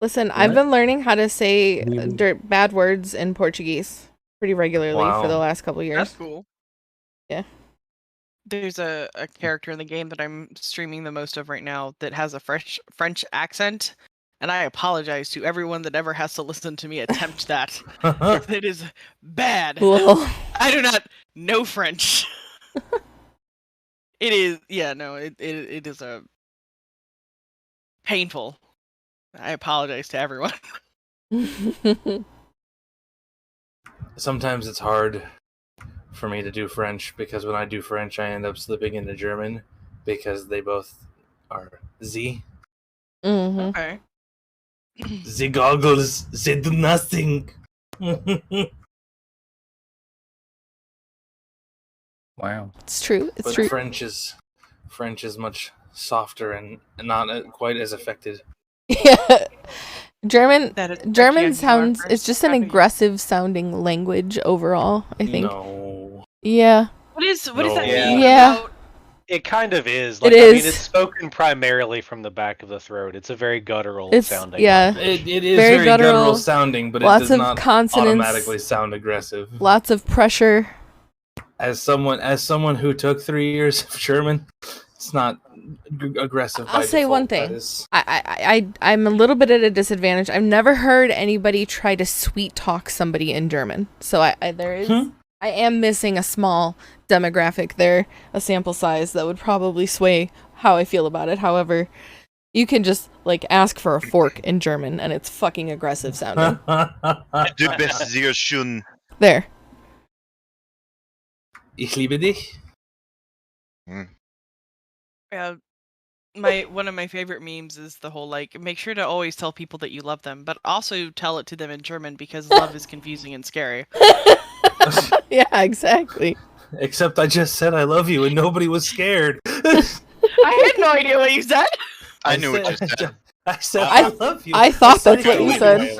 Listen, I've been learning how to say bad words in Portuguese pretty regularly for the last couple years. That's cool. Yeah. There's a character in the game that I'm streaming the most of right now that has a French accent, and I apologize to everyone that ever has to listen to me attempt that. It is bad. Well. I do not know French. It is, yeah, no, it is a painful. I apologize to everyone. Sometimes it's hard for me to do French because when I do French, I end up slipping into German because they both are Z. Mm-hmm. Okay. The goggles, they do nothing. Wow. It's true. It's but true. French is much softer and not quite as affected. Yeah. German sounds, it's just an aggressive sounding language overall, I think. No. Yeah. What is that mean? Yeah. It kind of is. It is. I mean, it's spoken primarily from the back of the throat. It's a very guttural sounding. Yeah. It is very guttural sounding, but lots it does of not consonants, automatically sound aggressive. Lots of pressure. As someone who took 3 years of German, it's not aggressive. I'll say one thing. I'm a little bit at a disadvantage. I've never heard anybody try to sweet talk somebody in German. So I am missing a small demographic there, a sample size that would probably sway how I feel about it. However, you can just ask for a fork in German and it's fucking aggressive sounding. Du bist sehr schön. There. Ich liebe dich. Yeah, one of my favorite memes is the whole make sure to always tell people that you love them, but also tell it to them in German because love is confusing and scary. Yeah, exactly. Except I just said I love you and nobody was scared. I had no idea what you said. I knew what you said. I said I love you. I thought that's what you said,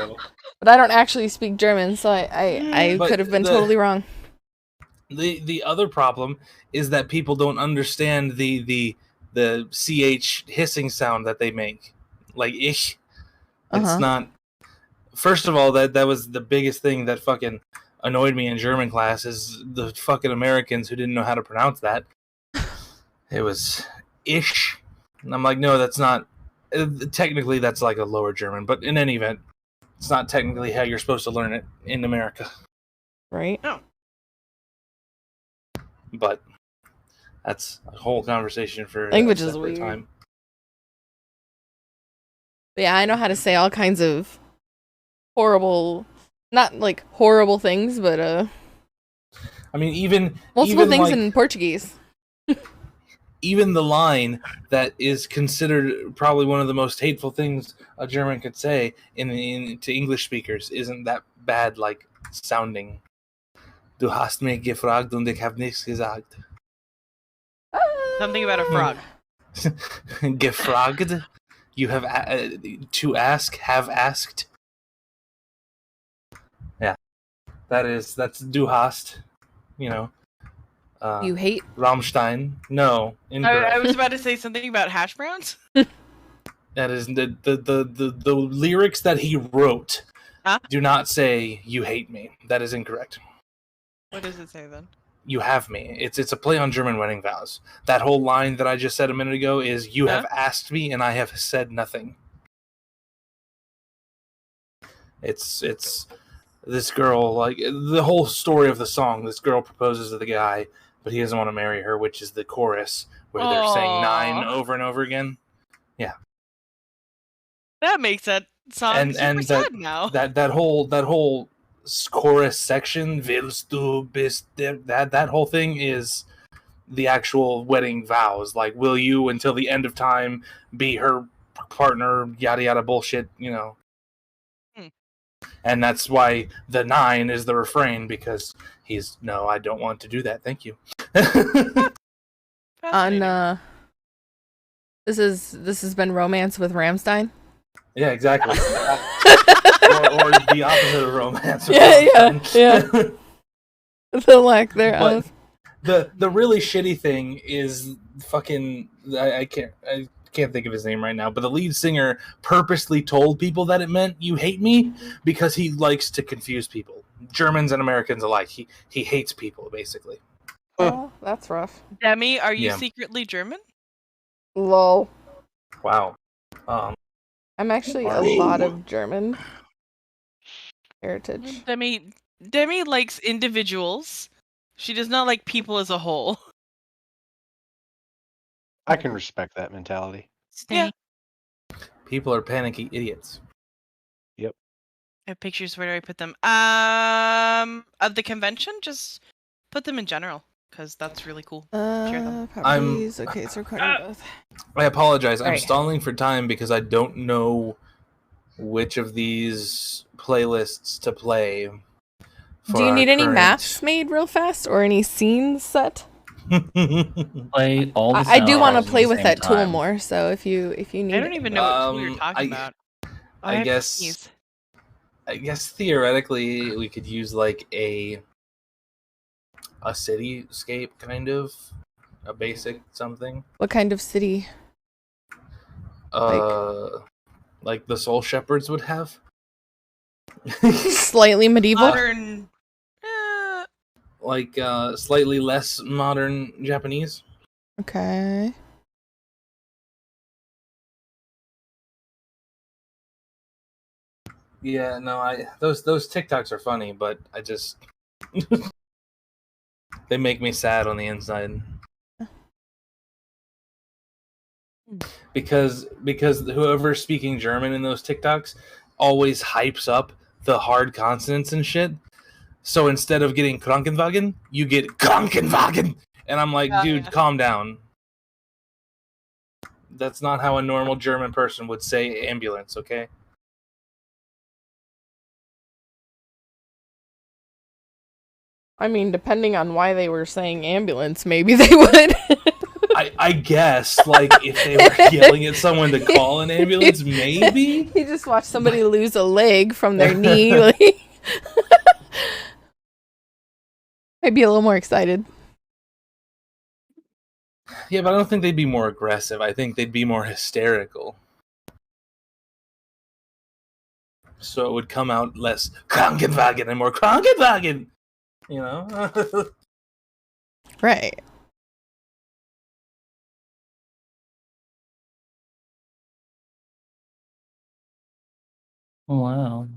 but I don't actually speak German, so I could have been totally wrong. The other problem is that people don't understand the CH hissing sound that they make. Like ich. It's not. First of all, that was the biggest thing that fucking annoyed me in German class is the fucking Americans who didn't know how to pronounce that. It was ish. And I'm like, no, that's not. Technically, that's like a lower German, but in any event, it's not technically how you're supposed to learn it in America. Right? No. But that's a whole conversation for language is weird. Time. But yeah, I know how to say all kinds of horrible, not horrible things, but I mean, even multiple things in Portuguese. Even the line that is considered probably one of the most hateful things a German could say to English speakers isn't that bad sounding. Du hast mich gefragt und ich habe nichts gesagt. Something about a frog. Gefragt? You have to ask, have asked. Yeah. That's du hast, you hate Rammstein? No, incorrect. I was about to say something about hash browns. That is the lyrics that he wrote do not say "you hate me." That is incorrect. What does it say then? You have me. It's a play on German wedding vows. That whole line that I just said a minute ago is "you have asked me and I have said nothing." It's this girl, the whole story of the song. This girl proposes to the guy, but he doesn't want to marry her, which is the chorus where they're saying 9 over and over again. Yeah, that makes that song super sad now. That whole chorus section, willst du bist der, that whole thing is the actual wedding vows. Will you until the end of time be her partner? Yada yada bullshit. And that's why the 9 is the refrain, because he's no, I don't want to do that. Thank you. On this has been Romance with Rammstein. Yeah, exactly. or the opposite of romance. Yeah. The lack thereof. But the really shitty thing is fucking. I can't think of his name right now, but the lead singer purposely told people that it meant "you hate me" because he likes to confuse people, Germans and Americans alike. He hates people, basically. Oh, that's rough. Demi, are you Yeah. secretly German? Lol. Wow. I'm actually a lot of German heritage. Demi likes individuals. She does not like people as a whole. I can respect that mentality. Yeah. People are panicky idiots. Yep. I have pictures. Where do I put them? Of the convention, just put them in general because that's really cool. Share them. Properties. Okay, it's recording both. I apologize. I'm Right. stalling for time because I don't know which of these playlists to play. Do you need any maps made real fast or any scenes set? Play all the I do want to soundtracks at play the with same that tool time. more. So if you need, I don't even know what tool you're talking about. I guess theoretically we could use like a cityscape, kind of a basic something. What kind of city? Like the Soul Shepherds would have. Slightly medieval. Modern. Like slightly less modern Japanese. Okay. Yeah, no, those TikToks are funny, but I just they make me sad on the inside. Because whoever's speaking German in those TikToks always hypes up the hard consonants and shit. So instead of getting Krankenwagen, you get Krankenwagen. And I'm like, dude, calm down. That's not how a normal German person would say ambulance, okay? I mean, depending on why they were saying ambulance, maybe they would. I guess, like, if they were yelling at someone to call an ambulance, maybe? You just watch somebody lose a leg from their knee. Like... I'd be a little more excited. Yeah, but I don't think they'd be more aggressive. I think they'd be more hysterical. So it would come out less Krankenwagen and more Krankenwagen. You know? Right. Wow.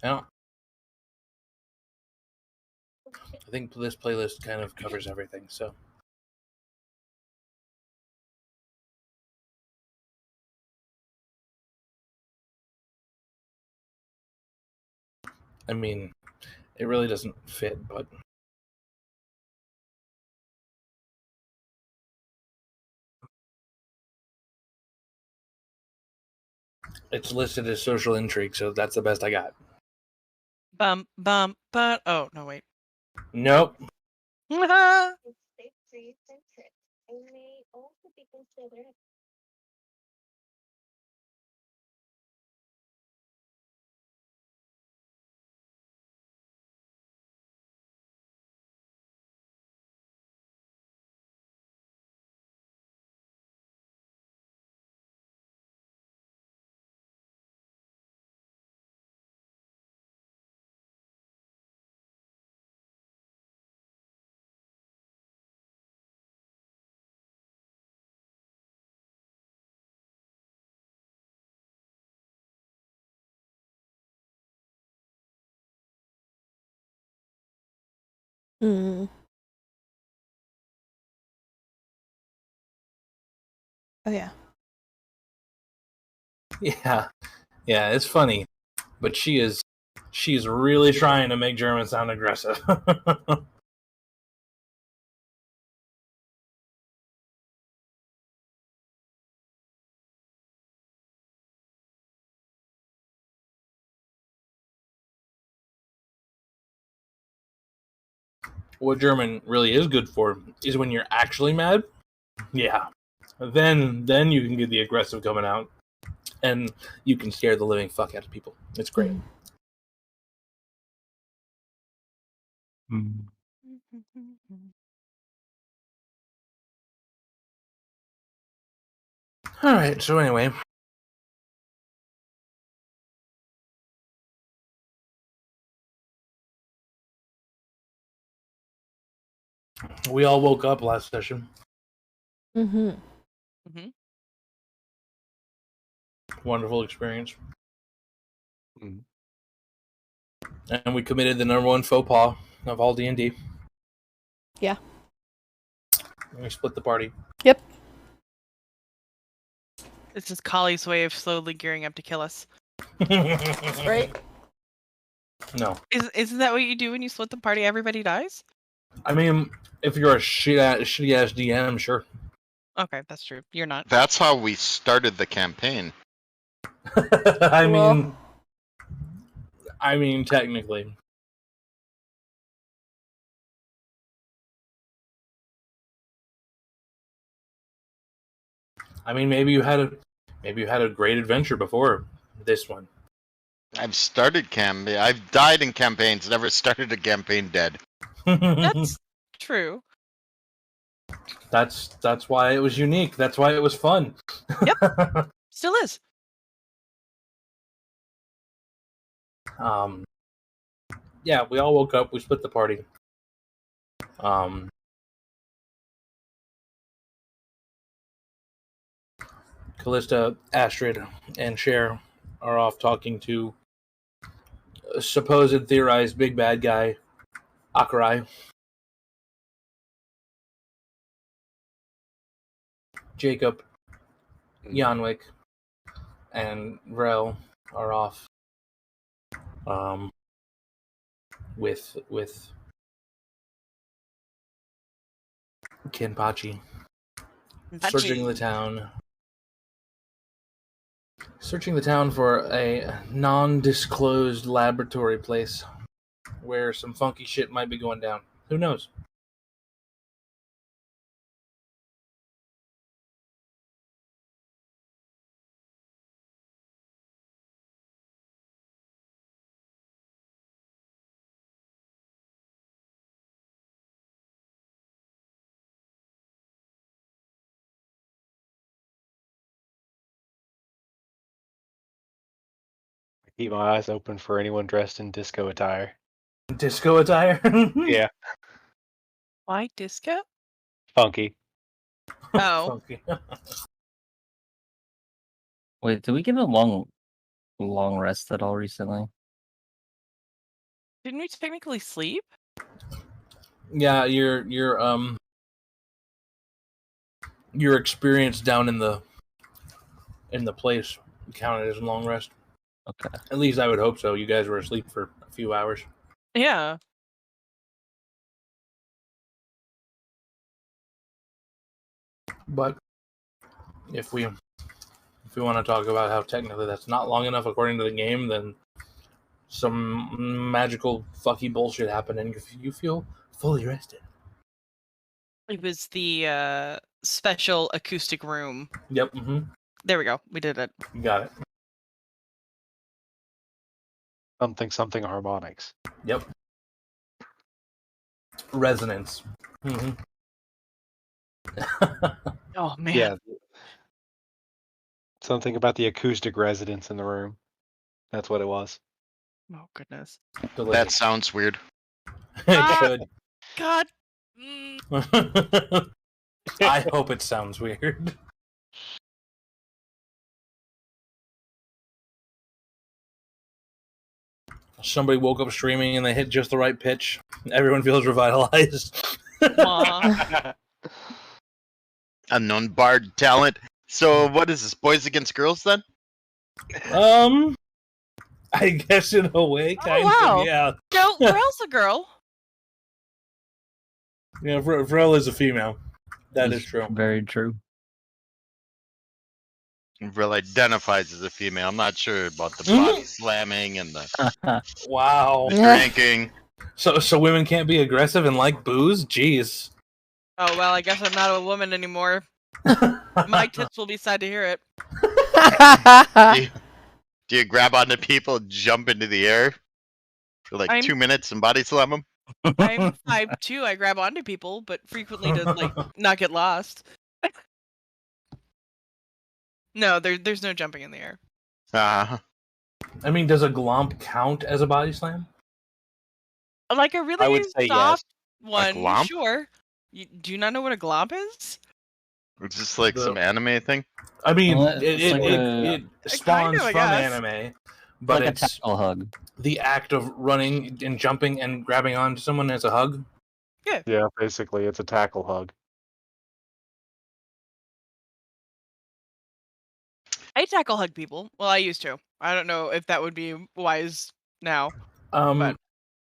Yeah. I think this playlist kind of covers everything, so. I mean, it really doesn't fit, but. It's listed as social intrigue, so that's the best I got. But oh no, wait. Nope. Mm. Oh yeah. Yeah, it's funny, but she's really trying to make German sound aggressive. What German really is good for is when you're actually mad. Yeah. then you can get the aggressive coming out, and you can scare the living fuck out of people. It's great. Mm. All right. So anyway, we all woke up last session. Mm-hmm. Wonderful experience. Mm. And we committed the #1 faux pas of all D&D. Yeah. And we split the party. Yep. This is Kali's way of slowly gearing up to kill us. Right? No. Isn't that what you do when you split the party? Everybody dies? I mean, if you're a shitty ass DM, sure. Okay, that's true. You're not. That's how we started the campaign. I mean, technically. I mean, maybe you had a great adventure before this one. I've died in campaigns, never started a campaign dead. That's true. That's why it was unique. That's why it was fun. Yep. Still is. Yeah, we all woke up. We split the party. Callista, Astrid, and Cher are off talking to a supposed theorized big bad guy, Akarai. Jacob, Yanwick, and Vrel are off with Kenpachi, searching the town for a non-disclosed laboratory place where some funky shit might be going down. Who knows? Keep my eyes open for anyone dressed in disco attire. Disco attire? Yeah, Why disco? funky. Oh. Funky. Wait, did we get a long rest at all recently? Didn't we technically sleep? Yeah, your experience down in the place counted as a long rest. Okay. At least I would hope so. You guys were asleep for a few hours. Yeah. But if we want to talk about how technically that's not long enough according to the game, then some magical fucky bullshit happened and you feel fully rested. It was the special acoustic room. Yep. Mm-hmm. There we go. We did it. You got it. Something harmonics. Yep. Resonance. Mm-hmm. Oh man. Yeah. Something about the acoustic resonance in the room. That's what it was. Oh goodness. That sounds weird. It could. God. I hope it sounds weird. Somebody woke up streaming and they hit just the right pitch. Everyone feels revitalized. Unknown bard talent. So what is this? Boys against girls then? I guess in a way, kind wow. of. Yeah. No, Vrel's a girl. Yeah, Vrel is a female. That is true. Very true. Vrel identifies as a female. I'm not sure about the body slamming and the Wow. drinking. So women can't be aggressive and like booze? Jeez. Oh well, I guess I'm not a woman anymore. My tits will be sad to hear it. Do you grab onto people, jump into the air for like I'm- 2 minutes and body slam them? I'm 5'2". I grab onto people, but frequently to like not get lost. No, there's no jumping in the air. I mean, does a glomp count as a body slam? Like a really I would say soft yes. one, glomp? sure. Do you not know what a glomp is? It's just like some anime thing. I mean, Well, it it's like it spawns I from guess. anime, but like a it's tackle hug. the act of running and jumping and grabbing onto someone as a hug. Yeah, basically, it's a tackle hug. I tackle hug people. Well, I used to. I don't know if that would be wise now. But-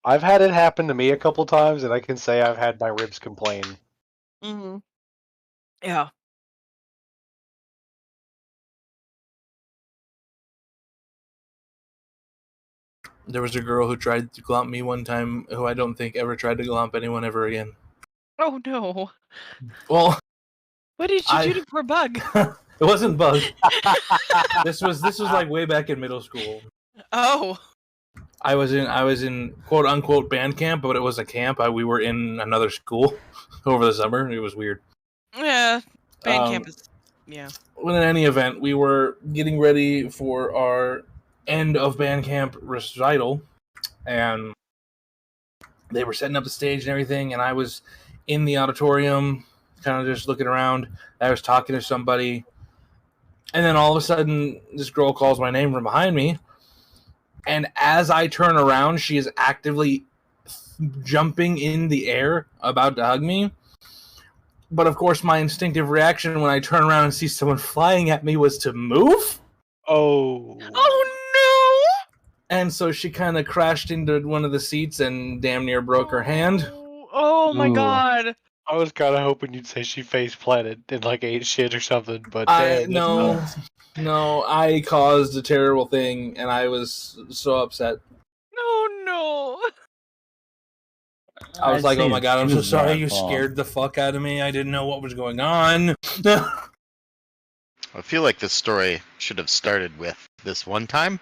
I've had it happen to me a couple times, and I can say I've had my ribs complain. Mm-hmm. Yeah. There was a girl who tried to glomp me one time, who I don't think ever tried to glomp anyone ever again. Oh no. Well, What did you do to poor Bug? it wasn't Bug. This was like way back in middle school. Oh. I was in quote unquote band camp, but it was a camp. We were in another school over the summer. It was weird. Yeah. Band camp is. Yeah. Well, in any event, we were getting ready for our end of band camp recital, and they were setting up the stage and everything, and I was in the auditorium, kind of just looking around. I was talking to somebody, and then all of a sudden, this girl calls my name from behind me, and as I turn around, she is actively jumping in the air, about to hug me. But of course, my instinctive reaction when I turn around and see someone flying at me was to move. Oh. Oh And so she kind of crashed into one of the seats and damn near broke her hand. Oh my Ooh. god. I was kind of hoping you'd say she face planted and like ate shit or something, but damn, No, I caused a terrible thing, and I was so upset. No. I was like, "Oh my god, I'm so sorry! You scared. scared the fuck out of me. I didn't know what was going on." I feel like this story should have started with this one time.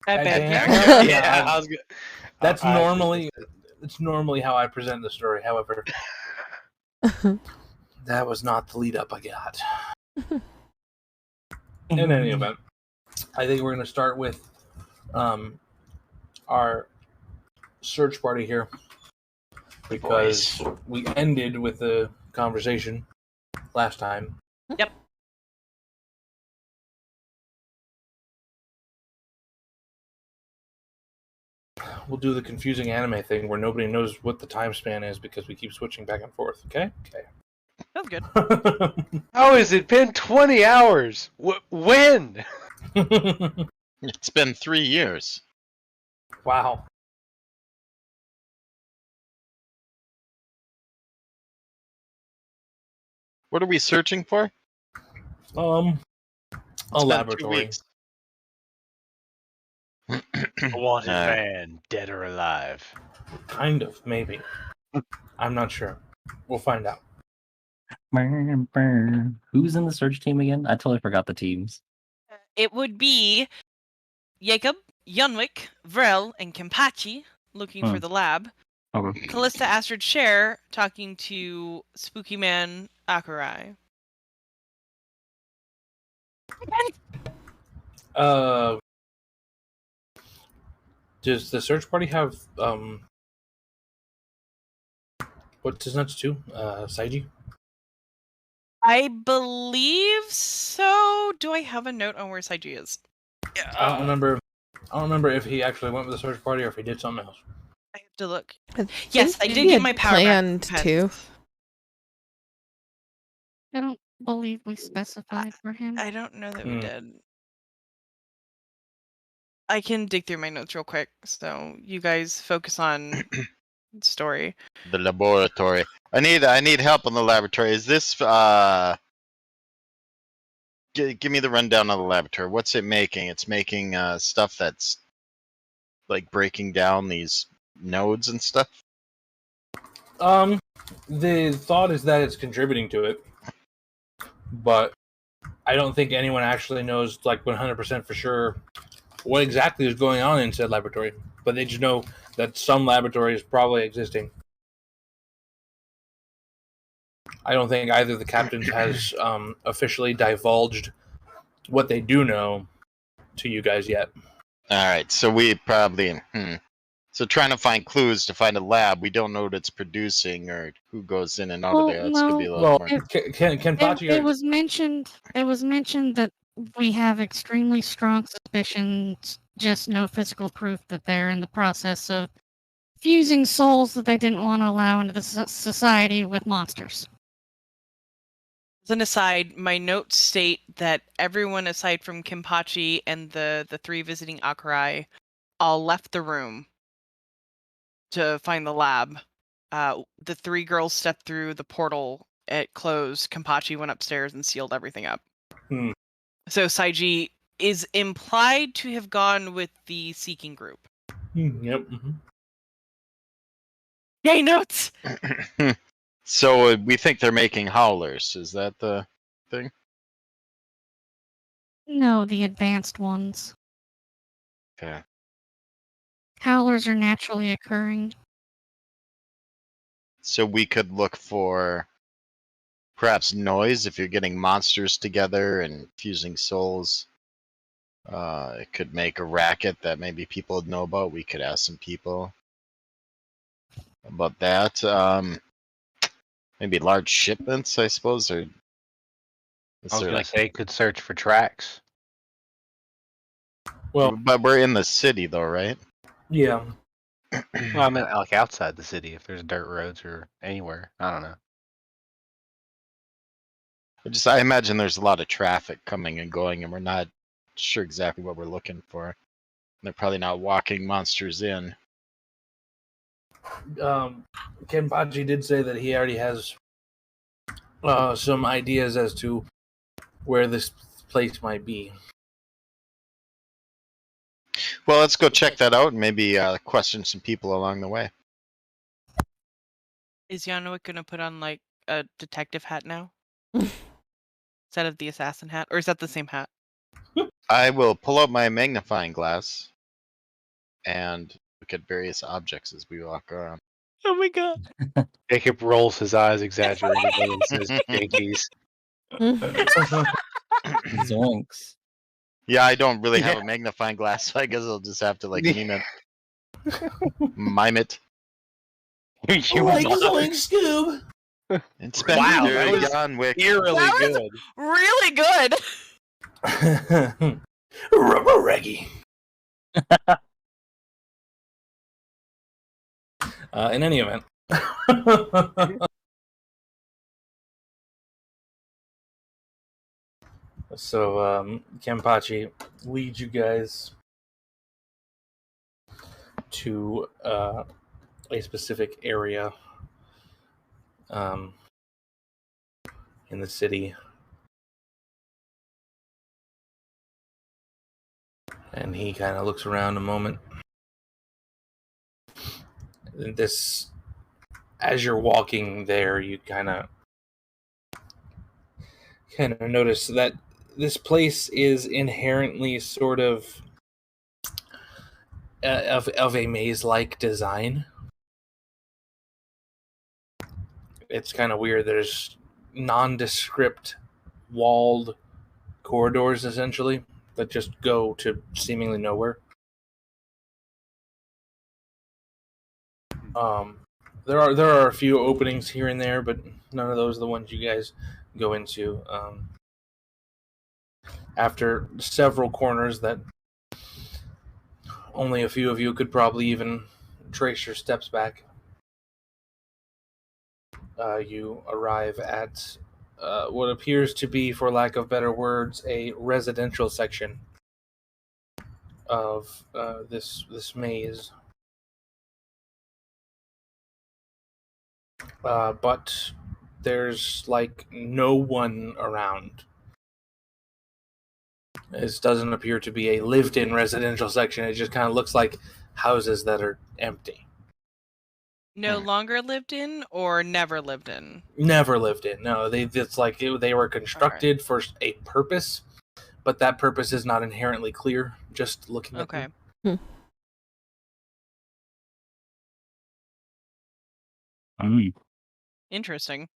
At band camp. Yeah, yeah, I was good. That's normally how I present the story. However, that was not the lead up I got. In any event, I think we're going to start with our search party here, because we ended with the conversation last time. Yep. We'll do the confusing anime thing where nobody knows what the time span is because we keep switching back and forth. Okay. That's good. How has it been 20 hours? When? It's been 3 years. Wow. What are we searching for? A It's been 2 laboratory. weeks. A wanted man, dead or alive. Kind of, maybe. I'm not sure. We'll find out. Who's in the search team again? I totally forgot the teams. It would be Jacob, Yunwick, Vrel, and Kempachi looking for the lab. Okay. Callista, Astrid, Cher talking to Spooky Man Akurai. Does the search party have what does nuts do? Saiji? I believe so. Do I have a note on where Saiji is? I don't remember if he actually went with the search party or if he did something else. I have to look. I Yes, think I did we get had my power back planned pen. to. I don't believe we specified for him. I don't know that we Hmm. did. I can dig through my notes real quick, so you guys focus on story. The laboratory. I need help on the laboratory. Is this give me the rundown on the laboratory. What's it making? It's making stuff that's like breaking down these nodes and stuff. The thought is that it's contributing to it, but I don't think anyone actually knows, like, 100% for sure what exactly is going on in said laboratory, but they just know that some laboratory is probably existing. I don't think either of the captains has officially divulged what they do know to you guys yet. All right, so we probably So trying to find clues to find a lab, we don't know what it's producing or who goes in and out of Well, there. That's gonna be a no. lot Well, more. Kenpachi, It was mentioned. It was mentioned that we have extremely strong suspicions, just no physical proof that they're in the process of fusing souls that they didn't want to allow into the society with monsters. As an aside, my notes state that everyone aside from Kenpachi and the 3 visiting Akurai all left the room to find the lab. The 3 girls stepped through the portal. It closed. Kenpachi went upstairs and sealed everything up. So Saiji is implied to have gone with the seeking group. Yep. Yay, notes! So we think they're making howlers. Is that the thing? No, the advanced ones. Okay. Howlers are naturally occurring. So we could look for perhaps noise if you're getting monsters together and fusing souls. It could make a racket that maybe people would know about. We could ask some people about that. Maybe large shipments, I suppose, or I was gonna say could search for tracks. Well, but we're in the city though, right? yeah. Well, I mean, like outside the city, if there's dirt roads or anywhere. I don't know. I imagine there's a lot of traffic coming and going, and we're not sure exactly what we're looking for. They're probably not walking monsters in. Kenpachi did say that he already has some ideas as to where this place might be. Well, let's go check that out and maybe question some people along the way. Is Yanoa gonna put on like a detective hat now? Instead of the assassin hat? Or is that the same hat? I will pull out my magnifying glass and look at various objects as we walk around. Oh my god. Jacob rolls his eyes exaggeratedly and says Yankees. Zoinks. Yeah, I don't really have a magnifying glass, so I guess I'll just have to like mime it. Scoob. And spend Wow, that was John Wick. Eerily good. Really good! Rubber Reggie. In any event. So, Kenpachi leads you guys to a specific area in the city. And he kind of looks around a moment. And as you're walking there, you kind of notice that this place is inherently sort of a maze-like design. It's kind of weird. There's nondescript walled corridors, essentially, that just go to seemingly nowhere. There are a few openings here and there, but none of those are the ones you guys go into. After several corners that only a few of you could probably even trace your steps back, you arrive at what appears to be, for lack of better words, a residential section of this maze. But there's like no one around. This doesn't appear to be a lived-in residential section. It just kind of looks like houses that are empty. No longer lived in or never lived in? Never lived in. No, they were constructed for a purpose, but that purpose is not inherently clear. Just looking at Okay. them. Interesting.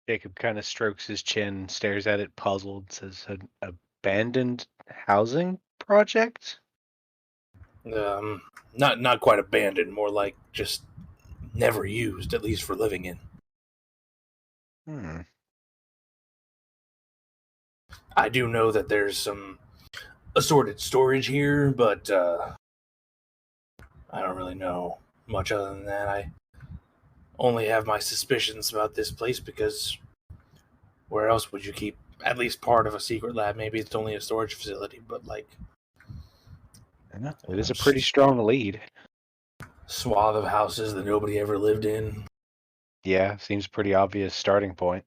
Jacob kind of strokes his chin, stares at it, puzzled, says, "An abandoned housing project?" Not quite abandoned, more like just never used, at least for living in. I do know that there's some assorted storage here, but I don't really know much other than that. I only have my suspicions about this place because where else would you keep at least part of a secret lab? Maybe it's only a storage facility, but like it is a pretty strong lead. Swath of houses that nobody ever lived in. Yeah, seems pretty obvious starting point.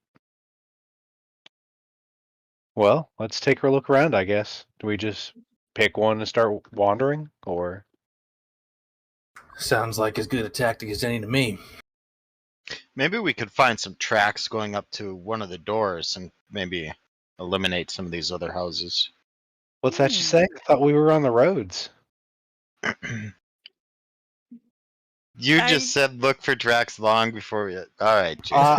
Well, let's take a look around, I guess. Do we just pick one and start wandering, or? Sounds like as good a tactic as any to me. Maybe we could find some tracks going up to one of the doors and maybe eliminate some of these other houses. What's that you say? I thought we were on the roads. You just said look for tracks long before we... Alright, All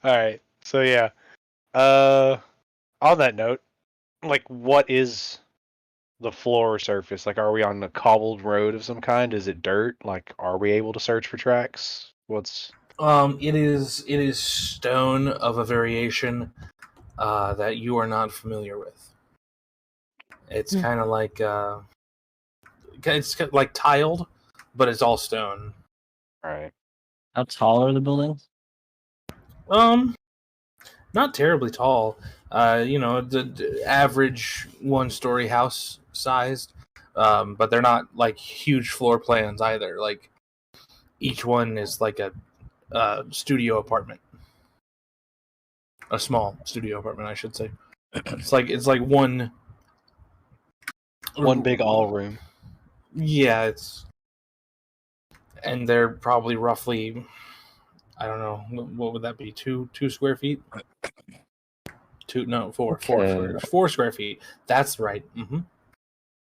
right. So yeah. On that note, like, what is the floor surface? Like, are we on a cobbled road of some kind? Is it dirt? Like, are we able to search for tracks? What's... It is stone of a variation that you are not familiar with. It's kind of like it's like tiled, but it's all stone. All right. How tall are the buildings? Not terribly tall. The average one-story house sized, but they're not like huge floor plans either. Like each one is like a studio apartment, a small studio apartment, I should say. It's like one big all room. Yeah, and they're probably roughly, I don't know, what would that be? 2 square feet? 4 square feet. That's right.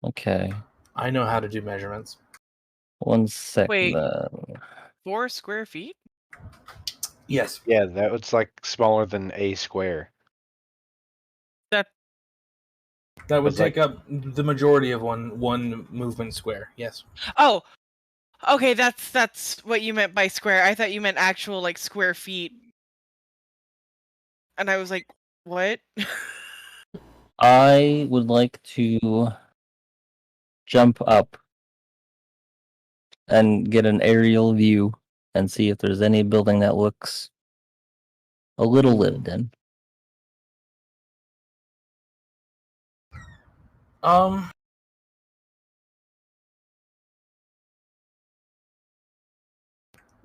Okay. I know how to do measurements. 1 second. Wait. 4 square feet? Yes. Yeah, that was like smaller than a square. That would take up the majority of one movement square. Yes. Oh, okay. That's what you meant by square. I thought you meant actual like square feet, and I was like, what? I would like to jump up and get an aerial view and see if there's any building that looks a little lived in.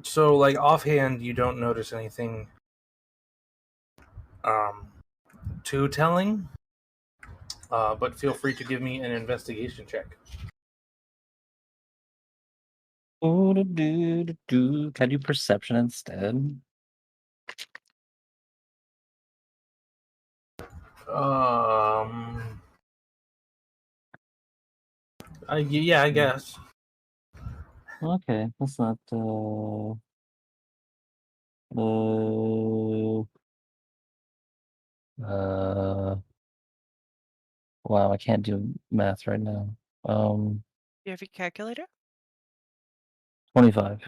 So, like, offhand, you don't notice anything too telling, but feel free to give me an investigation check. Can I do perception instead? Yeah, I guess. Okay, that's not. Wow, I can't do math right now. You have your calculator? 25.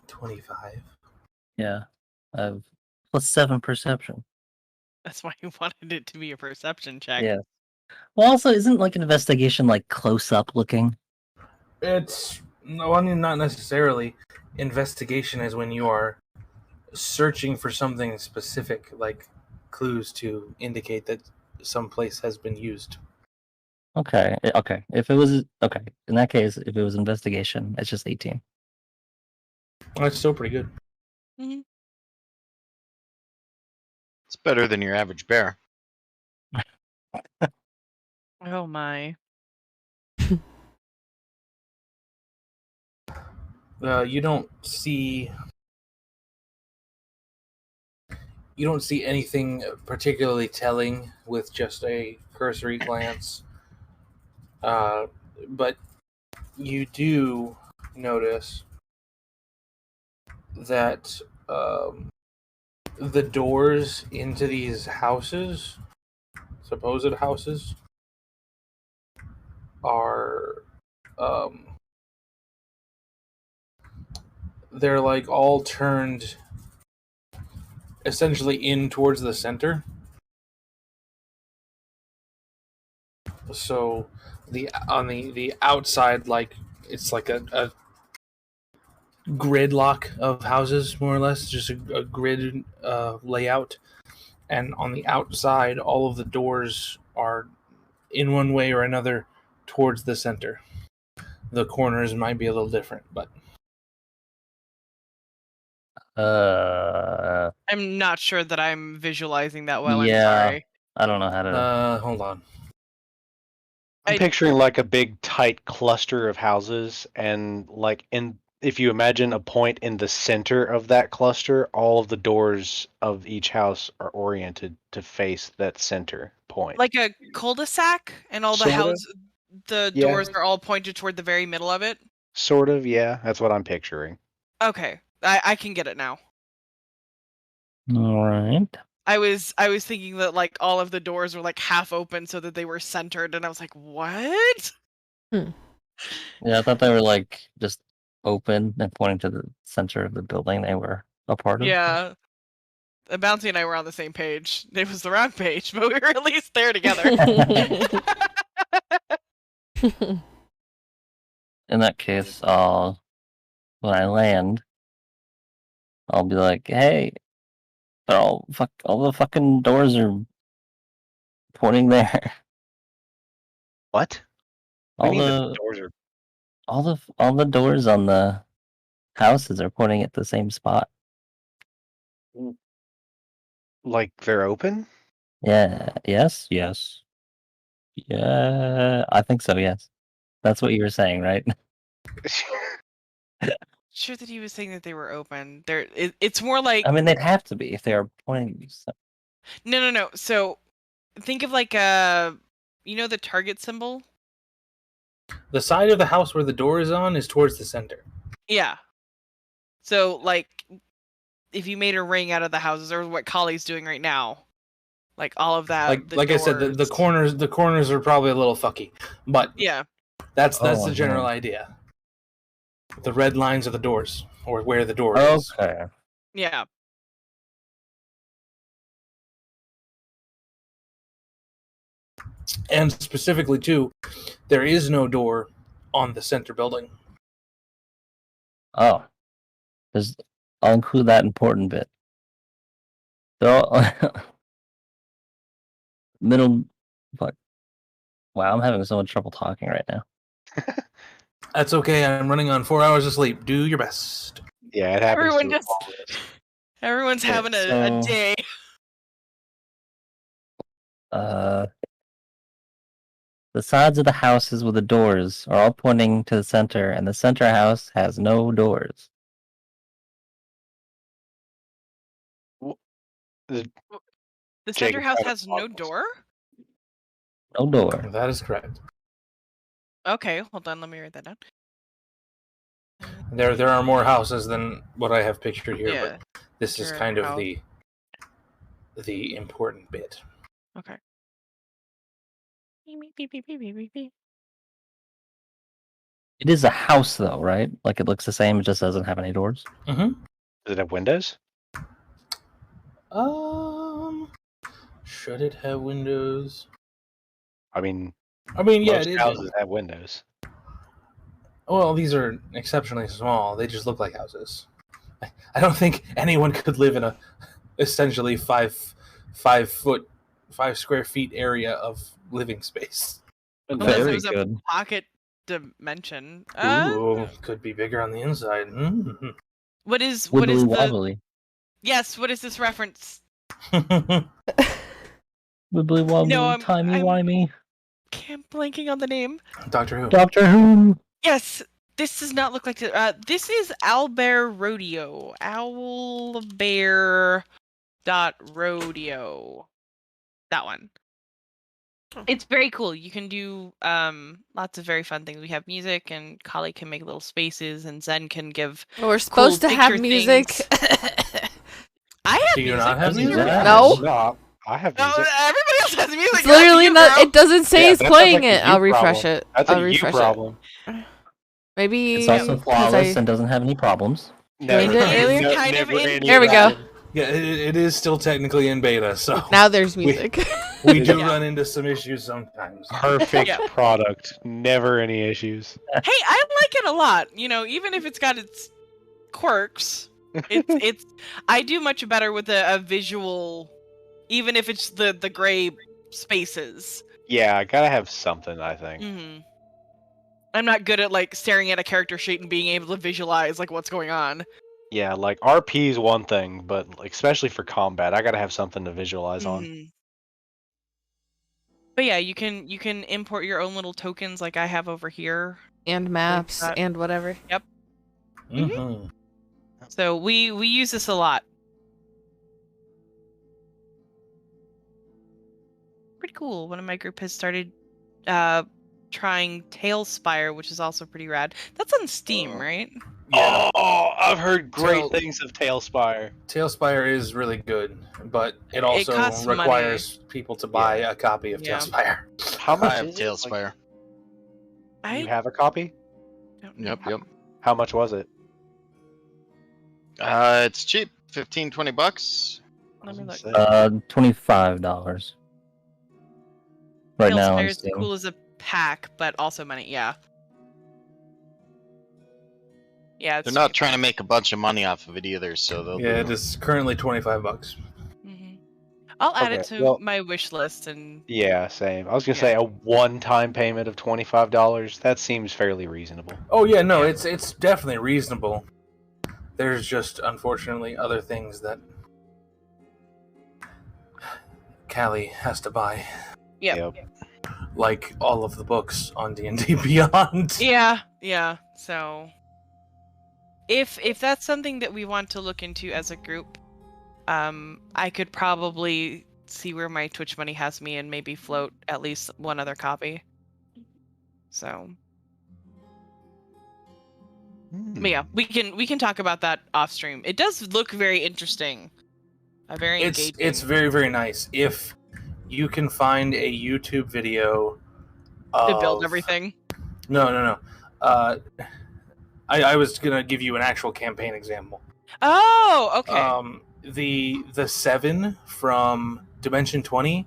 25. Yeah, I have +7 perception. That's why you wanted it to be a perception check. Yeah. Well, also, isn't like an investigation like close up looking? It's no, I mean not necessarily. Investigation is when you are searching for something specific, like clues to indicate that some place has been used. Okay. Okay. If it was okay, in that case, if it was investigation, it's just 18. Well, that's still pretty good. Mm-hmm. It's better than your average bear. Oh my. You don't see anything particularly telling with just a cursory glance. But you do notice that the doors into these houses, supposed houses, are they're like all turned essentially in towards the center. So on the outside, like it's like a gridlock of houses, more or less, just a grid layout. And on the outside, all of the doors are in one way or another towards the center. The corners might be a little different, but I'm not sure that I'm visualizing that well. Yeah. I'm sorry. I don't know how to. hold on. I'm picturing like a big tight cluster of houses, and like if you imagine a point in the center of that cluster, all of the doors of each house are oriented to face that center point. Like a cul-de-sac, and all the Sorta. houses, the Yeah. doors are all pointed toward the very middle of it. Sort of, yeah. That's what I'm picturing. Okay, I can get it now. All right. I was thinking that like all of the doors were like half open so that they were centered, and I was like, what? Yeah, I thought they were like just open and pointing to the center of the building they were a part of. Yeah. Bounty and I were on the same page. It was the wrong page, but we were at least there together. In that case, when I land, I'll be like, "Hey, all the fucking doors are pointing there. What? All What do you mean the the doors are all the doors on the houses are pointing at the same spot. like they're open? Yeah. Yes. Yes. Yeah. I think so. Yes. That's what you were saying, right? Sure that he was saying that they were open. It's more like I mean, they'd have to be if they are pointing. no. So think of like the target symbol? The side of the house where the door is on is towards the center. Yeah. So like if you made a ring out of the houses, or what Kali's doing right now, like all of that. Like I said, the corners are probably a little fucky, but Yeah. that's Oh, the general yeah. idea. The red lines are the doors, or where the door is. Okay. Yeah. And specifically, too, there is no door on the center building. Oh, I'll include that important bit. Middle. Fuck. Wow, I'm having so much trouble talking right now. That's okay. I'm running on 4 hours of sleep. Do your best. Yeah, it happens. Everyone to just- all of us. Everyone's Okay, having a so- day. The sides of the houses with the doors are all pointing to the center, and the center house has no doors. The center Jacob house tried to has no pause. door? No door. That is correct. Okay, hold on, let me write that down. There are more houses than what I have pictured here, Yeah. but this is Sure, kind of how- the important bit. Okay. It is a house, though, right? Like it looks the same. It just doesn't have any doors. Mm-hmm. Does it have windows? Should it have windows? I mean, Yeah, most it is. houses have windows. Well, these are exceptionally small. They just look like houses. I don't think anyone could live in a essentially 5 square feet area of living space. Unless Very it was a good. pocket dimension. Ooh, could be bigger on the inside. Mm-hmm. What is Wibbly the wobbly. Yes, what is this reference? Wibbly wobbly. No, I'm- Timey wimey. I'm blanking on the name. Doctor Who. Doctor Who. Yes, This does not look like this is Owlbear Rodeo. Owlbear.rodeo. That one. It's very cool. You can do lots of very fun things. We have music, and Kali can make little spaces, and Zen can give. We're supposed to have picture music. things. I have Do you music. not have Doesn't music? your- No. No, I have No, music. everybody else has music. It's literally you, not. bro. It doesn't say Yeah, he's that sounds playing like a it. I'll you refresh problem. it. That's I'll a you refresh problem. it. Maybe It's also 'cause flawless I- and doesn't have any problems. Joined it earlier? It's kind of never in- any There we go. problem. Yeah, it is still technically in beta, so now there's music. we do Yeah. run into some issues sometimes. Perfect Yeah. product. Never any issues. Hey, I like it a lot. You know, even if it's got its quirks, it's. I do much better with a visual, even if it's the gray spaces. Yeah, I gotta have something, I think. Hmm. I'm not good at like staring at a character sheet and being able to visualize like what's going on. Yeah, like RP is one thing, but like, especially for combat, I gotta have something to visualize on. Mhm. But yeah, you can import your own little tokens like I have over here. and maps that. and whatever. Mm-hmm. So we use this a lot. Pretty cool. One of my group has started trying Tailspire, which is also pretty rad. That's on Steam, right? Yeah, Oh, I've heard great Tail- things of Tailspire. Tailspire is really good, but it also costs money. requires people to buy a copy of Yeah. Tailspire. How I much have is it? Like, Tailspire. you have a copy? don't know. Yep. How much was it? It's cheap. 15-20 bucks. Let me look. $25 right now on Tailspire is Steam. cool as a pack, but also money. Yeah. Yeah, it's They're not trying to make a bunch of money off of it either, so they'll Yeah, do it is currently $25. Mhm. I'll add it Okay, to well- my wish list and Yeah, same. I was gonna Yeah. say a one-time payment of $25. That seems fairly reasonable. Oh yeah, no, it's definitely reasonable. There's just unfortunately other things that Callie has to buy, Yep. like all of the books on D&D Beyond. Yeah. So if that's something that we want to look into as a group, I could probably see where my Twitch money has me and maybe float at least one other copy. So, but yeah, we can talk about that off stream. It does look very interesting. Very engaging. It's very, very nice. If you can find a YouTube video to build of- everything. No. I was gonna give you an actual campaign example. Oh, okay. The 7 from Dimension 20,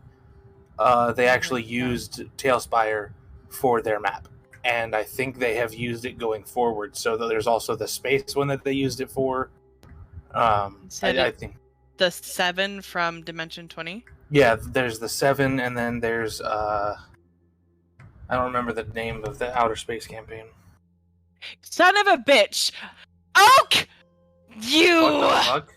they actually used Tailspire for their map, and I think they have used it going forward. So there's also the space one that they used it for. I think The 7 from Dimension 20. yeah. There's the 7, and then there's I don't remember the name of the outer space campaign. Son of a bitch! Oak! You! What the fuck?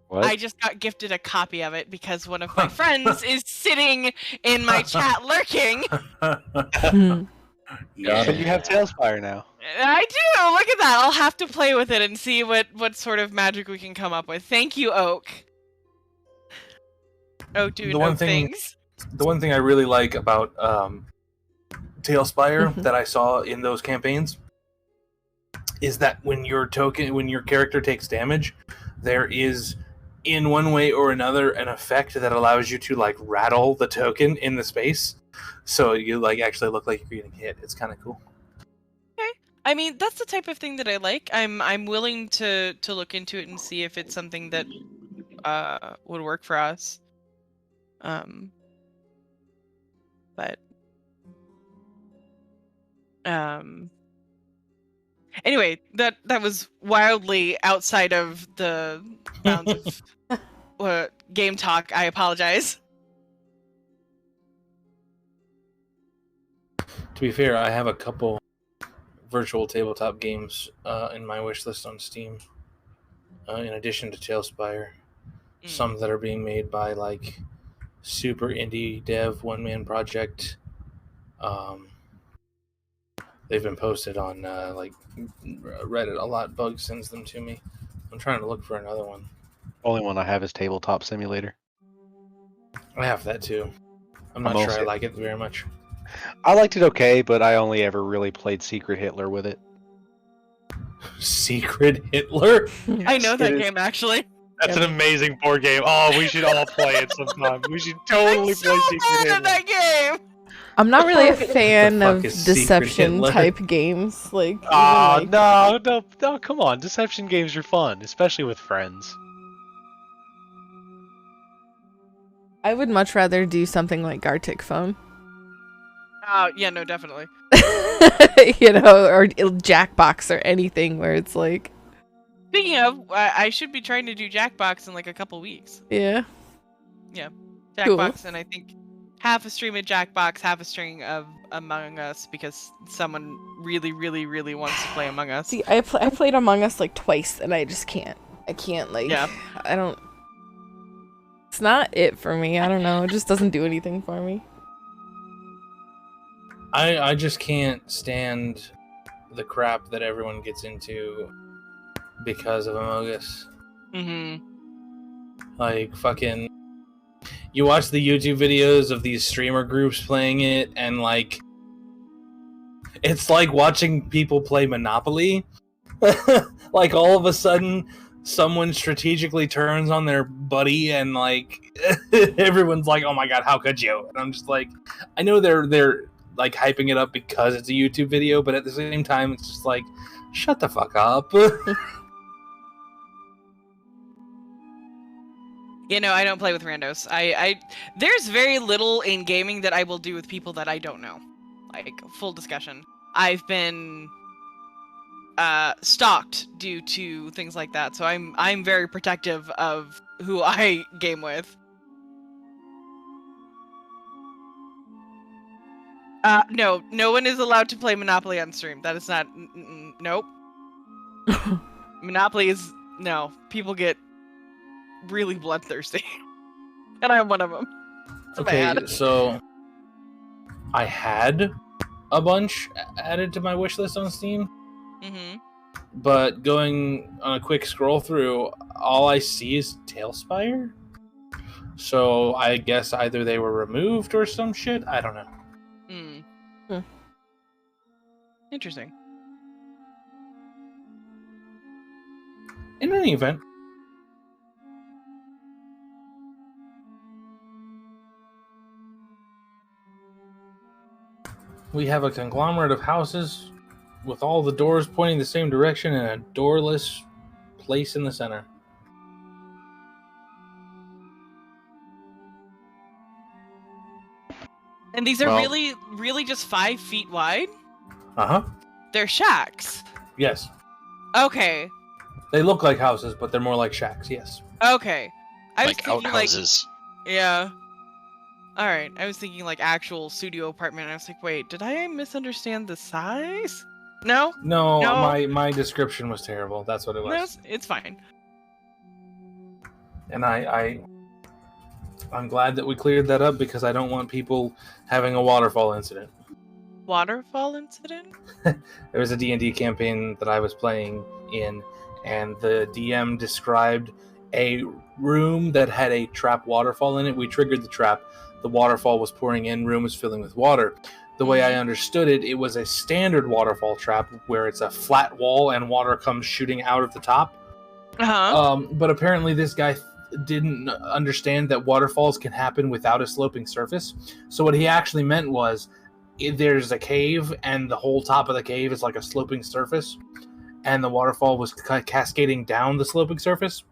What? I just got gifted a copy of it because one of my friends is sitting in my chat lurking. Yeah. So you have Tailspire now. I do! Look at that! I'll have to play with it and see what sort of magic we can come up with. Thank you, Oak. Oak doing The one Oak thing- things. The one thing I really like about Tailspire Mhm. that I saw in those campaigns is that when your character takes damage, there is, in one way or another, an effect that allows you to like rattle the token in the space, so you like actually look like you're getting hit. It's kind of cool. I mean, that's the type of thing that I like. I'm willing to look into it and see if it's something that would work for us. But anyway, that was wildly outside of the bounds of game talk. I apologize. To be fair, I have a couple virtual tabletop games in my wish list on Steam, in addition to Tailspire. Some that are being made by like super indie dev one-man project. They've been posted on like Reddit a lot. Bug sends them to me. I'm trying to look for another one. Only one I have is Tabletop Simulator. I have that too. I'm not sure I like it very much. I liked it okay, but I only ever really played Secret Hitler with it. Secret Hitler? I know that it is. game actually. That's an amazing board game. Oh, we should all play it sometime. We should totally I'm so play Secret bad Hitler. at that game. I'm not really a fan fuck of is Secret deception Hitler? type games. Like, even, Oh, like- no, come on. Deception games are fun, especially with friends. I would much rather do something like Gartic Phone. Yeah, no, definitely. You know, or Jackbox or anything where it's like, Speaking of, I should be trying to do Jackbox in like a couple weeks. yeah. Jackbox, and I think half a stream of Jackbox, half a stream of Among Us, because someone really, really, really wants to play Among Us. See, I played Among Us like twice, and I just can't. I can't, like, Yeah. I don't. It's not it for me. I don't know. It just doesn't do anything for me. I just can't stand the crap that everyone gets into because of Among Us. Mm-hmm. Like, fucking... You watch the YouTube videos of these streamer groups playing it, and, like... It's like watching people play Monopoly. Like, all of a sudden, someone strategically turns on their buddy, and, like... everyone's like, oh my god, how could you? And I'm just like... I know they're like, hyping it up because it's a YouTube video, but at the same time, it's just like... Shut the fuck up. You know, I don't play with randos. There's very little in gaming that I will do with people that I don't know. Like, full discussion. I've been stalked due to things like that, so I'm very protective of who I game with. No one is allowed to play Monopoly on stream. That is not. Nope. Monopoly is no. People get really bloodthirsty, and I'm one of them. It's Okay, bad. so I had a bunch added to my wish list on Steam, Mm-hmm. but going on a quick scroll through, all I see is Tailspire. So I guess either they were removed or some shit. I don't know. Mm. Hmm. Interesting. In any event, we have a conglomerate of houses with all the doors pointing the same direction and a doorless place in the center. And these are Well- really, really just 5 feet wide? Uh-huh. They're shacks. Yes. Okay. They look like houses, but they're more like shacks, yes. Okay. I was Like thinking outhouses. yeah. Alright. I was thinking like actual studio apartment. And I was like, wait, did I misunderstand the size? No? No, No. my description was terrible. That's what it was. No, it's fine. And I'm glad that we cleared that up because I don't want people having a waterfall incident. Waterfall incident? There was a D&D campaign that I was playing in, and the DM described a room that had a trap waterfall in it. We triggered the trap. The waterfall was pouring in, room was filling with water. The way I understood it, it was a standard waterfall trap where it's a flat wall and water comes shooting out of the top. Uh-huh. But apparently this guy didn't understand that waterfalls can happen without a sloping surface. So what he actually meant was there's a cave and the whole top of the cave is like a sloping surface, and the waterfall was cascading down the sloping surface.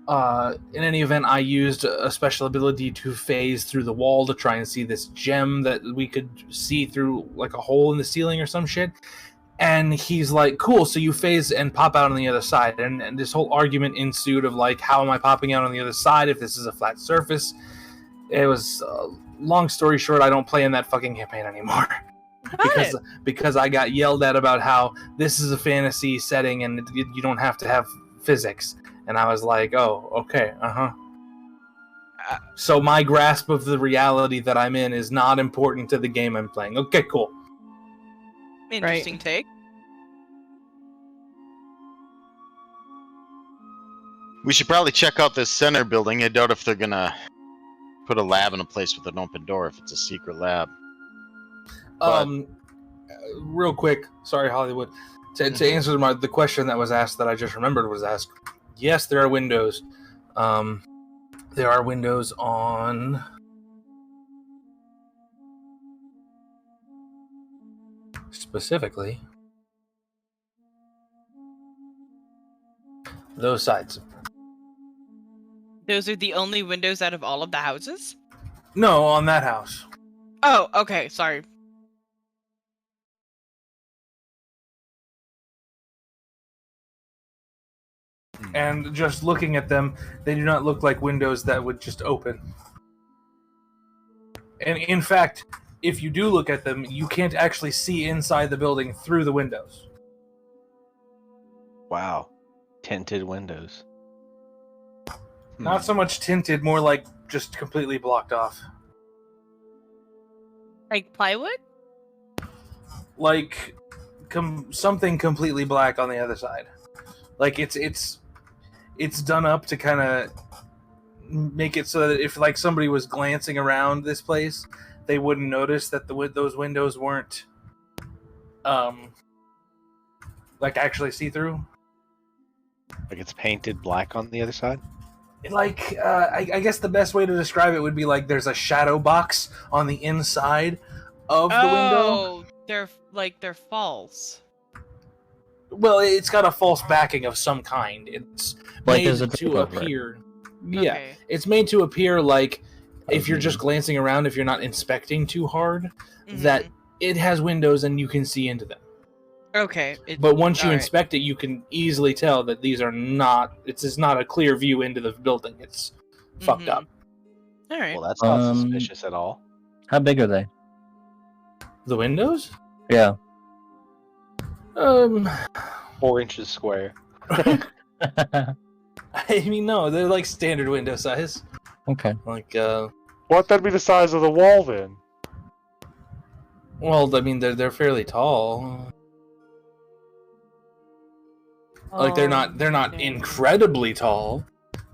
In any event, I used a special ability to phase through the wall to try and see this gem that we could see through like a hole in the ceiling or some shit. And he's like, cool, so you phase and pop out on the other side. And this whole argument ensued of like, how am I popping out on the other side if this is a flat surface? It was, long story short, I don't play in that fucking campaign anymore. because I got yelled at about how this is a fantasy setting and you don't have to have physics. And I was like, oh, okay, uh-huh. So my grasp of the reality that I'm in is not important to the game I'm playing. Okay, cool. Interesting take. We should probably check out this center building. I doubt if they're gonna put a lab in a place with an open door if it's a secret lab. Real quick, sorry, Hollywood. To answer the question that was asked that I just remembered was asked, yes, there are windows. There are windows on... specifically those sides. Those are the only windows out of all of the houses? No, on that house. Oh, okay, sorry. And just looking at them, they do not look like windows that would just open. And in fact, if you do look at them, you can't actually see inside the building through the windows. Wow. Tinted windows. Not so much tinted, more like just completely blocked off. Like plywood? Like something completely black on the other side. Like it's done up to kind of make it so that if like somebody was glancing around this place, they wouldn't notice that those windows weren't like actually see through. Like it's painted black on the other side? Like I guess the best way to describe it would be like there's a shadow box on the inside of the window. Oh, they're false. Well, it's got a false backing of some kind. It's Like made there's a to tape over it. appear. Yeah, Okay. it's made to appear like if you're Okay. just glancing around, if you're not inspecting too hard, Mhm. that it has windows and you can see into them. Okay. But once you alright. inspect it, you can easily tell that these are not. It's not a clear view into the building. It's fucked Mhm. up. All right. Well, that's not Um, suspicious at all. How big are they? The windows? Yeah. 4 inches square. I mean, no, they're like standard window size. Okay. Like, What? That'd be the size of the wall then. well, I mean, they're fairly tall. Like they're not Okay. incredibly tall,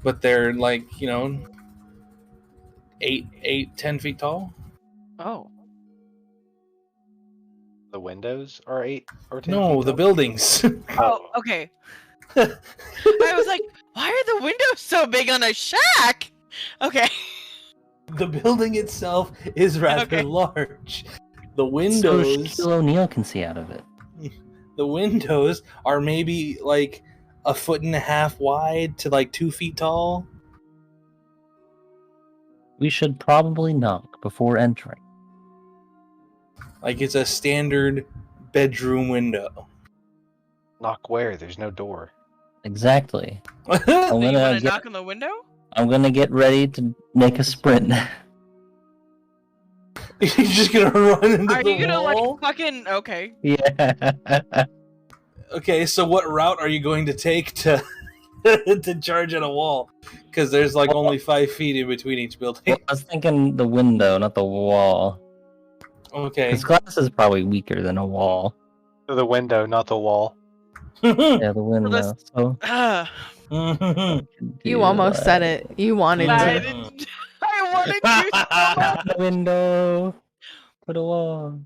but they're like 10 feet tall. Oh. The windows are 8 or 10 No, feet the tall? buildings. Oh, okay. I was like, why are the windows so big on a shack? Okay. The building itself is rather Okay. large. The So windows, Shaquille O'Neal can see out of it. the windows are maybe like 1.5 feet wide to like 2 feet tall. We should probably knock before entering. Like it's a standard bedroom window. Knock where? There's no door. Exactly. You're So you want gonna to get- knock on the window? I'm gonna get ready to make a sprint. just gonna run into Are the you gonna wall? like fucking okay? Yeah. Okay, so what route are you going to take to to charge at a wall? Because there's like only 5 feet in between each building. Well, I was thinking the window, not the wall. Okay. Because glass is probably weaker than a wall. To the window, not the wall. Yeah, the window. let's- Oh, You almost said it. You wanted I to. didn't. I wanted to. The window. Put a wall.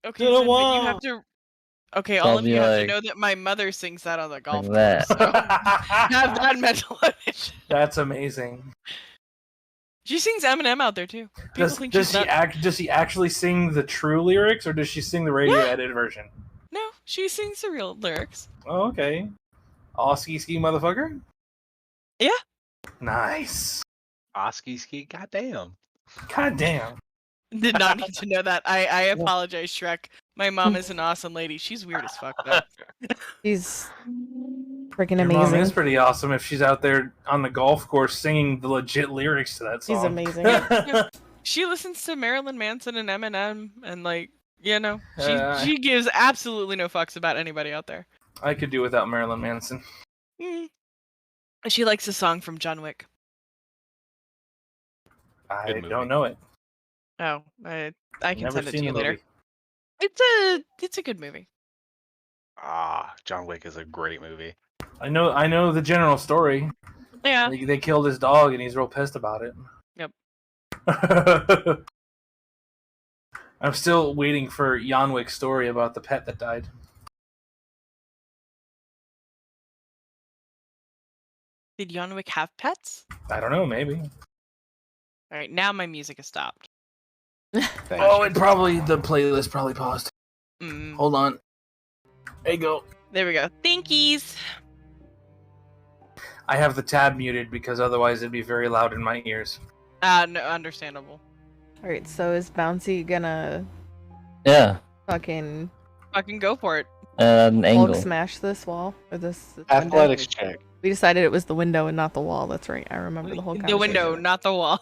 Okay, To the Zen, but wall. you have to. Okay, So all I'll of be you have to like- know that my mother sings that on the golf Like course. that. So have that mental image. That's amazing. She sings Eminem out there too. People Does, think does she's she nuts. does she actually sing the true lyrics or does she sing the radio Yeah. edited version? No, she sings the real lyrics. Oh, okay. All ski motherfucker? Yeah. Nice. Oski ski, goddamn. God damn. Did not need to know that. I apologize, Shrek. My mom is an awesome lady. She's weird as fuck though. She's freaking Your mom is amazing. pretty awesome if she's out there on the golf course singing the legit lyrics to that song. She's amazing. She listens to Marilyn Manson and Eminem and like Uh, she gives absolutely no fucks about anybody out there. I could do without Marilyn Manson. Mm. She likes a song from John Wick. I Good movie. don't know it. Oh, I can Never send it to seen you the later. movie. It's a good movie. John Wick is a great movie. I know the general story. Yeah. They killed his dog, and he's real pissed about it. Yep. I'm still waiting for Jan Wick's story about the pet that died. Did Jan Wick have pets? I don't know, maybe. All right, now my music has stopped. The playlist probably paused. Hold on. There you go. There we go. Thankies. I have the tab muted because otherwise it'd be very loud in my ears. No, understandable. All right, so is Bouncy gonna Yeah. fucking Fucking go for it. An Hulk angle. smash this wall or this Athletics window? check. We decided it was the window and not the wall. That's right. I remember the whole The window, conversation. not the wall.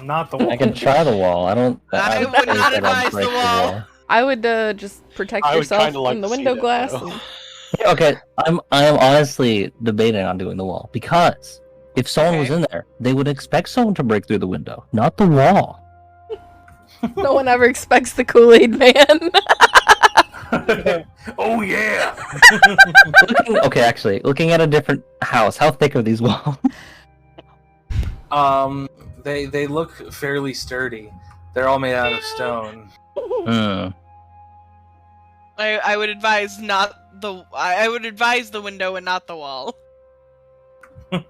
Not the I wall. can try the wall. I don't. I don't would think not that I'd advise the break wall. I would just protect I would yourself kinda like from the to see window that, glass. though. and- Okay, I am honestly debating on doing the wall because if someone was in there, they would expect someone to break through the window, not the wall. No one ever expects the Kool-Aid man. Oh yeah. Looking at a different house, how thick are these walls? They look fairly sturdy. They're all made out of stone. I would advise not the. I would advise the window and not the wall. I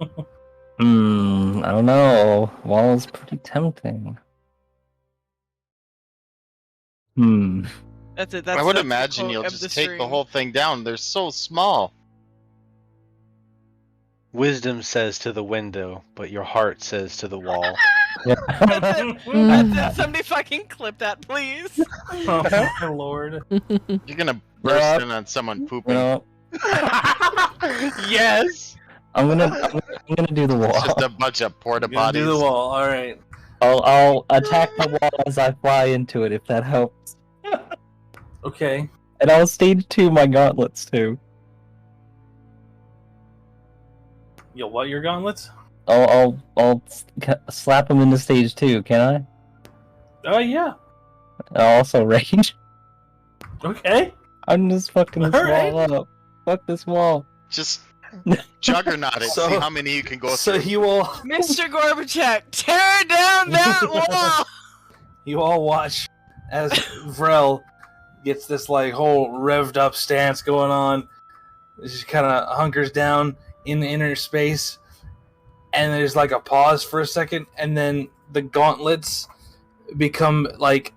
don't know. Wall is pretty tempting. That's it. I would imagine you'll just take the whole thing down. They're so small. Wisdom says to the window, but your heart says to the wall. That's it. Somebody fucking clip that, please. Oh my lord. You're gonna burst in on someone pooping. No, Yes. I'm gonna do the It's wall. just a bunch of porta You're gonna do the potties. wall. All right. I'll attack the wall as I fly into it if that helps. Okay. And I'll stage 2 my gauntlets too. Yo, what? Your gauntlets? I'll slap them into stage 2, can I? Oh yeah. I'll also rage. Okay. I'm just fucking this Alright. wall up. Fuck this wall. Just juggernaut it. So- See how many you can go So through. you all Mr. Gorbachek, tear down that wall. you all watch as Vrel gets this like whole revved up stance going on. Just kind of hunkers down in the inner space, and there's like a pause for a second, and then the gauntlets become like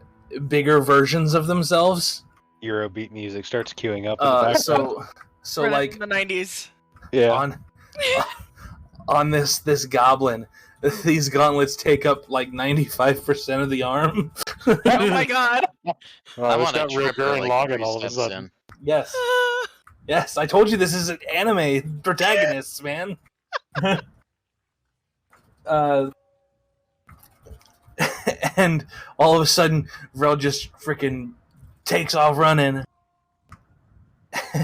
bigger versions of themselves. Eurobeat music starts queuing up in the background. So Right like in the 90s. Yeah. on this goblin, these gauntlets take up like 95% of the arm. Oh my god. Oh, I it's want got to real trip her Gurren like Lagann 3 all of a steps sudden. in. Yes. Yes, I told you this is an anime protagonists, man. And all of a sudden, Vrel just freaking takes off running.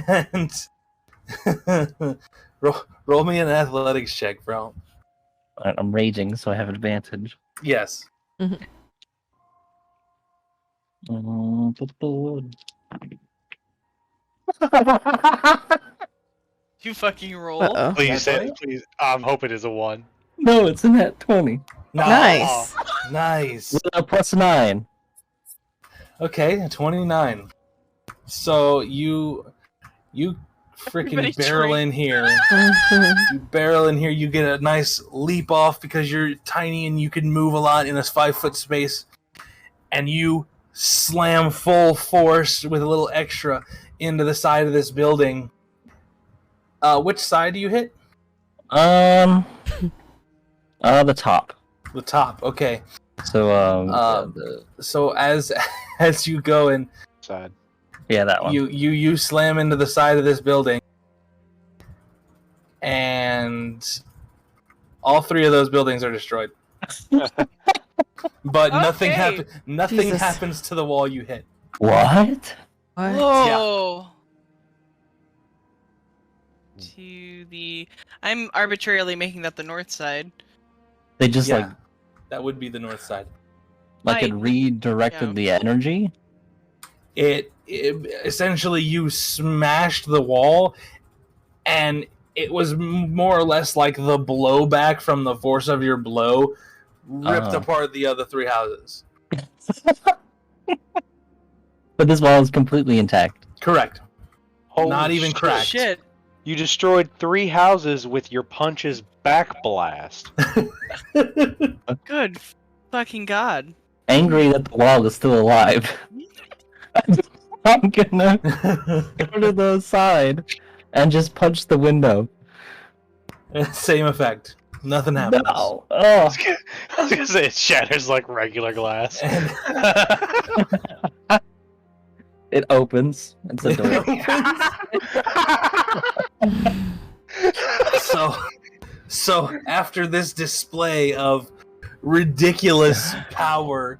And roll me an athletics check, Vrel. Alright, I'm raging, so I have advantage. Yes. You fucking roll. Uh-oh. Please, That's right. please. I'm hoping it's a 1. No, it's in that 20. Nice. Nice. With a +9. Okay, 29. So you freaking Everybody barrel drink. in here. You barrel in here. You get a nice leap off because you're tiny and you can move a lot in this 5-foot space, and you slam full force with a little extra into the side of this building. Which side do you hit? The top. The top. Okay. So So as you go and Side. yeah, that one. you slam into the side of this building, and all 3 of those buildings are destroyed. But nothing Okay. Nothing Jesus. happens to the wall you hit. What? What? Whoa. To the. I'm arbitrarily making that the north side. They just Yeah, that would be the north side. like it Like, redirected yeah. the energy? It essentially you smashed the wall, and it was more or less like the blowback from the force of your blow ripped apart the other 3 houses. But this wall is completely intact. Correct. Holy Not even cracked. Shit. You destroyed 3 houses with your punch's back blast. Good fucking god. Angry that the wall is still alive. I'm gonna go to the side and just punch the window. Same effect. Nothing happens. No. I Oh. was gonna say it shatters like regular glass. It opens. It's a door. So after this display of ridiculous power,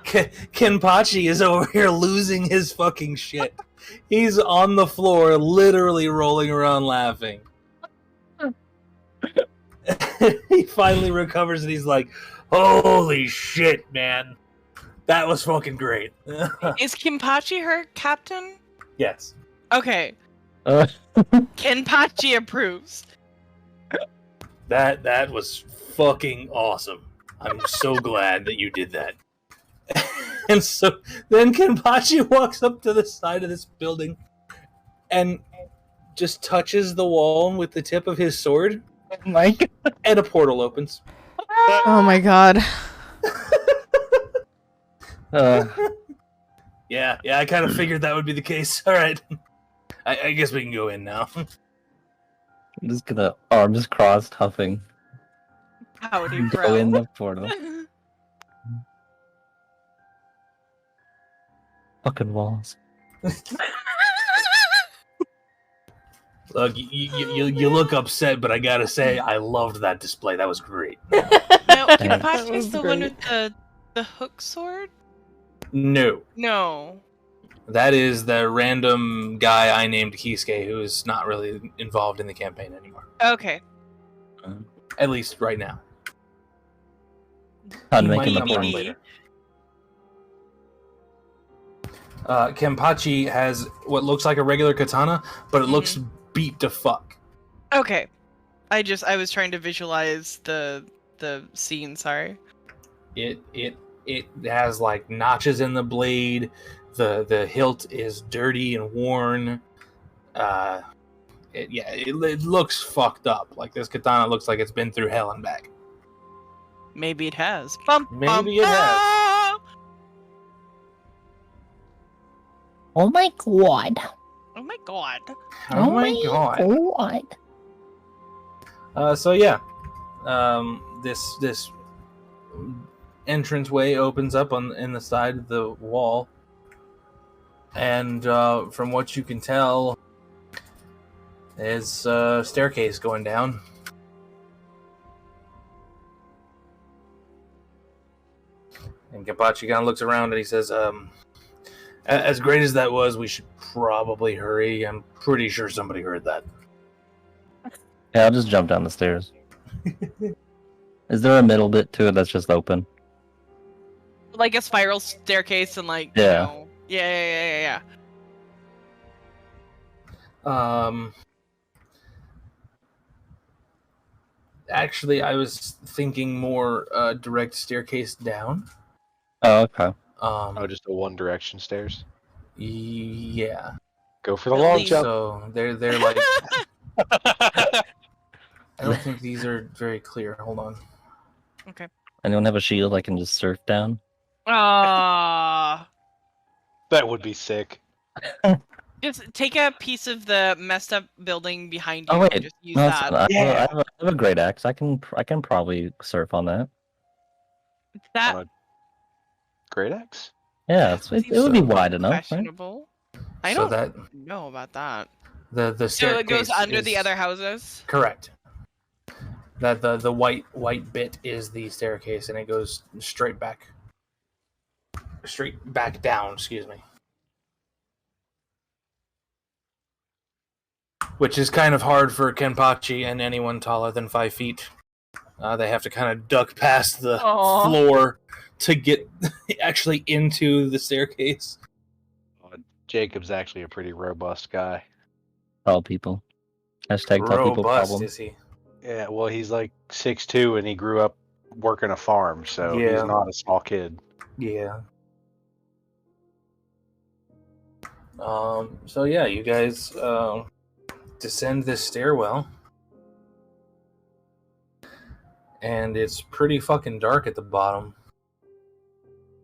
Kenpachi is over here losing his fucking shit. He's on the floor, literally rolling around laughing. He finally recovers and he's like, "Holy shit, man. That was fucking great." Is Kenpachi her captain? Yes. Okay. Kenpachi approves. That was fucking awesome. I'm so glad that you did that. And so then Kenpachi walks up to the side of this building and just touches the wall with the tip of his sword, Mike. and a portal opens. Oh my god. Yeah, I kind of figured that would be the case. All right. I guess we can go in now. I'm just gonna arms crossed, huffing. Howdy, Go bro. in the portal. Fucking walls. Look, you look upset, but I gotta say, I loved that display. That was great. No, That Kenpachi's was the one great. with the hook sword? No. No. That is the random guy I named Kisuke, who is not really involved in the campaign anymore. Okay. At least right now. How to He make might him come a around BBD. later. Kenpachi has what looks like a regular katana, but it looks beat to fuck. Okay. I was trying to visualize the scene, sorry. It has like notches in the blade. The hilt is dirty and worn. It looks fucked up. Like this katana looks like it's been through hell and back. Maybe it has. Maybe it has. Oh my god. Oh my god. Oh my god. So yeah, this entranceway opens up in the side of the wall, and from what you can tell, there's a staircase going down. And Kenpachi kind of looks around and he says, as great as that was, we should probably hurry. I'm pretty sure somebody heard that. Yeah, I'll just jump down the stairs. Is there a middle bit to it that's just open? Like a spiral staircase and like, Yeah. you know, yeah. Actually, I was thinking more direct staircase down. Oh, okay. Oh, just a one direction stairs. Yeah. Go for the At long least- jump. So they're like, I don't think these are very clear. Hold on. Anyone have a shield I can just surf down? Ah. That would be sick. Just take a piece of the messed up building behind you Oh, wait. and just use No, it's that. fine. Yeah. I have a great axe. I can probably surf on that. That Great Axe? Yeah, it would be So wide enough, right? questionable. I So don't that know about that. the So it goes staircase under the is- other houses? Correct. That the white bit is the staircase, and it goes straight back down. Excuse me. Which is kind of hard for Kenpachi and anyone taller than 5 feet. They have to kind of duck past the Aw. floor to get actually into the staircase. Jacob's actually a pretty robust guy. Tall people. Hashtag tall people Robust, problem. is he? Yeah, well, he's like 6'2", and he grew up working a farm, so Yeah. he's not a small kid. Yeah. So yeah, you guys descend this stairwell, and it's pretty fucking dark at the bottom.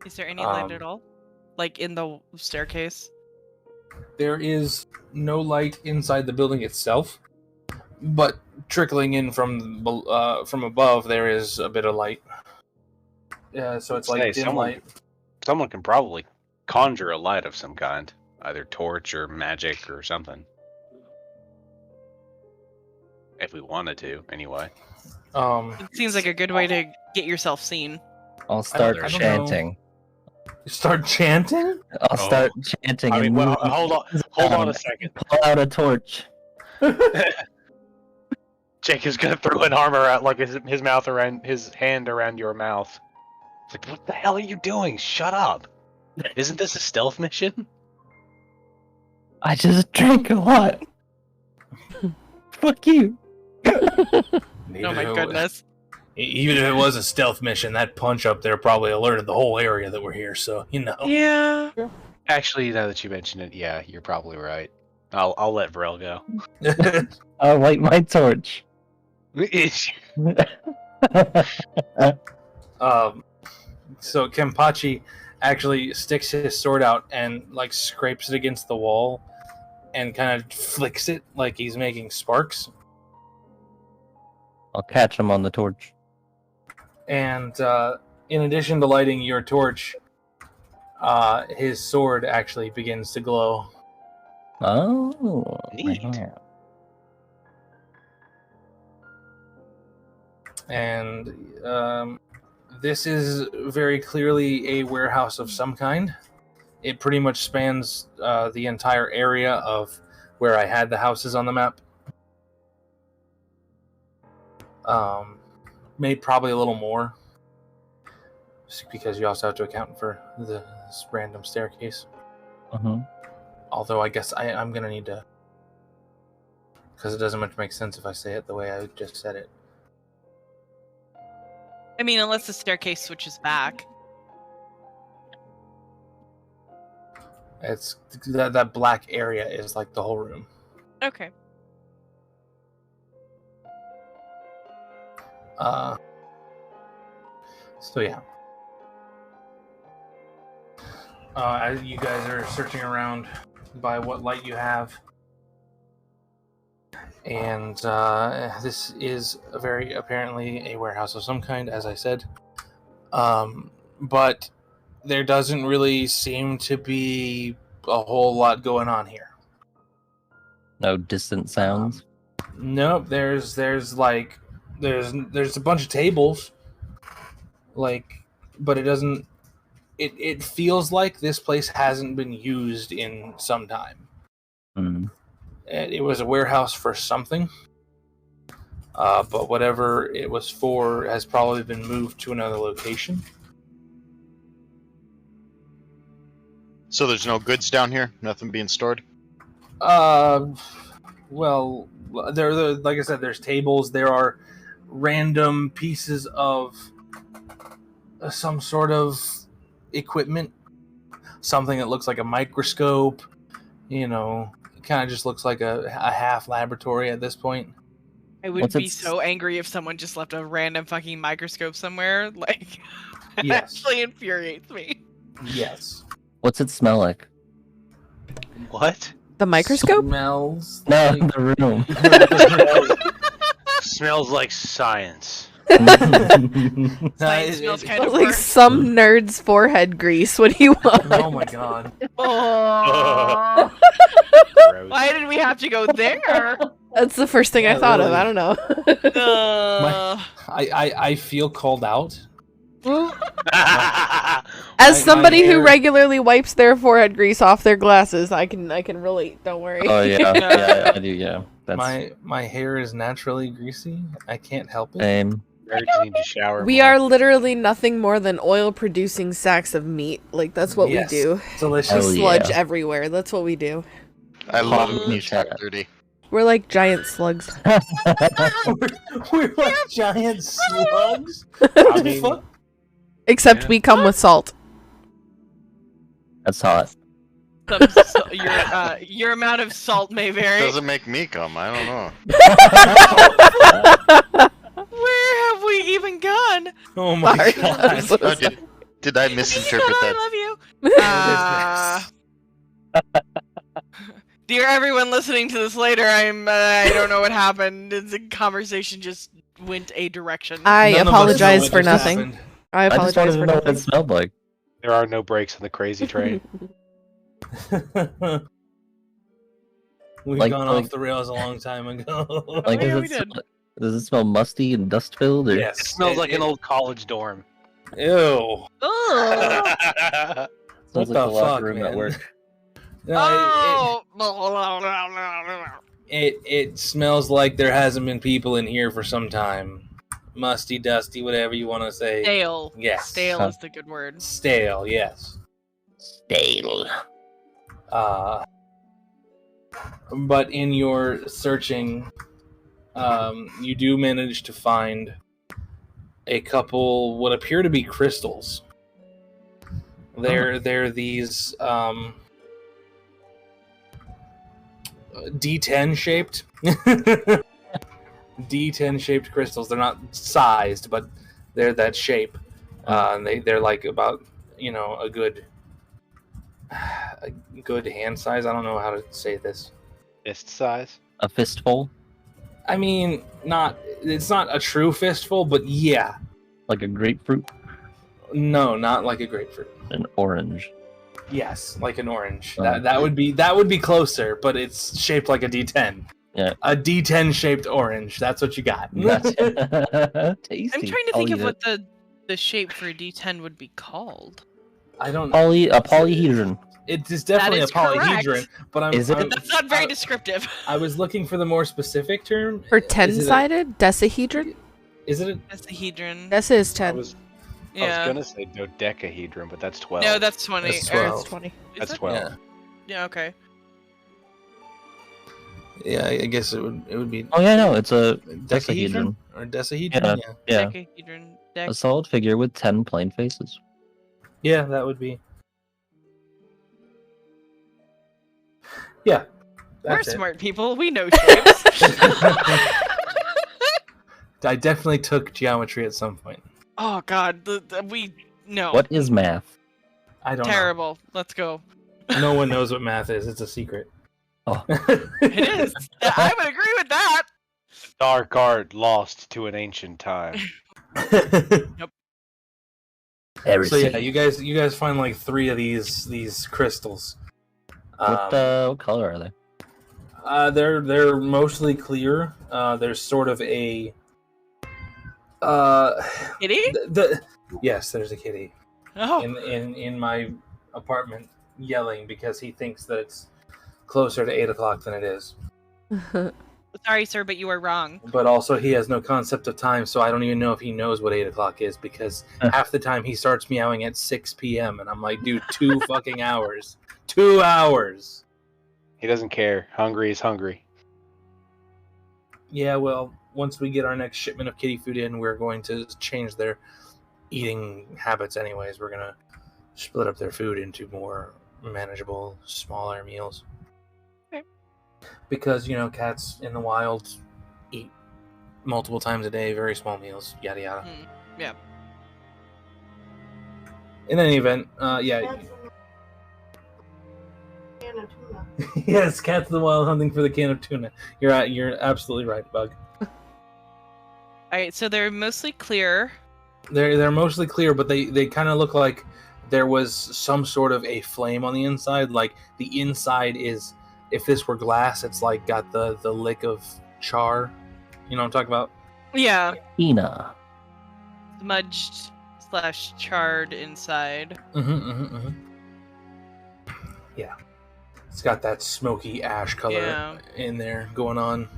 Is there any light at all? Like in the staircase? There is no light inside the building itself, but trickling in from above, there is a bit of light. Yeah, so it's like dim light. Someone can probably conjure a light of some kind, either torch or magic or something. If we wanted to, anyway. It seems like a good way to get yourself seen. I'll start I don't chanting. You start chanting? I'll start chanting. I mean, and well, moving hold on a around. second. Pull out a torch. Jacob's gonna throw an arm around, like his mouth around his hand around your mouth. It's like, what the hell are you doing? Shut up! Isn't this a stealth mission? I just drank a lot. Fuck you. Oh my goodness. Even if it was a stealth mission, that punch up there probably alerted the whole area that we're here, so, you know. Yeah. Actually, now that you mention it, yeah, you're probably right. I'll let Vrel go. I'll light my torch. So Kenpachi actually sticks his sword out and, like, scrapes it against the wall and kind of flicks it like he's making sparks. I'll catch him on the torch. And in addition to lighting your torch, his sword actually begins to glow. Oh, Neat. yeah. And this is very clearly a warehouse of some kind. It pretty much spans the entire area of where I had the houses on the map. Maybe probably a little more, just because you also have to account for this random staircase. Although I guess I'm gonna need to, because it doesn't much make sense if I say it the way I just said it. I mean, unless the staircase switches back. It's that black area is like the whole room. Okay. So yeah. As you guys are searching around by what light you have, and this is very apparently a warehouse of some kind, as I said. But there doesn't really seem to be a whole lot going on here. No distant sounds. Nope, there's a bunch of tables, like, but it doesn't. It feels like this place hasn't been used in some time. It was a warehouse for something, but whatever it was for has probably been moved to another location. So there's no goods down here? Nothing being stored? Well, there, like I said, there's tables. There are random pieces of some sort of equipment. Something that looks like a microscope. You know, it kind of just looks like a half laboratory at this point. I would be so angry if someone just left a random fucking microscope somewhere. Like, it Yes. actually infuriates me. Yes. What's it smell like? What? The microscope? Smells. No, like- the room. Smells like science. Science smells kind of Like burnt. some nerd's forehead grease. What do you want? Oh my god. Oh. Gross. Why did we have to go there? That's the first thing I Yeah, thought of. really. I don't know. I feel called out. As My somebody who hair- regularly wipes their forehead grease off their glasses, I can relate. Don't worry. Oh yeah, I do. Yeah, that's My hair is naturally greasy. I can't help it. same. Mary just needs to shower. We more. are literally nothing more than oil-producing sacks of meat. Like, that's what Yes. we do. Delicious. Hell We yeah. sludge everywhere. That's what we do. I love Hot it when you chat. talk dirty. We're like giant slugs. We're like giant slugs. I What the mean, fuck? Except Yeah. we come with salt. That's hot. Your amount of salt may vary. Doesn't make me come. I don't know. Where have we even gone? Oh my Sorry. god. I'm so Oh, sorry. did I misinterpret You know that? I love you. Dear everyone listening to this later, I don't know what happened. The conversation just went a direction. I None of us know apologize what for just nothing. happened. I I just apologize wanted for to know what it nothing. smelled like. there are no breaks in the crazy train. We've Like- gone like- off the rails a long time ago. Like, yeah, does, we did. does it smell musty and dust filled? Or... yes. It smells like an old college dorm. Ew. Ugh. What Smells the like the locker fuck, room man? at work. No, Oh. it smells like there hasn't been people in here for some time. Musty, dusty, whatever you want to say. Stale. Yes. Stale is the good word. Stale, yes. Stale. But in your searching, you do manage to find a couple what appear to be crystals. They're these D10 shaped D10 shaped crystals. They're not sized, but they're that shape. And they're like about a good hand size. I don't know how to say this. Fist size. A fistful? I mean, it's not a true fistful, but yeah. Like a grapefruit? No, not like a grapefruit. An orange. Yes, like an orange. Oh, That would be closer, but it's shaped like a D10. Yeah. A D10 shaped orange. That's what you got. That's tasty. I'm trying to I'll think eat of it. what the shape for a D10 would be called. I don't. A polyhedron. It is definitely That is a polyhedron, correct. but I'm. Is it? I'm- That's not very I- descriptive. I was looking for the more specific term. For Is it a- 10-sided? Decahedron? Is it? That's the hedron. This is I 10. was Yeah. gonna say dodecahedron, but that's 12. No, that's 20. That's or- 12. It's 20. is That's it? 12. Yeah. Yeah, okay. Yeah, I guess it would be Oh yeah, no, it's a decahedron decahedron. or decahedron. Yeah. Yeah, Decahedron. a solid figure with 10 plain faces. Yeah, that would be. Yeah. We're That's it. smart people. We know shapes. I definitely took geometry at some point. Oh God, we no. What is math? I don't Terrible. Let's go. know. No one knows what math is. It's a secret. Oh. It is. I would agree with that. Dark art lost to an ancient time. So yeah, you guys find like 3 of these crystals. What color are they? They're mostly clear. There's sort of a Kitty? yes, there's a kitty Oh. in my apartment yelling because he thinks that it's closer to 8 o'clock than it is. Sorry, sir, but you are wrong. But also he has no concept of time, so I don't even know if he knows what 8 o'clock is because half the time he starts meowing at 6 p.m. and I'm like, dude, 2 fucking hours. 2 hours. He doesn't care. Hungry is hungry. Yeah, well, once we get our next shipment of kitty food in, we're going to change their eating habits anyways. We're going to split up their food into more manageable, smaller meals. Okay. Because, cats in the wild eat multiple times a day, very small meals, yada yada. Yeah. In any event, yeah. Yes, cats in the wild hunting for the can of tuna. You're absolutely right, Bug. Alright, so they're mostly clear. They're mostly clear, but they kind of look like there was some sort of a flame on the inside. Like the inside is, if this were glass, it's like got the lick of char. You know what I'm talking about? Yeah. Tina. Smudged / charred inside. Yeah. It's got that smoky ash color Yeah. in there going on.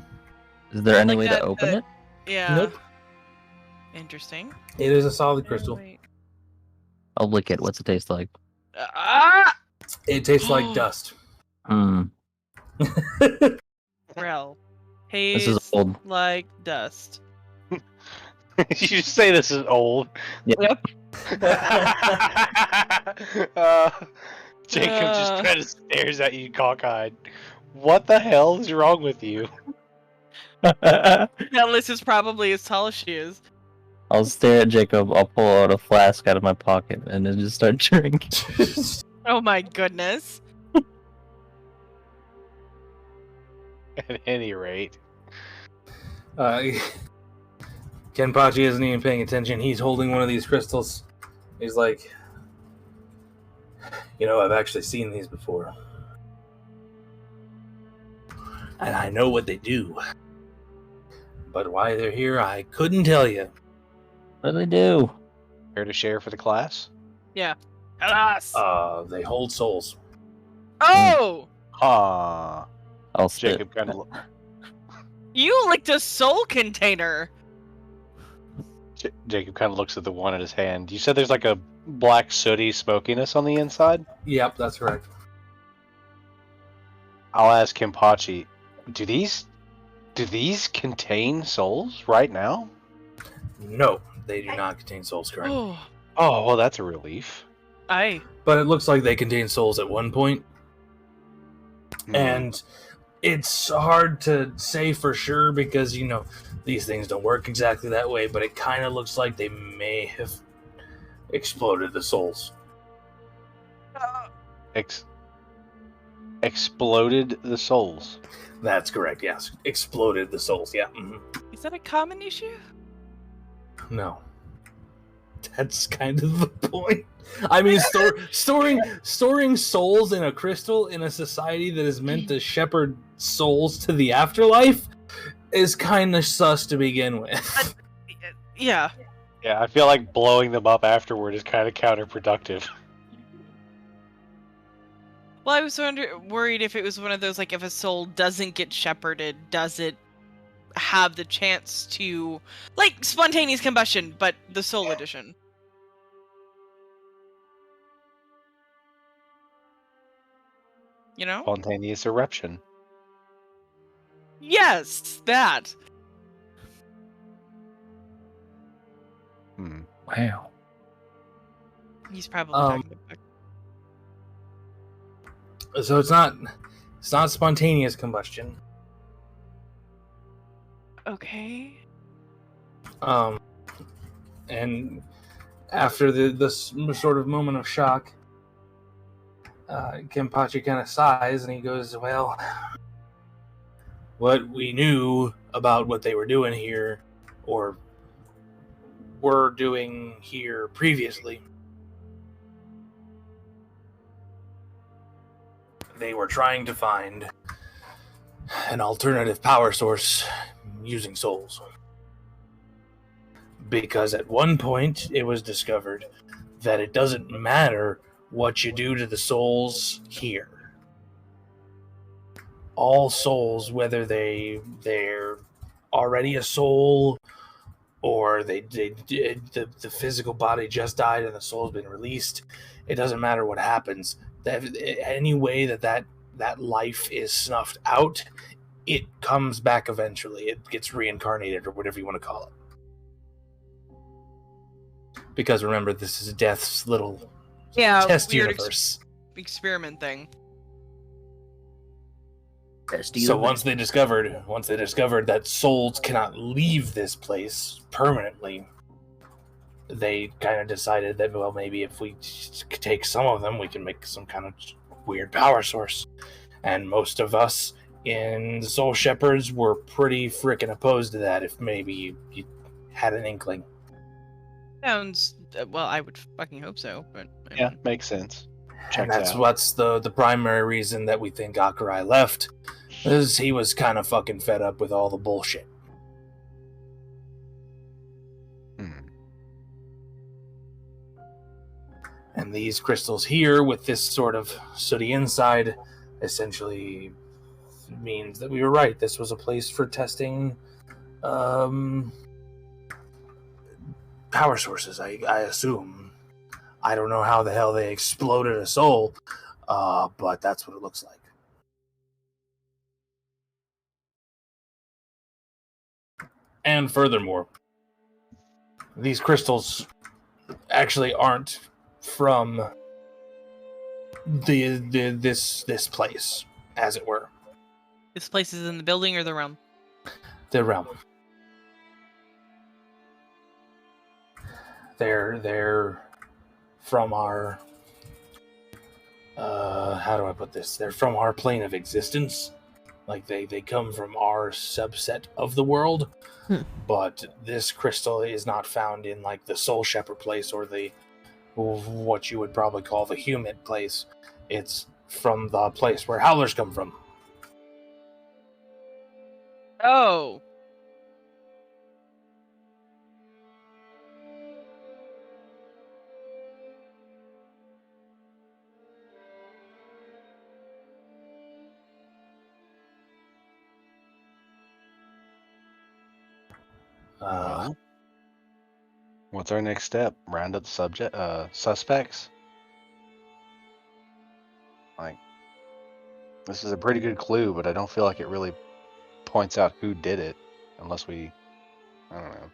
Is there any Like way that- to open that- it? Yeah. Nope. Interesting. It is a solid crystal. Wait. I'll lick it. What's it taste like? Ah! It tastes like dust. Hmm. Rel. This is Tastes old. like dust. You just say this is old. Yep. Jacob just kind of stares at you cockeyed. What the hell is wrong with you? That list is probably as tall as she is. I'll stare at Jacob. I'll pull out a flask out of my pocket and then just start drinking. Oh my goodness. At any rate. Kenpachi isn't even paying attention. He's holding one of these crystals. He's like, I've actually seen these before. And I know what they do. But why they're here, I couldn't tell you. What do they do? Care to share for the class? Alas! They hold souls. Oh! Ah. I'll spit. Jacob kind of You licked a soul container! Jacob kind of looks at the one in his hand. You said there's like a black sooty smokiness on the inside? Yep, that's correct. I'll ask Kenpachi, do these contain souls right now? No, they do not contain souls currently. Oh. Oh, well, that's a relief. Aye. But it looks like they contain souls at one point. Hmm. And it's hard to say for sure because, these things don't work exactly that way, but it kind of looks like they may have exploded the souls. Exploded the souls. That's correct, yes. Exploded the souls, yeah. Mm-hmm. Is that a common issue? No. That's kind of the point. I mean, storing souls in a crystal in a society that is meant to shepherd souls to the afterlife is kind of sus to begin with. Yeah. Yeah, I feel like blowing them up afterward is kind of counterproductive. Well, I was worried if it was one of those, like, if a soul doesn't get shepherded, does it have the chance to... Like, spontaneous combustion, but the soul edition. You know? Spontaneous eruption. Yes! That! Wow. He's probably talking about... So it's not spontaneous combustion. Okay. And after this sort of moment of shock, Kenpachi kind of sighs and he goes, well, what we knew about what they were doing here, or were doing here previously, they were trying to find an alternative power source using souls. Because at one point it was discovered that it doesn't matter what you do to the souls here. All souls, whether they're already a soul or the physical body just died and the soul's been released, it doesn't matter what happens. Any way that life is snuffed out, it comes back eventually. It gets reincarnated or whatever you want to call it. Because remember, this is Death's little test weird universe. Experiment thing. So once they discovered that souls cannot leave this place permanently, they kind of decided that, well, maybe if we take some of them, we can make some kind of weird power source. And most of us in the Soul Shepherds were pretty freaking opposed to that, if maybe you had an inkling. Sounds... well, I would fucking hope so, but... Yeah, makes sense. And that's what's the primary reason that we think Akurai left, is he was kind of fucking fed up with all the bullshit. And these crystals here, with this sort of sooty inside, essentially means that we were right. This was a place for testing power sources, I assume. I don't know how the hell they exploded a soul, but that's what it looks like. And furthermore, these crystals actually aren't from this place, as it were. This place is in the building or the realm? The realm. They're from our how do I put this? They're from our plane of existence. Like they come from our subset of the world. But this crystal is not found in like the Soul Shepherd place or the what you would probably call the human place. It's from the place where howlers come from. Oh. What's our next step? Round up the suspects? Like, this is a pretty good clue, but I don't feel like it really points out who did it, unless we, I don't know.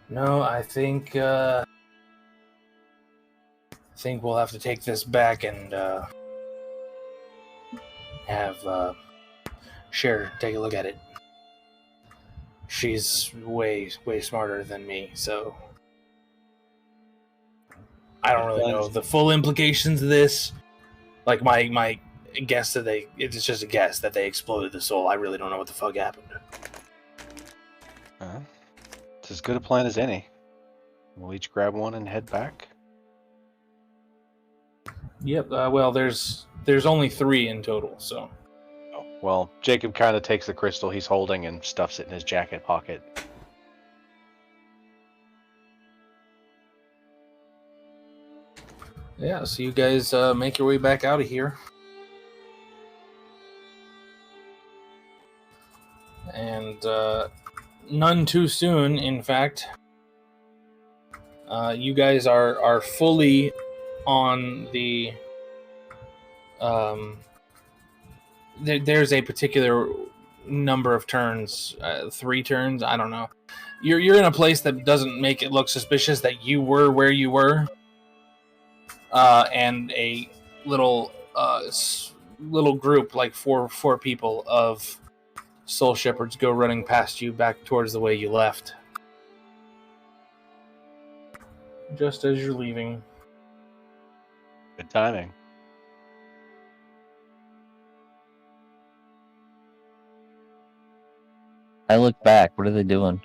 No, I think we'll have to take this back and have Cher take a look at it. She's way smarter than me, so I don't really know the full implications of this. Like my guess that it's just a guess that they exploded the soul. I really don't know what the fuck happened. It's as good a plan as any. We'll each grab one and head back. Yep. Well, there's only 3 in total, so. Well, Jacob kind of takes the crystal he's holding and stuffs it in his jacket pocket. Yeah, so you guys make your way back out of here. And none too soon, in fact. You guys are fully on the... there's a particular number of turns, 3 turns, I don't know. You're in a place that doesn't make it look suspicious that you were where you were, and a little group, like four people of Soul Shepherds, go running past you back towards the way you left, just as you're leaving. Good timing. I look back. What are they doing?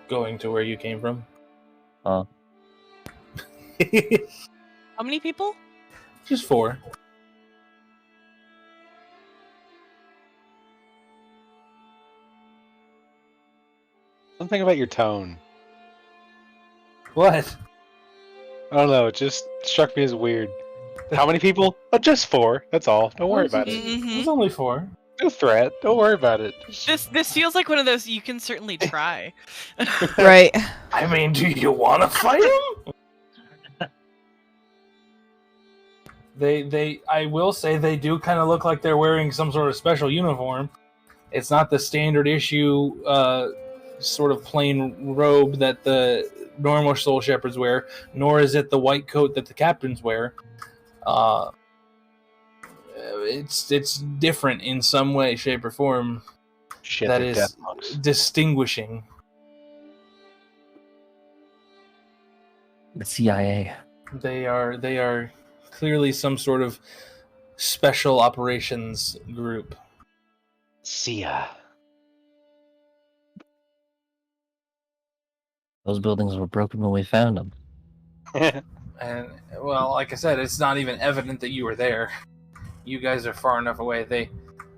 Going to where you came from. Oh. How many people? Just 4. Something about your tone. What? I don't know. It just struck me as weird. How many people? Oh, just 4. That's all. Don't worry about it. It's only 4. No threat. Don't worry about it. This feels like one of those you can certainly try. Right. I mean, do you want to fight him? I will say they do kind of look like they're wearing some sort of special uniform. It's not the standard issue sort of plain robe that the normal Soul Shepherds wear, nor is it the white coat that the captains wear. It's different in some way, shape, or form. Shit, that they're is death monks. distinguishing. The CIA. They are clearly some sort of special operations group. See ya. Those buildings were broken when we found them. And, well, like I said, it's not even evident that you were there. You guys are far enough away.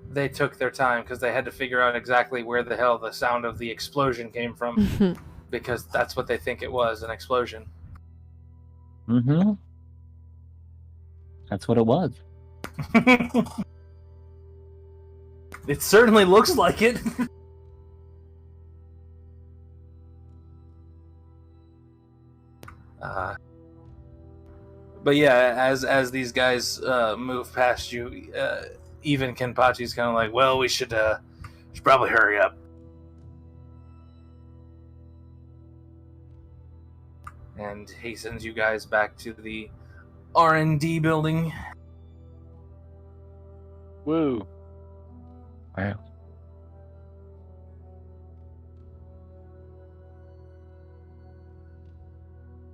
They took their time because they had to figure out exactly where the hell the sound of the explosion came from, because that's what they think it was, an explosion. Mm-hmm. That's what it was. It certainly looks like it. But yeah, as these guys move past you, even Kenpachi's kind of like, well, we should probably hurry up. And he sends you guys back to the R&D building. Woo. Wow.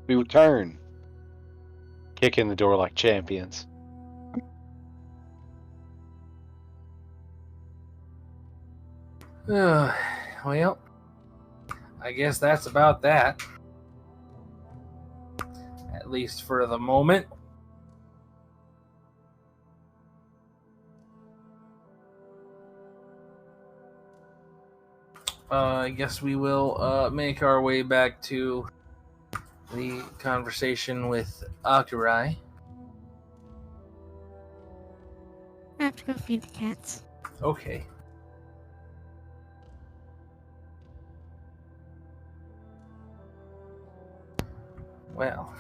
We return. Kick in the door like champions. Well, I guess that's about that. At least for the moment. I guess we will make our way back to the conversation with Akurai. I have to go feed the cats. Okay. Well.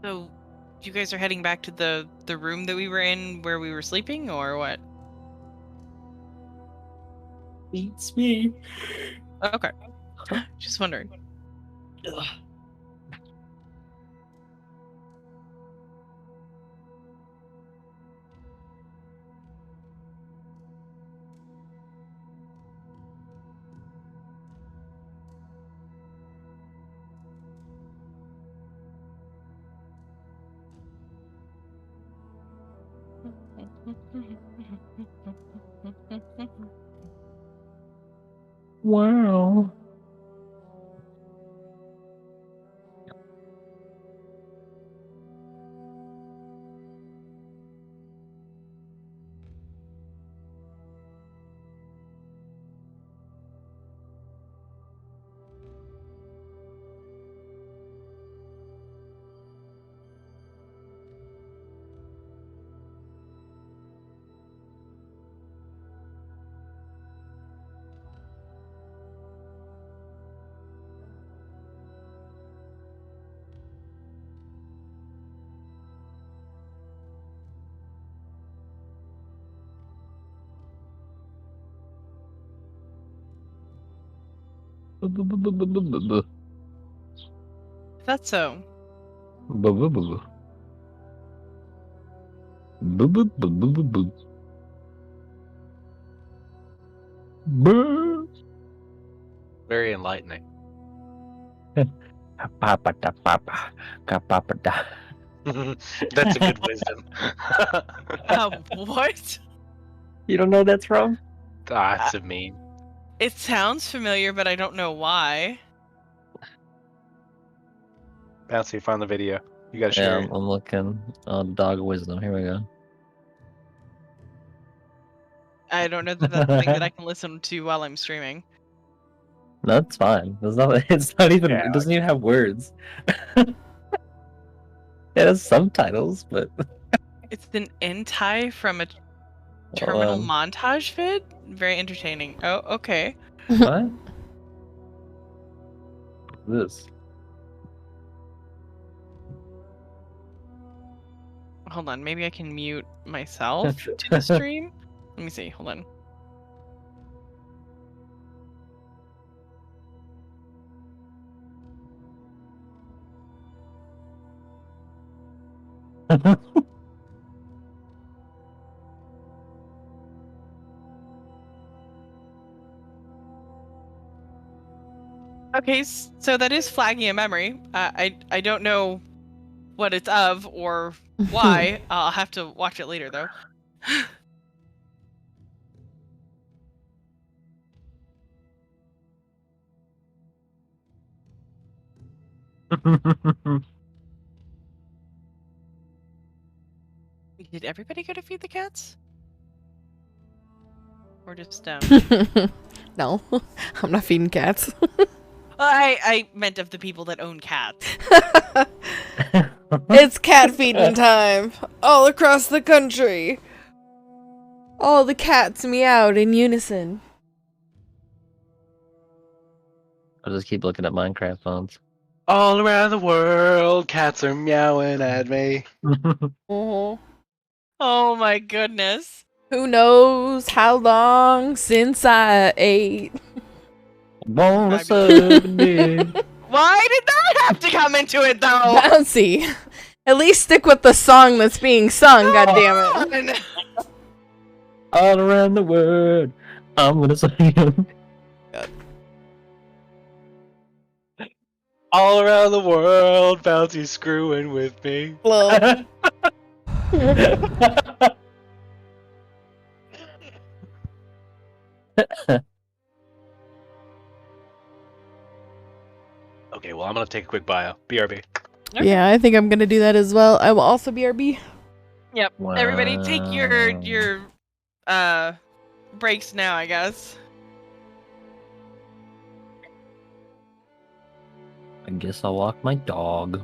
So, you guys are heading back to the room that we were in where we were sleeping, or what? Beats me. Okay. Just wondering. Wow. That's so. Very enlightening. That's a good wisdom. What? You don't know that's from? That's a meme. It sounds familiar, but I don't know why. Bouncy, find the video. You gotta share Yeah, it. I'm looking. Dog wisdom. Here we go. I don't know that that's something that I can listen to while I'm streaming. No, it's fine. It's not. It's not even. Yeah, It doesn't even have words. It has subtitles, but It's an entai from a terminal um, montage vid. Very entertaining. Oh, okay. what? This. Hold on. Maybe I can mute myself to the stream. Let me see. Hold on. Okay, so that is flagging a memory. I don't know what it's of or why. I'll have to watch it later though. Did everybody go to feed the cats? Or just No, I'm not feeding cats. I meant of the people that own cats. It's cat feeding time all across the country. All the cats meowed in unison. I'll just keep looking at Minecraft phones. All around the world, cats are meowing at me. Oh, Oh my goodness. who knows how long since I ate? Wanna Fabulous. serve me. Why did that have to come into it though? Bouncy. At least stick with the song that's being sung, goddammit. All around the world, I'm gonna say him. All around the world, Bounty's screwing with me. Lol. Okay, well, I'm gonna take a quick bio. BRB. Yeah, I think I'm gonna do that as well. I will also BRB. Yep. Everybody take your breaks now, I guess. I guess I'll walk my dog.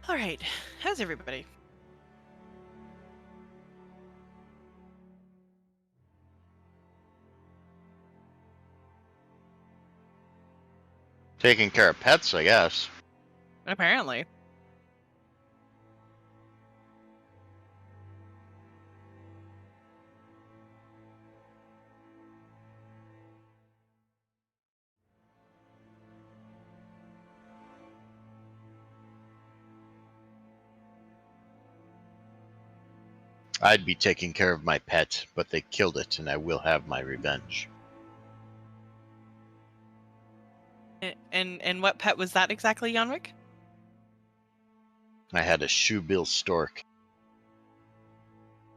Alright, how's everybody? Taking care of pets, I guess. Apparently. I'd be taking care of my pet, but they killed it, and I will have my revenge. And what pet was that exactly, Yanwick? I had a shoebill stork.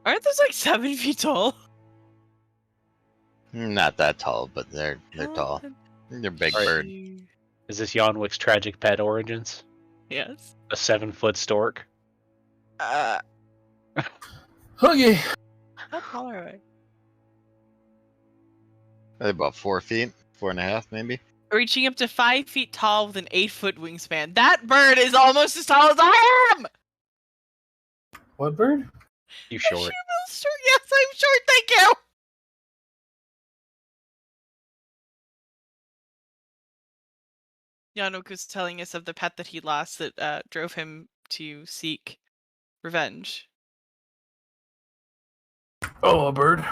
Aren't those like 7 feet tall? Not that tall, but they're tall. They're big bird. Is this Yanwick's tragic pet origins? Yes. A 7-foot stork? Okay. How tall are they? They're about 4 feet, 4.5 maybe. reaching up to 5 feet tall with an 8-foot wingspan. That bird is almost as tall as I am! What bird? You A short. shoebill stork. Yes, I'm short, thank you! Yanuk was telling us of the pet that he lost that drove him to seek revenge. Oh, a bird.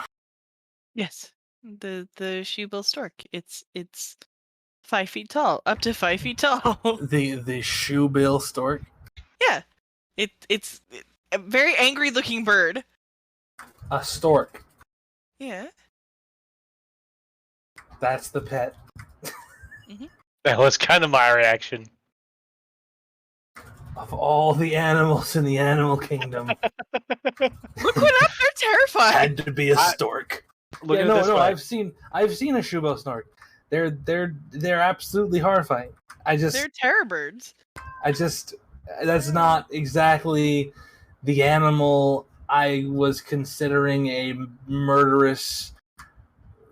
Yes, the shoebill stork. It's 5 feet tall, up to 5 feet tall. The shoebill stork. Yeah, it's a very angry looking bird. A stork. Yeah. That's the pet. That was kind of my reaction. Of all the animals in the animal kingdom, Look what up! They're terrified. had to be a stork. Look Yeah, at it this way. I've seen a shoebill stork. They're absolutely horrifying. They're terror birds. That's not exactly the animal I was considering a murderous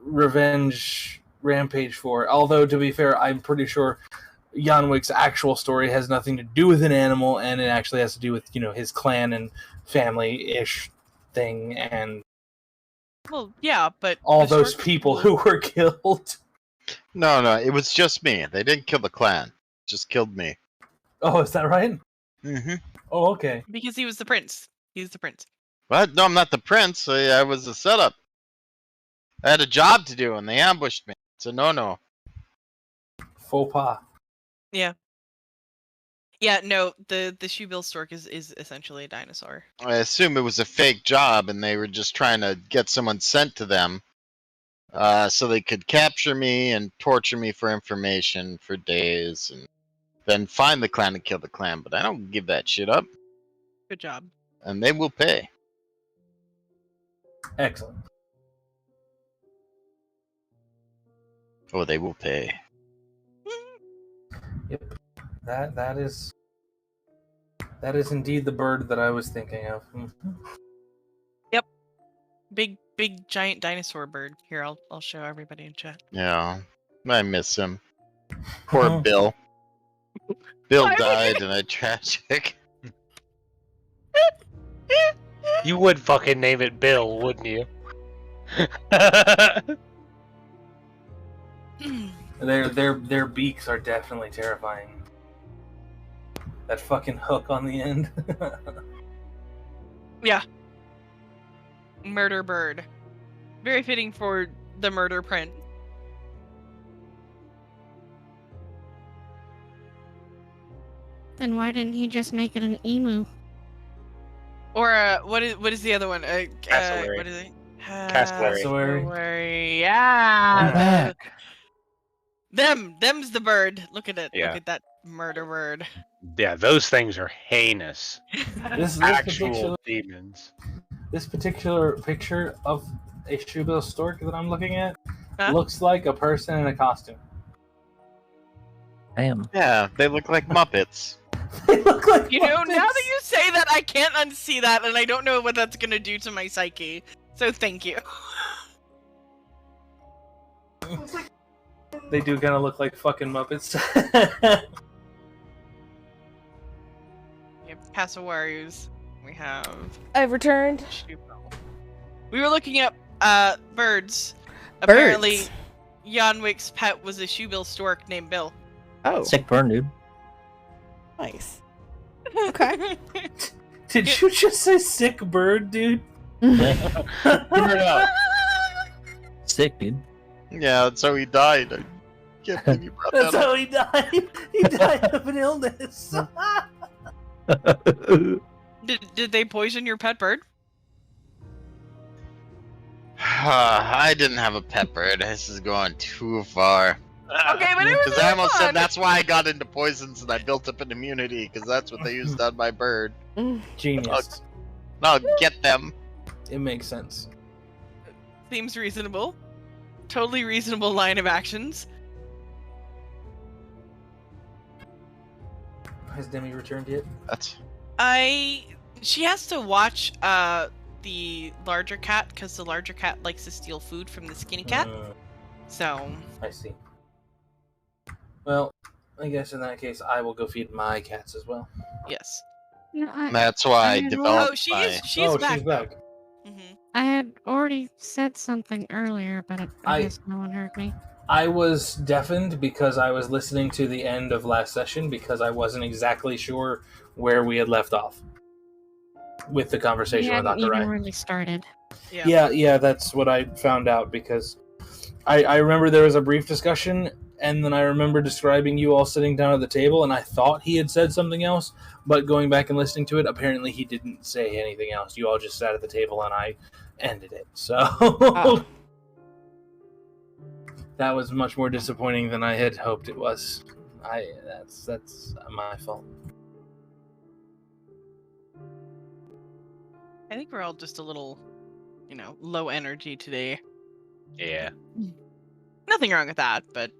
revenge rampage for. Although, to be fair, I'm pretty sure Yanwick's actual story has nothing to do with an animal, and it actually has to do with, his clan and family-ish thing, and Well, yeah, but all the those stork people who were killed. No, it was just me. They didn't kill the clan. Just killed me. Oh, is that right? Mm-hmm. Oh, okay. because he was the prince. He's the prince. What? No, I'm not the prince. I was a setup. I had a job to do, and they ambushed me. It's a no-no. Faux pas. Yeah. Yeah, no, the shoebill stork is essentially a dinosaur. I assume it was a fake job, and they were just trying to get someone sent to them, so they could capture me and torture me for information for days, and then find the clan and kill the clan. But I don't give that shit up, Good job. and they will pay. Excellent. Oh, they will pay. Yep. That is indeed the bird that I was thinking of. Big giant dinosaur bird. Here, I'll show everybody in chat. Yeah, I miss him. Poor Bill. Bill Why would died in a tragic. You would fucking name it Bill, wouldn't you? Their beaks are definitely terrifying. That fucking hook on the end. Yeah. Murder bird. Very fitting for the murder print. Then why didn't he just make it an emu? Or what is the other one? Cassowary. What is it? Cassowary. Yeah. Them's the bird. Look at it. Yeah. Look at that murder bird. Yeah, those things are heinous. This Actual demons. This particular picture of a shoebill stork that I'm looking at Huh? looks like a person in a costume. Damn. Yeah, they look like Muppets. They look like You know, now Muppets. that you say that, I can't unsee that, and I don't know what that's gonna do to my psyche. So thank you. They do kind of look like fucking Muppets. We have cassowaries. We have I've returned. shoebill. We were looking at birds. Apparently, Birds. Yanwick's pet was a shoebill stork named Bill. Oh, Sick burn, dude. nice. Okay. Did you just say sick bird, dude? Sick, dude. Yeah, that's how he died. I can't believe you brought That's that up. how he died. He died of an illness. Did they poison your pet bird? I didn't have a pet bird. This is going too far. Okay, but it was Because I almost fun. said that's why I got into poisons and I built up an immunity, because that's what they used on my bird. Genius. Now get them. It makes sense. Seems reasonable. Totally reasonable line of actions. Has Demi returned yet? That's She has to watch the larger cat because the larger cat likes to steal food from the skinny cat. Mm, So I see. Well, I guess in that case, I will go feed my cats as well. Yes. No, That's why I had developed Oh, my. she's back. she's back. Mm-hmm. I had already said something earlier, but I guess no one heard me. I was deafened because I was listening to the end of last session because I wasn't exactly sure where we had left off with the We conversation with hadn't even Akarai. really started. Yeah, that's what I found out because I remember there was a brief discussion, and then I remember describing you all sitting down at the table, and I thought he had said something else, but going back and listening to it, apparently he didn't say anything else. You all just sat at the table, and I ended it. So that was much more disappointing than I had hoped it was. That's my fault. I think we're all just a little, low energy today. Yeah. Nothing wrong with that, but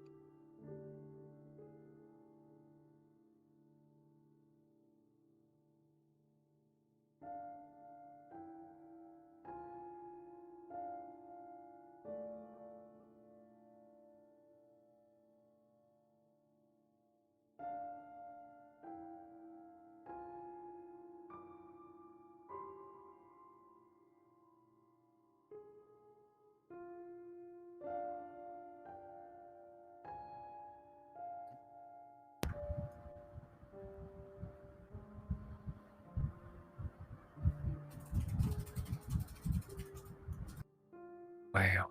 Wow.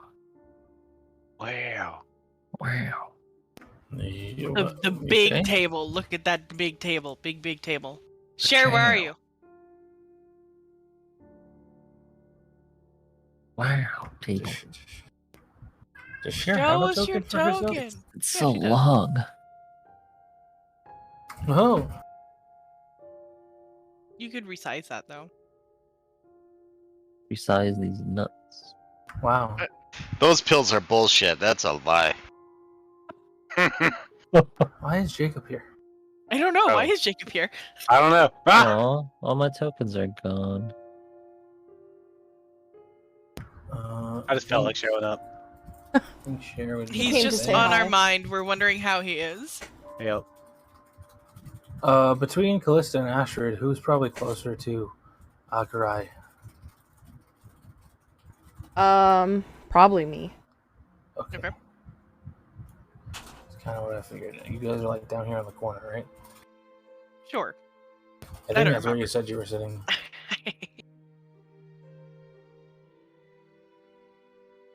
Wow. Wow. the big table. Look at that big table. Big table. Cher, where are you? Wow, table. Does Show us your token. It's so long. Oh, You could resize that though. Resize these nuts. wow. Those pills are bullshit. That's a lie. Why is Jacob here? I don't know. Why Oh. is Jacob here? I don't know. Ah! Aw, all my tokens are gone. I just felt like showing up. Share with He's came to just say on hi. our mind. We're wondering how he is. Yep. Between Callista and Astrid, who's probably closer to Akarai? Probably me. Okay. Okay. That's kind of what I figured. You guys are like down here in the corner, right? Sure. I I think don't that's where remember. you said you were sitting.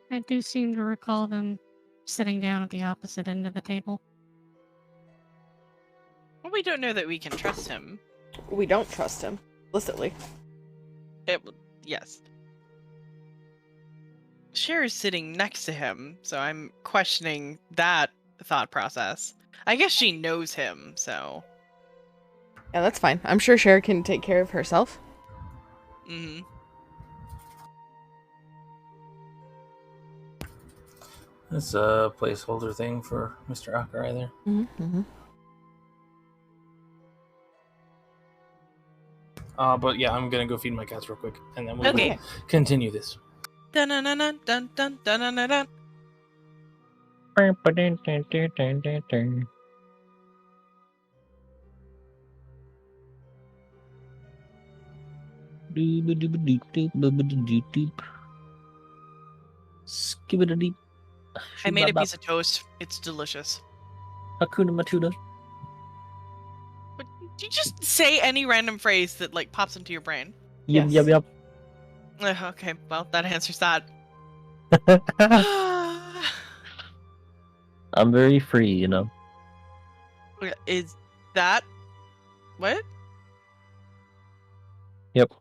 I do seem to recall them sitting down at the opposite end of the table. Well, we don't know that we can trust him. We don't trust him explicitly. Yes. Cher is sitting next to him, so I'm questioning that thought process. I guess she knows him, so. Yeah, that's fine. I'm sure Cher can take care of herself. Mm-hmm. That's a placeholder thing for Mr. Akarai there. Mm-hmm. But yeah, I'm gonna go feed my cats real quick, and then we'll Okay. continue this. Dun dun dun dun dun dun dun dun dun. Skibidi I made a piece of toast. It's delicious. Hakuna Matuna. But you just say any random phrase that like pops into your brain. Yep, Yes. yep, Okay, well that answers that. yep. I'm very free, you know. Is that what? Yep.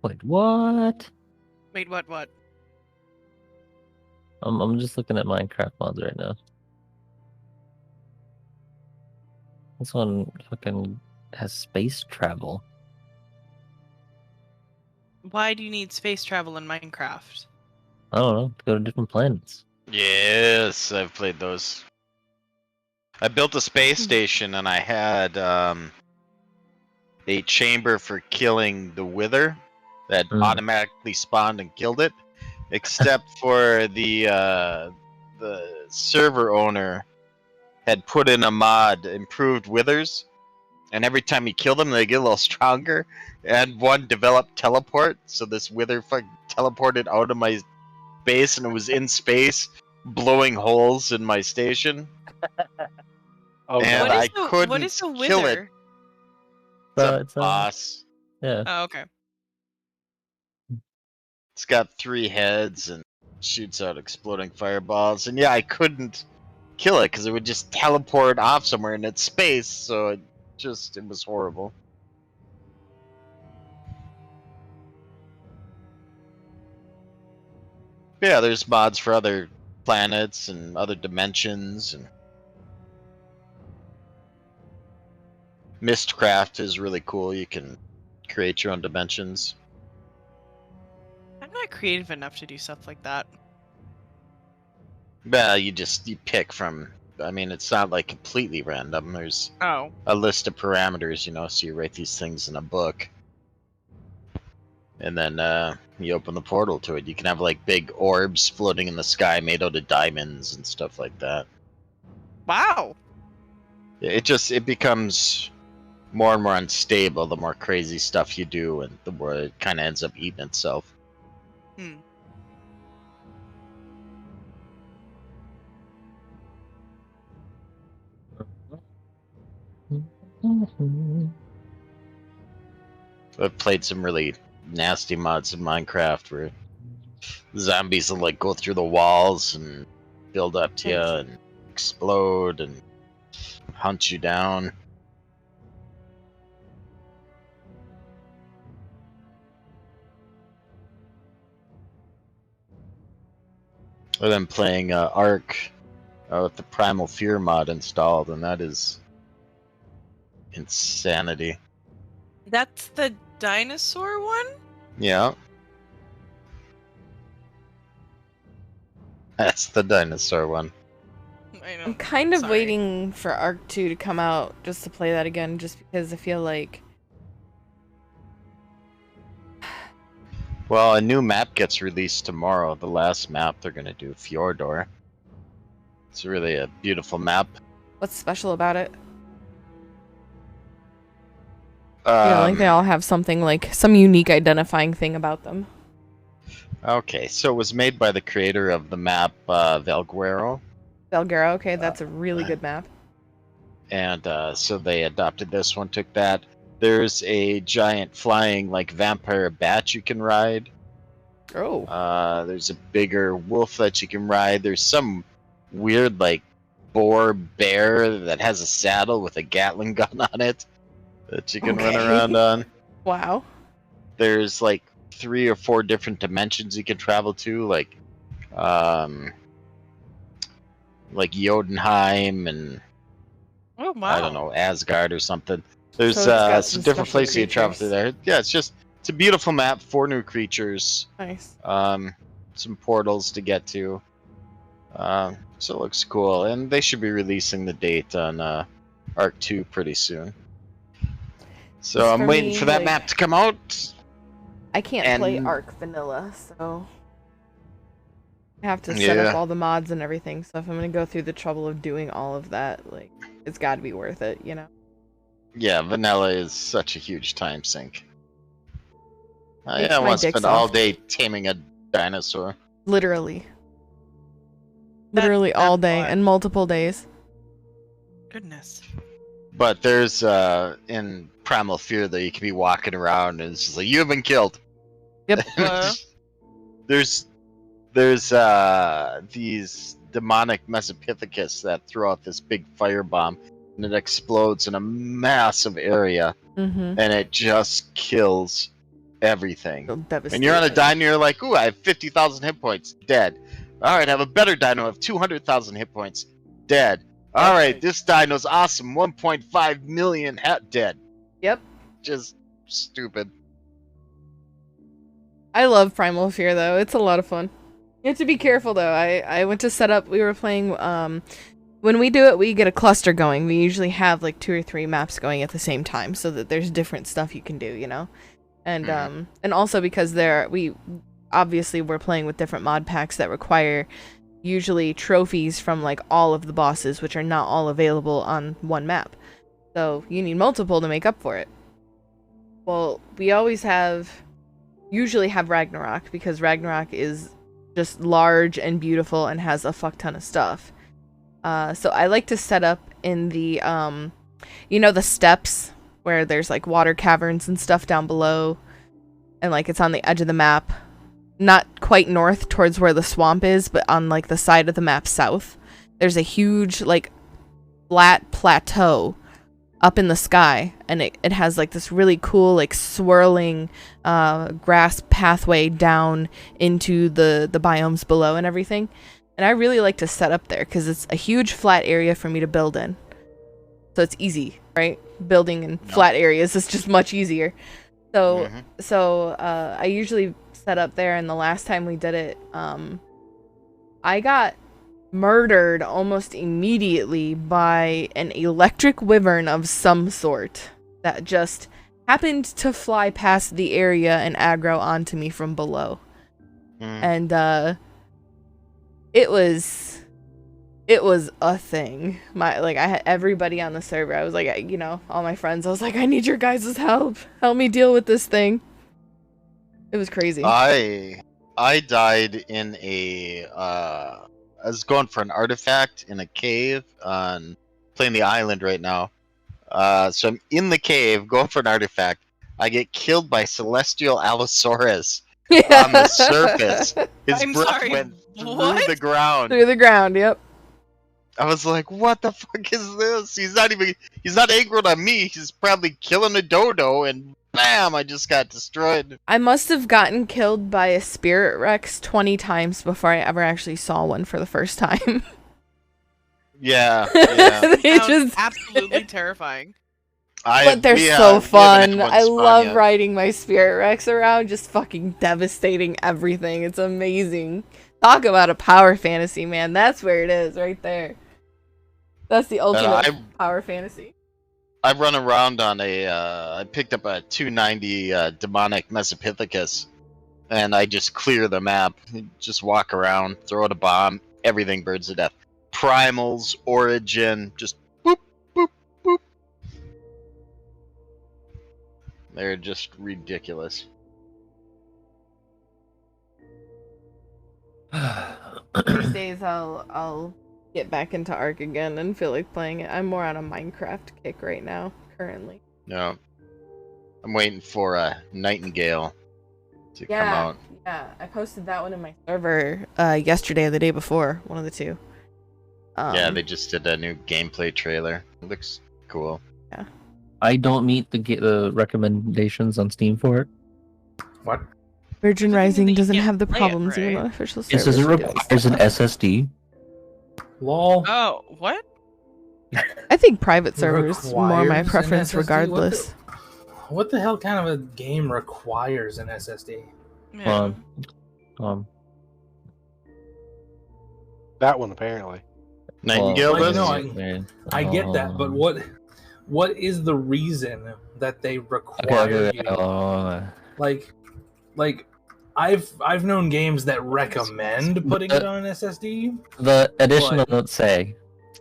Wait, what? Wait, what? I'm just looking at Minecraft mods right now. This one fucking has space travel. Why do you need space travel in Minecraft? I don't know, to go to different planets. Yes, I've played those. I built a space station and I had a chamber for killing the wither that automatically spawned and killed it, except for the server owner had put in a mod, improved withers, and every time you kill them, they get a little stronger. And one developed teleport, so this wither teleported out of my base, and it was in space, blowing holes in my station. And I couldn't what is a kill it. wither? It's a boss. Yeah. Oh, okay. It's got 3 heads and shoots out exploding fireballs. And yeah, I couldn't kill it because it would just teleport off somewhere in its space. So it was horrible. Yeah, there's mods for other planets and other dimensions, and Mistcraft is really cool. You can create your own dimensions. I'm not creative enough to do stuff like that. Well, you pick from. I mean, it's not like completely random. There's Oh. a list of parameters, so you write these things in a book. And then you open the portal to it. You can have like big orbs floating in the sky made out of diamonds and stuff like that. Wow. It becomes more and more unstable the more crazy stuff you do, and the more it kind of ends up eating itself. I've played some really nasty mods in Minecraft where zombies will like go through the walls and build up to you and explode and hunt you down. I've been playing Ark with the Primal Fear mod installed, and that is insanity. That's the dinosaur one? Yeah. That's the dinosaur one. I know. I'm kind of waiting for Ark 2 to come out just to play that again, just because I feel like... Well, a new map gets released tomorrow. The last map they're going to do, Fjordor. It's really a beautiful map. What's special about it? Like they all have something, like some unique identifying thing about them. Okay, so it was made by the creator of the map, Valguero. Valguero, okay, that's a really good map. And so they adopted this one, took that. There's a giant flying, like, vampire bat you can ride. Oh. There's a bigger wolf that you can ride. There's some weird, like, boar bear that has a saddle with a Gatling gun on it that you can run around on. Wow. There's, like, 3 or 4 different dimensions you can travel to, like Jotunheim and oh, wow. I don't know, Asgard or something. There's So some different places you travel through there. Yeah, it's a beautiful map, 4 new creatures. Nice. Some portals to get to. So it looks cool, and they should be releasing the date on Ark 2 pretty soon. So I'm waiting for that map to come out. I can't play Ark Vanilla, so I have to set up all the mods and everything. So if I'm gonna go through the trouble of doing all of that, like, it's got to be worth it, you know? Yeah, Vanilla is such a huge time sink. I want to spend all day taming a dinosaur. Literally all day and multiple days. Goodness. But there's in Primal Fear that you can be walking around and it's just like, you have been killed. Yep. There's these demonic Mesopithecus that throw out this big firebomb and it explodes in a massive area, and it just kills everything. Devastating. And you're on a dino, you're like, ooh, I have 50,000 hit points, dead. All right, I have a better dino, I have 200,000 hit points, dead. All right, this dino's awesome, 1.5 million dead. Yep. Just stupid. I love Primal Fear though. It's a lot of fun. You have to be careful though. I went to set up. We were playing. When we do it, we get a cluster going. We usually have like 2 or 3 maps going at the same time, so that there's different stuff you can do. You know, and also because we're playing with different mod packs that require usually trophies from like all of the bosses, which are not all available on one map. So you need multiple to make up for it. Well, we usually have Ragnarok, because Ragnarok is just large and beautiful and has a fuck ton of stuff. So I like to set up in the, the steps where there's like water caverns and stuff down below, and like it's on the edge of the map, not quite north towards where the swamp is, but on like the side of the map south. There's a huge like flat plateau up in the sky, and it has like this really cool like swirling grass pathway down into the biomes below and everything. And I really like to set up there because it's a huge flat area for me to build in, so it's easy, right? Building in flat areas is just much easier. So I usually set up there, and the last time we did it, I got murdered almost immediately by an electric wyvern of some sort that just happened to fly past the area and aggro onto me from below. And it was a thing. I had everybody on the server. I was like, all my friends, I was like, I need your guys' help me deal with this thing. It was crazy. I died in I was going for an artifact in a cave on playing the island right now. So I'm in the cave going for an artifact. I get killed by Celestial Allosaurus on the surface. His breath went through the ground. Through the ground, yep. I was like, what the fuck is this? He's not angered on me. He's probably killing a dodo, and bam, I just got destroyed. I must have gotten killed by a Spirit Rex 20 times before I ever actually saw one for the first time. Yeah. They just absolutely terrifying. But they're so fun. I love riding my Spirit Rex around, just fucking devastating everything. It's amazing. Talk about a power fantasy, man. That's where it is, right there. That's the ultimate power fantasy. I run around on I picked up a 290 demonic Mesopithecus, and I just clear the map. Just walk around, throw out a bomb, everything burns to death. Primals, Origin, just boop, boop, boop. They're just ridiculous. These days I'll get back into Ark again and feel like playing it. I'm more on a Minecraft kick right now, currently. No. I'm waiting for a Nightingale to come out. Yeah, I posted that one in my server yesterday or the day before, one of the two. Yeah, they just did a new gameplay trailer. It looks cool. Yeah. I don't meet the recommendations on Steam for it. What? Virgin Rising doesn't have the problems even on official servers. It says it requires an SSD. Lol. Oh, what? I think private servers more my preference regardless. What the hell kind of a game requires an SSD? Yeah. That one apparently. Nightingale Well, does? no, I get that, but what is the reason that they require you? Like I've known games that recommend putting it on an SSD. The additional notes say,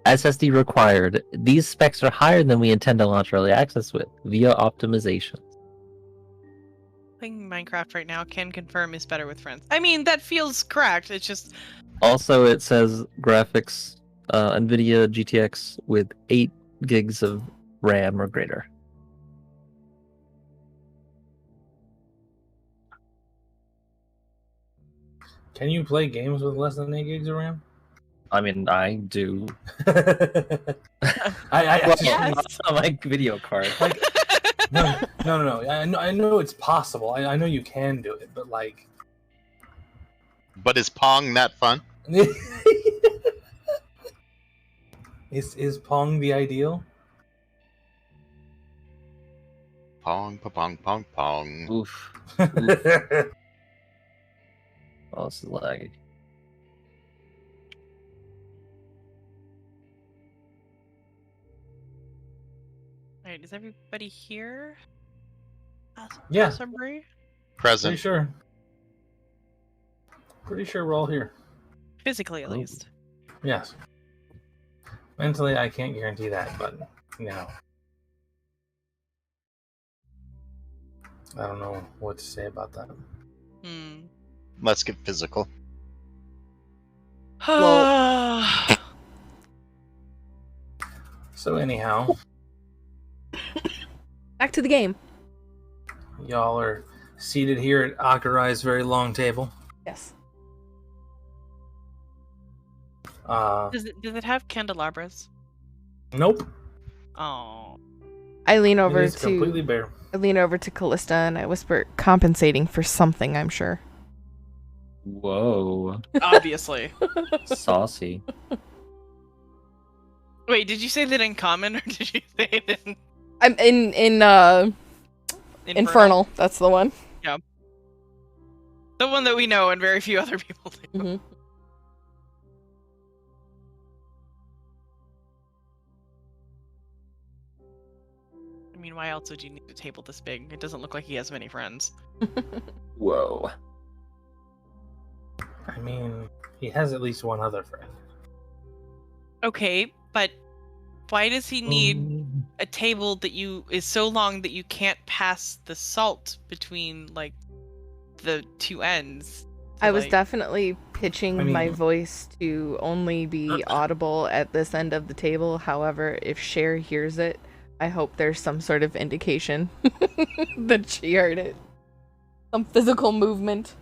SSD required. These specs are higher than we intend to launch early access with via optimization. Playing Minecraft right now, can confirm is better with friends. I mean, that feels correct. It's just Also, it says graphics, NVIDIA GTX with 8 gigs of RAM or greater. Can you play games with less than 8 gigs of RAM? I mean, I do. I Yes. Not on my video card. No. I know it's possible. I know you can do it, but like, But is Pong that fun? is Pong the ideal? Pong, pong, pong, pong. Oof. Oh, this is laggy. Alright, is everybody here? Yeah. Summary? Present. Pretty sure we're all here. Physically, at Oh. least. Yes. Mentally, I can't guarantee that, but I don't know what to say about that. Hmm. Let's get physical. So anyhow, Back to the game. y'all are seated here at Akurai's very long table. Yes. Does it have candelabras? Nope. Oh. I lean It over is completely to bare. Callista and I whisper, compensating for something, I'm sure. Whoa. Obviously. Saucy. Wait, did you say that in common or did you say it in I'm in Infernal. That's the one. The one that we know and very few other people do. Mm-hmm. I mean, why else would you need a table this big? It doesn't look like he has many friends. Whoa. I mean, he has at least one other friend. Okay, but why does he need a table that is so long that you can't pass the salt between like the two ends? I was definitely pitching I mean- my voice to only be audible at this end of the table. However, if Cher hears it, I hope there's some sort of indication that she heard it. Some physical movement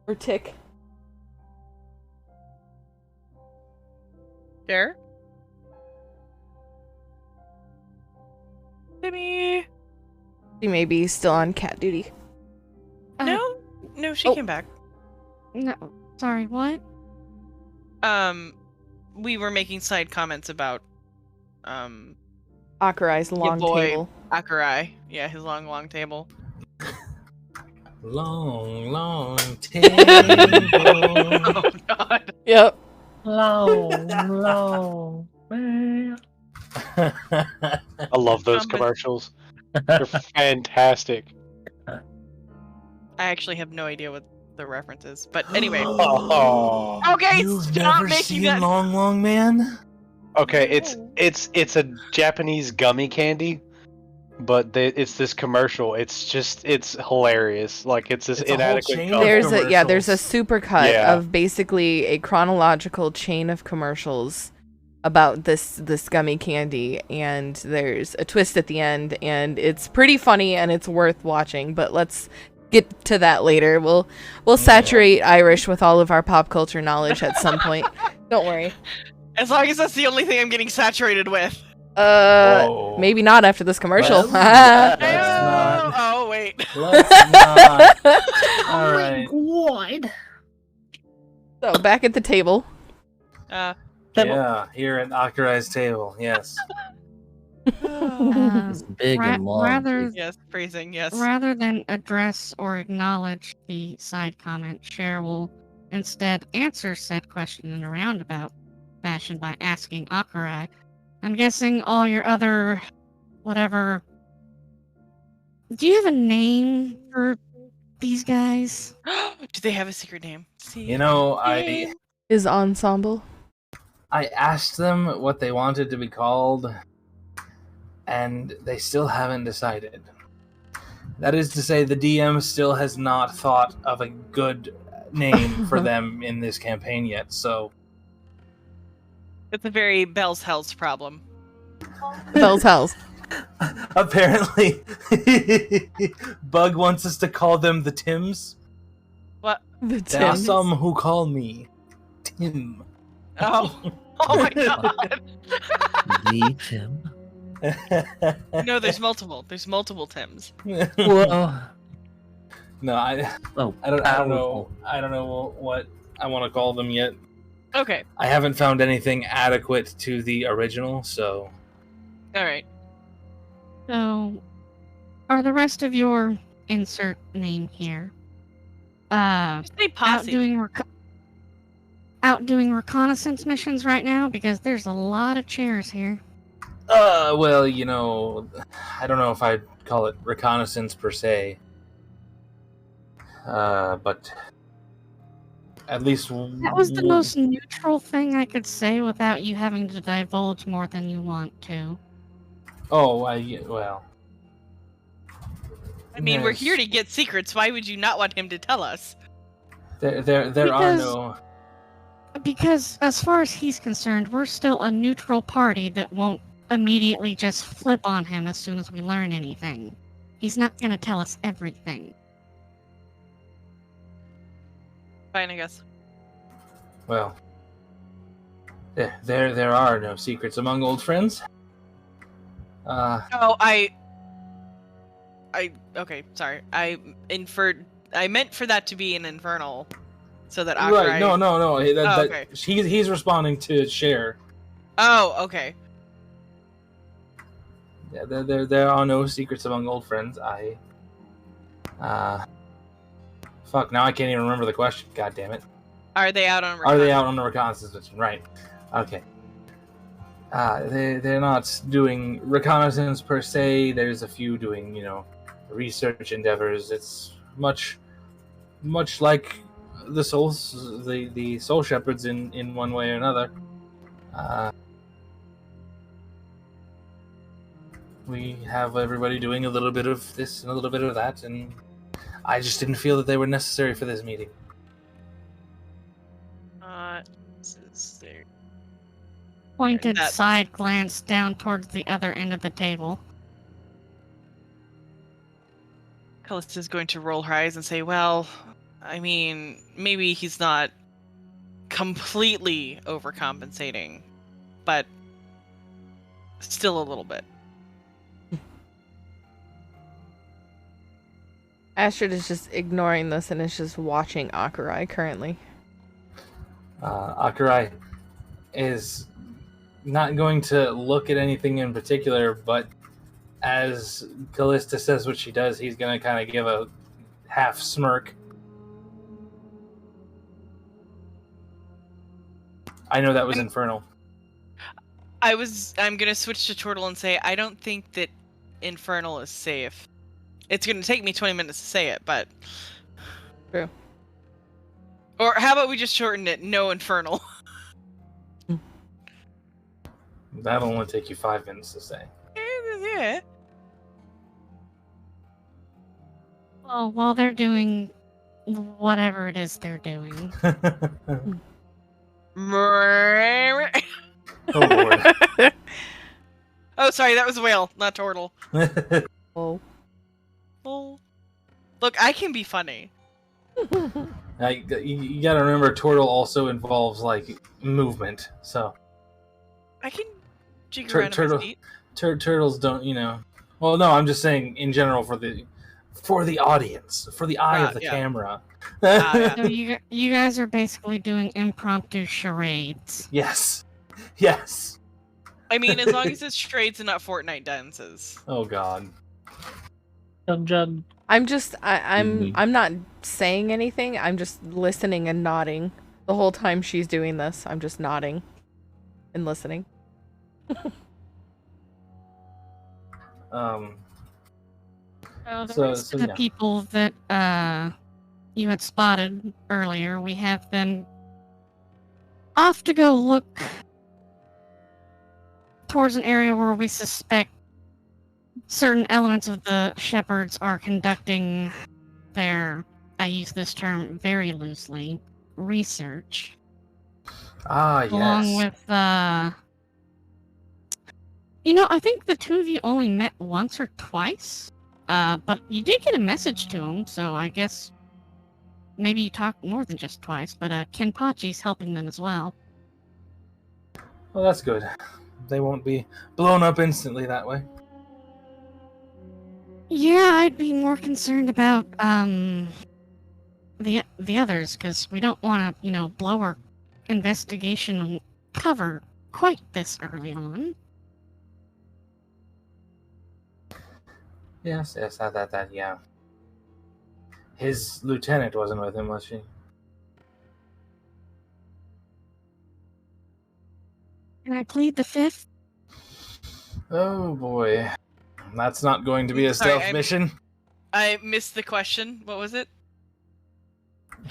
or tick. There? Timmy! She may be still on cat duty. No, she Oh. came back. No, sorry, what? We were making side comments about, Akurai's long boy. table. Akurai. Yeah, his long table. Long table. Oh, God. Yep. Low. I love those But- commercials. They're fantastic. I actually have no idea what the reference is. But anyway. Oh. Okay, You've stop never making seen that. Long Man? Okay, it's a Japanese gummy candy, but it's this commercial. It's hilarious. Like it's this It's a whole inadequate. chain gummy. of There's a commercials. supercut Yeah. of basically a chronological chain of commercials about this gummy candy, and there's a twist at the end, and it's pretty funny and it's worth watching. But let's get to that later. We'll saturate Irish with all of our pop culture knowledge at some point. Don't worry. As long as that's the only thing I'm getting saturated with. Whoa. Maybe not after this commercial. Well, Let's Oh, not. oh, wait. Let's not. All Oh right. my god. So back at the table. Yeah, here at Akurai's table. Yes. It's big and long. Rather Yes, phrasing, yes. Rather than address or acknowledge the side comment, Cher will instead answer said question in a roundabout fashion by asking Akurai, I'm guessing all your other whatever. Do you have a name for these guys? Do they have a secret name? You know, I Is ensemble. asked them what they wanted to be called, and they still haven't decided. That is to say, the DM still has not thought of a good name for them in this campaign yet, so... It's a very Bell's Hells problem. Bell's Hells. Apparently, Bug wants us to call them the Tims. What? The There are Tims. some who call me Tim. Oh, oh my god. The Tim. No, there's multiple. There's multiple Tims. Whoa. No, So I don't powerful. know. I don't know what I want to call them yet. Okay. I haven't found anything adequate to the original, so All right. So, are the rest of your insert name here Say out posse. doing reconnaissance missions right now? Because there's a lot of chairs here. well, you know, I don't know if I'd call it reconnaissance per se. But at least That was the most neutral thing I could say without you having to divulge more than you want to. Oh, well. I mean, we're Yes. here to get secrets. Why would you not want him to tell us? There are Because- no. Because, as far as he's concerned, we're still a neutral party that won't immediately just flip on him as soon as we learn anything. He's not going to tell us everything. Fine, I guess. Well, there are no secrets among old friends. Oh, okay, sorry. I meant for that to be an infernal, so that Akurai... Right? No. okay. He's responding to Cher. Oh, okay. Yeah, there are no secrets among old friends. Fuck. Now I can't even remember the question. God damn it. Are they out on? Are they out on the reconnaissance mission? Right. Okay. They're not doing reconnaissance per se. There's a few doing, research endeavors. It's much like the souls, the soul shepherds in one way or another. We have everybody doing a little bit of this and a little bit of that, and I just didn't feel that they were necessary for this meeting. Pointed That- side glance down towards the other end of the table. Callista's going to roll her eyes and say, well, I mean, maybe he's not completely overcompensating, but still a little bit. Astrid is just ignoring this and is just watching Akurai currently. Akurai is not going to look at anything in particular, but as Callista says what she does, he's going to kind of give a half smirk. I know that was infernal. I'm gonna switch to Turtle and say, I don't think that infernal is safe. It's gonna take me 20 minutes to say it, but... True. Or how about we just shorten it, no infernal? That'll only take you 5 minutes to say. Yeah. Well, while they're doing whatever it is they're doing. Oh lord. Oh, sorry, that was a whale, not turtle. Oh. Oh. Look, I can be funny. Now, you gotta remember, Turtle also involves, like, movement, so... I can jig around in my feet. Turtles don't, Well, no, I'm just saying, in general, for the audience, for the eye of the yeah. camera. Yeah. So you guys are basically doing impromptu charades. Yes. I mean, as long as it's charades and not Fortnite dances. Oh god. Jug. I'm not saying anything. I'm just listening and nodding. The whole time she's doing this, I'm just nodding and listening. So the So- rest so of the yeah. people that you had spotted earlier, we have been off to go look towards an area where we suspect certain elements of the shepherds are conducting their, I use this term very loosely, research. Ah, yes. Along with, I think the two of you only met once or twice. But you did get a message to him, so I guess maybe you talked more than just twice, but Kenpachi's helping them as well. Well, that's good. They won't be blown up instantly that way. Yeah, I'd be more concerned about the others, because we don't want to, blow our investigation cover quite this early on. Yes, that, yeah. His lieutenant wasn't with him, was she? Can I plead the fifth? Oh boy. That's not going to be a stealth mission. I missed the question. What was it?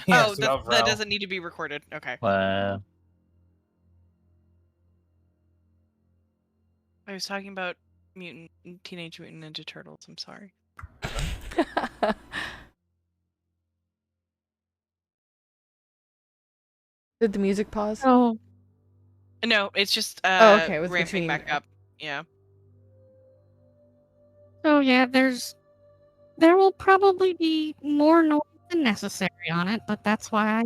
Yes, that doesn't need to be recorded. Okay. Wow. I was talking about Teenage Mutant Ninja Turtles. I'm sorry. Did the music pause? Oh. No, it's just okay. It was ramping between... back up. Yeah. So yeah, there will probably be more noise than necessary on it, but that's why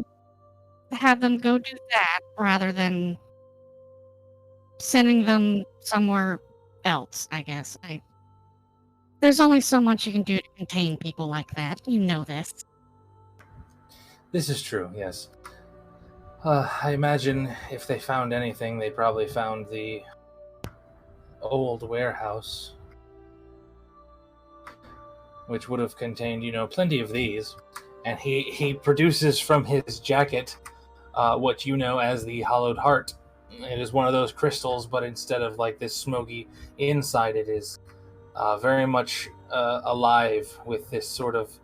I have them go do that rather than sending them somewhere else, I guess. There's only so much you can do to contain people like that. You know this. This is true, yes. I imagine if they found anything, they probably found the old warehouse, which would have contained, plenty of these. And he produces from his jacket what you know as the Hollowed Heart. It is one of those crystals, but instead of like this smoky inside, it is very much alive with this sort of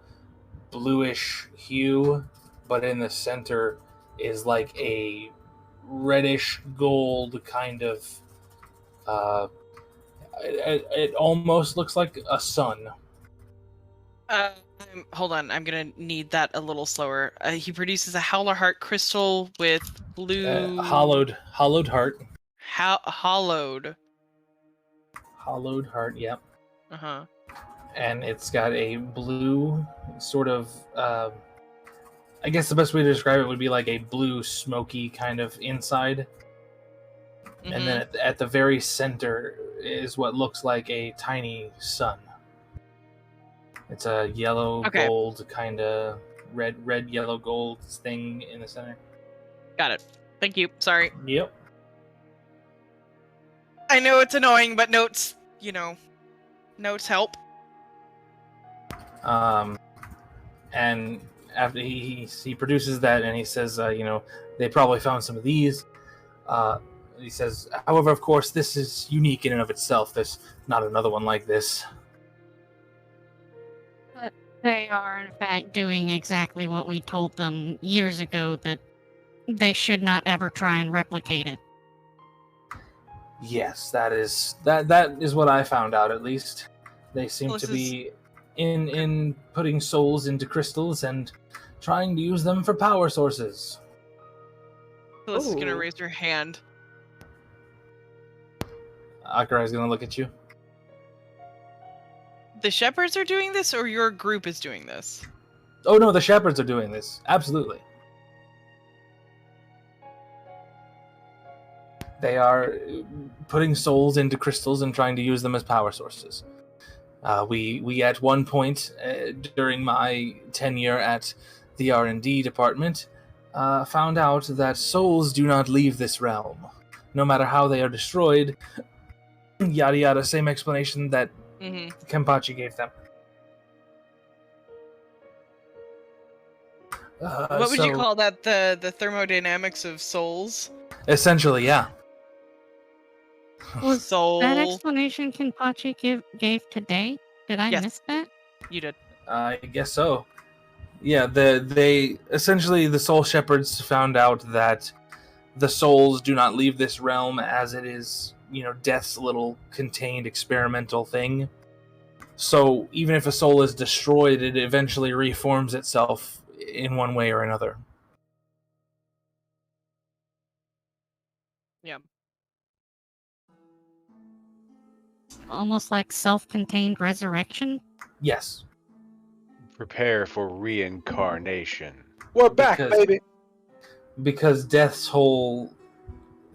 bluish hue, but in the center is like a reddish gold kind of it almost looks like a sun. Hold on, I'm gonna need that a little slower. He produces a Howler Heart crystal with blue hollowed heart. Hollowed Heart, yep. Uh-huh. And it's got a blue sort of I guess the best way to describe it would be like a blue smoky kind of inside. Mm-hmm. And then at the very center is what looks like a tiny sun. It's a yellow gold kind of red yellow gold thing in the center. Got it. Thank you. Sorry. Yep. I know it's annoying, but notes help. And after he produces that, and he says, they probably found some of these. He says, however, of course, this is unique in and of itself. There's not another one like this. But they are, in fact, doing exactly what we told them years ago, that they should not ever try and replicate it. Yes, that is what I found out, at least. They seem to be in putting souls into crystals and trying to use them for power sources. Phyllis is gonna raise her hand. Akarai is gonna look at you. The shepherds are doing this, or your group is doing this? Oh no, the shepherds are doing this. Absolutely. They are putting souls into crystals and trying to use them as power sources. We at one point during my tenure at the R&D department found out that souls do not leave this realm, no matter how they are destroyed. Yada yada, same explanation that Kenpachi gave them. What would you call that? The thermodynamics of souls? Essentially, yeah. Was Soul. that explanation Kenpachi gave today? Did I miss that? You did. I guess so. Yeah, they essentially, the soul shepherds found out that the souls do not leave this realm, as it is, death's little contained experimental thing. So even if a soul is destroyed, it eventually reforms itself in one way or another. Yeah. Almost like self-contained resurrection? Yes. Prepare for reincarnation. We're back, baby! Because death's whole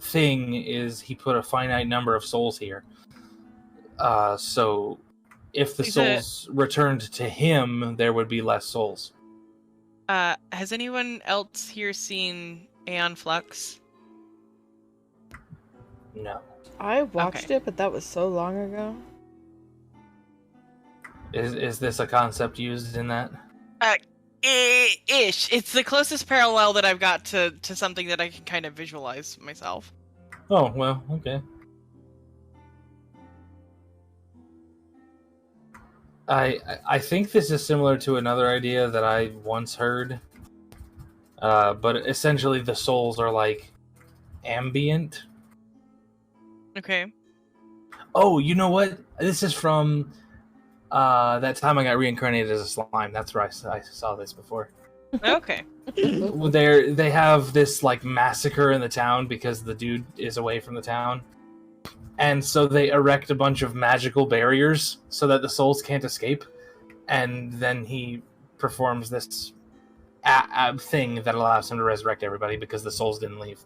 thing is he put a finite number of souls here. So if the souls returned to him, there would be less souls. Has anyone else here seen Aeon Flux? No. I watched it, but that was so long ago. Is this a concept used in that? Ish. It's the closest parallel that I've got to something that I can kind of visualize myself. Oh, well, okay. I think this is similar to another idea that I once heard. But essentially the souls are like ambient. Okay. Oh, you know what? This is from that time I got reincarnated as a slime. That's where I saw this before. Okay. They have this like massacre in the town because the dude is away from the town. And so they erect a bunch of magical barriers so that the souls can't escape. And then he performs this thing that allows him to resurrect everybody because the souls didn't leave.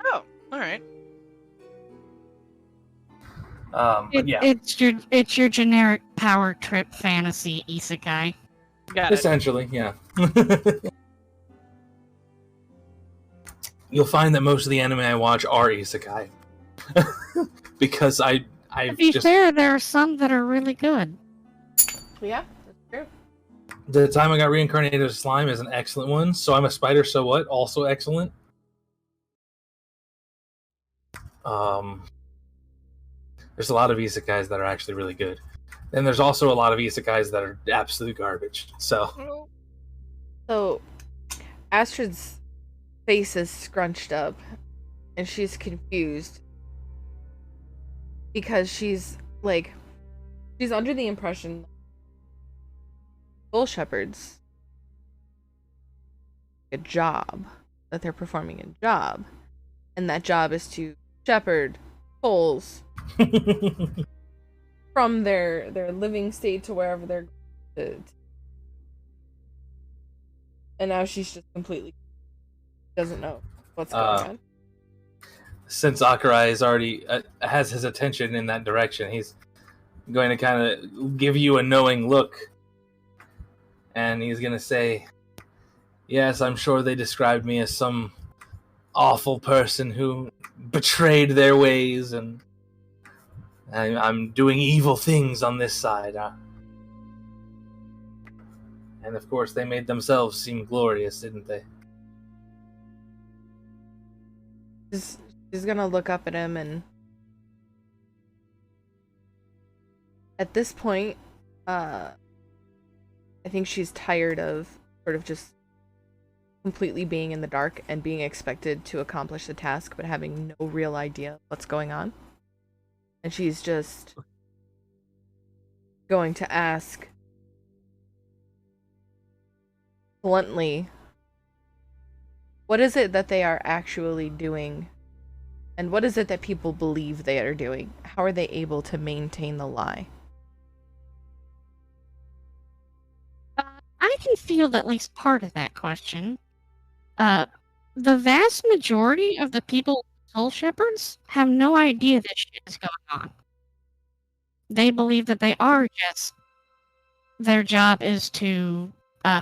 Oh, all right. But yeah, It's your generic power trip fantasy isekai. Got it. essentially, yeah. You'll find that most of the anime I watch are isekai. Because To I've be just fair, there are some that are really good. Yeah, that's true. the time I got reincarnated as slime is an excellent one. So I'm a spider, so what? Also excellent. There's a lot of isekais that are actually really good. And there's also a lot of isekais that are absolute garbage. So So, Astrid's face is scrunched up, and she's confused because she's under the impression Soul Shepherds a job that they're performing a job, and that job is to shepherd souls from their living state to wherever they're going to. And now she's just completely doesn't know what's going on. since Akurai is already has his attention in that direction, he's going to kind of give you a knowing look, and he's going to say, "Yes, I'm sure they described me as some awful person who betrayed their ways, and I'm doing evil things on this side. And of course, they made themselves seem glorious, didn't they?" She's gonna look up at him, and at this point, I think she's tired of sort of just completely being in the dark and being expected to accomplish the task but having no real idea what's going on. And she's just going to ask bluntly, what is it that they are actually doing? And what is it that people believe they are doing? How are they able to maintain the lie? I can field at least part of that question. The vast majority of the people Soul Shepherds have no idea this shit is going on. They believe that they are just... Their job is to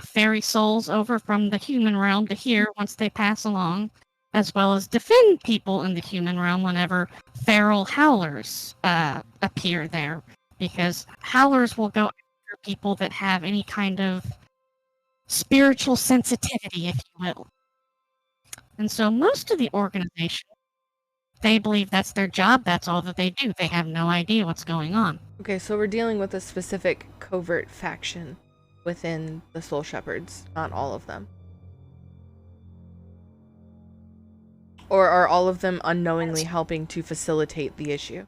ferry souls over from the human realm to here once they pass along, as well as defend people in the human realm whenever feral howlers appear there. Because howlers will go after people that have any kind of spiritual sensitivity, if you will. And so most of the organization, they believe that's their job, that's all that they do. They have no idea what's going on. Okay, so we're dealing with a specific covert faction within the Soul Shepherds, not all of them. Or are all of them unknowingly helping to facilitate the issue?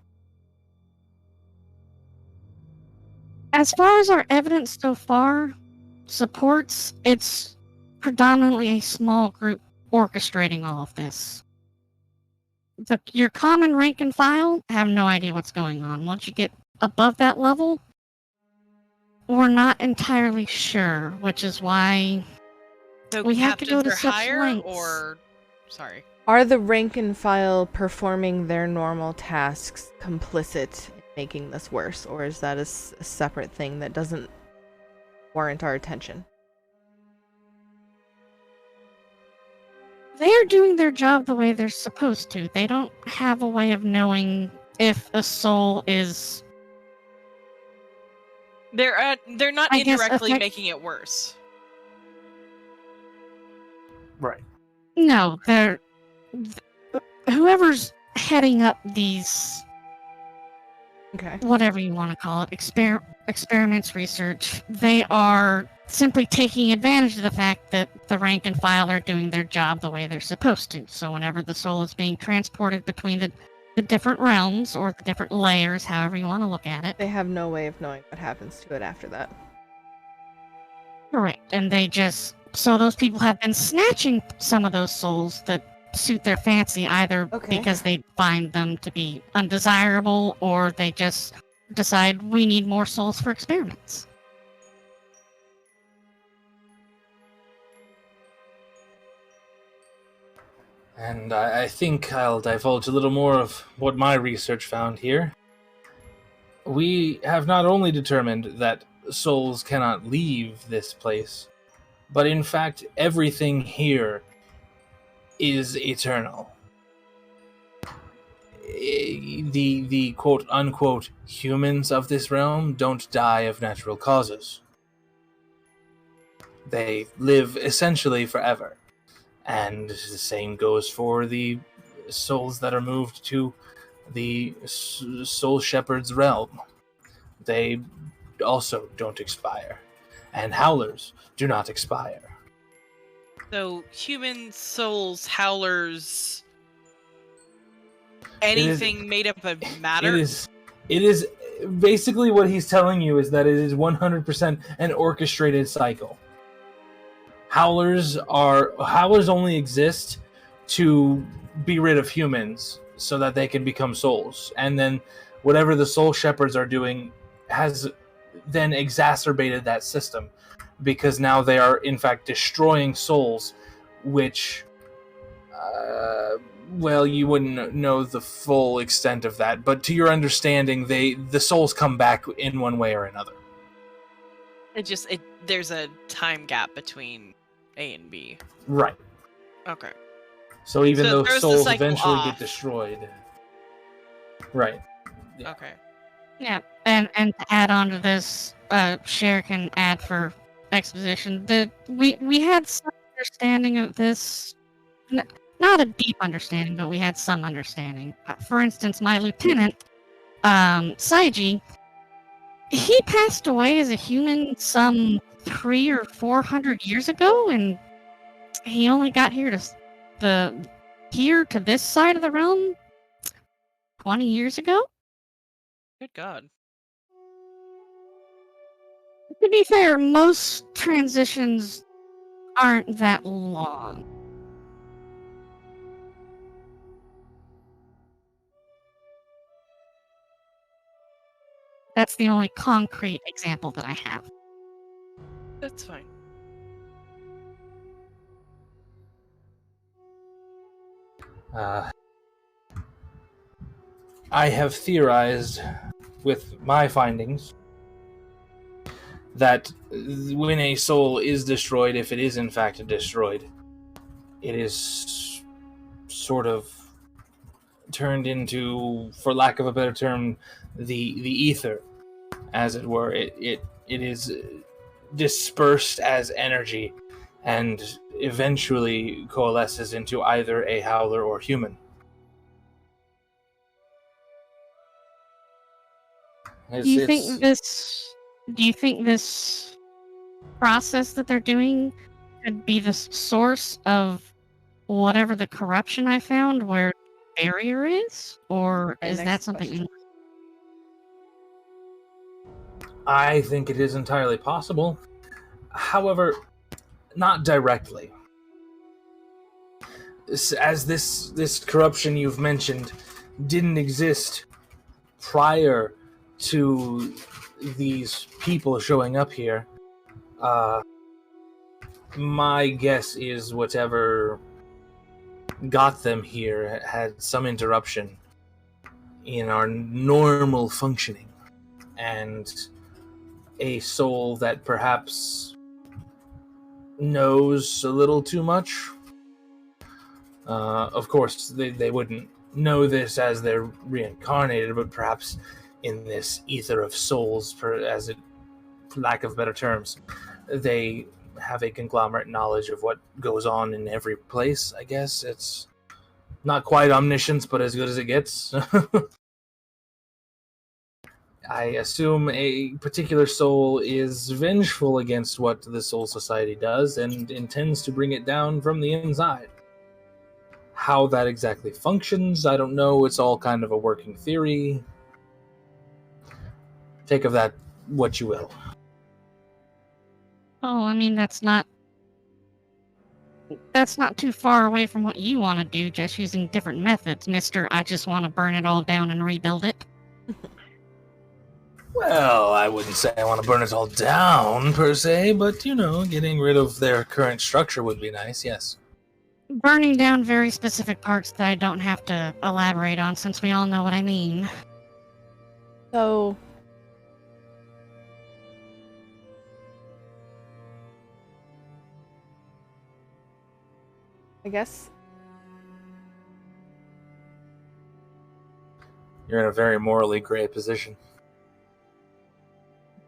As far as our evidence so far supports, it's predominantly a small group orchestrating all of this. Your common rank and file have no idea what's going on. Once you get above that level, we're not entirely sure, which is why So we have to go to captains are such higher, lengths. or sorry. Are the rank and file performing their normal tasks complicit in making this worse, or is that a separate thing that doesn't warrant our attention? They are doing their job the way they're supposed to. They don't have a way of knowing if a soul is... They're not I guess indirectly making it worse. Right. No, they're... Whoever's heading up these... Okay. whatever you want to call it, experiments, research, they are simply taking advantage of the fact that the rank and file are doing their job the way they're supposed to. So whenever the soul is being transported between the different realms, or the different layers, however you want to look at it. They have no way of knowing what happens to it after that. Correct. And they just... So those people have been snatching some of those souls that suit their fancy, either because they find them to be undesirable, or they just decide we need more souls for experiments. And I think I'll divulge a little more of what my research found here. We have not only determined that souls cannot leave this place, but in fact everything here is eternal. The quote-unquote humans of this realm don't die of natural causes. They live essentially forever. And the same goes for the souls that are moved to the Soul Shepherd's realm. They also don't expire. And Howlers do not expire. So, human souls, Howlers, anything made up of matter? It is basically what he's telling you is that it is 100% an orchestrated cycle. Howlers only exist to be rid of humans so that they can become souls. And then whatever the Soul Shepherds are doing has then exacerbated that system, because now they are in fact destroying souls, which, well, you wouldn't know the full extent of that, but to your understanding, the souls come back in one way or another. There's a time gap between A and B. Right. Okay. So even though souls eventually off. get destroyed. Right. Yeah. Okay. Yeah, and to add on to this, Cher can add for exposition, we had some understanding of this, not a deep understanding, but we had some understanding. For instance, my lieutenant, Saiji, he passed away as a human some 300 or 400 years ago, and he only got here to this side of the realm 20 years ago. Good God. To be fair, most transitions aren't that long. That's the only concrete example that I have. That's fine. I have theorized with my findings that when a soul is destroyed, if it is in fact destroyed, it is sort of turned into, for lack of a better term, the ether, as it were. It is dispersed as energy and eventually coalesces into either a Howler or human. Do you think this process that they're doing could be the source of whatever the corruption I found, where the barrier is? Or is that something... I think it is entirely possible. However, not directly. As this corruption you've mentioned didn't exist prior to these people showing up here, my guess is whatever got them here had some interruption in our normal functioning, and a soul that perhaps knows a little too much. Of course, they wouldn't know this as they're reincarnated, but perhaps in this ether of souls, for lack of better terms, they have a conglomerate knowledge of what goes on in every place, I guess. It's not quite omniscience, but as good as it gets. I assume a particular soul is vengeful against what the Soul Society does and intends to bring it down from the inside. How that exactly functions, I don't know. It's all kind of a working theory. Take of that what you will. Oh, I mean, that's not too far away from what you want to do, just using different methods, Mr. I just want to burn it all down and rebuild it. Well, I wouldn't say I want to burn it all down, per se, but, getting rid of their current structure would be nice, yes. Burning down very specific parts that I don't have to elaborate on, since we all know what I mean. So, I guess You're in a very morally gray position.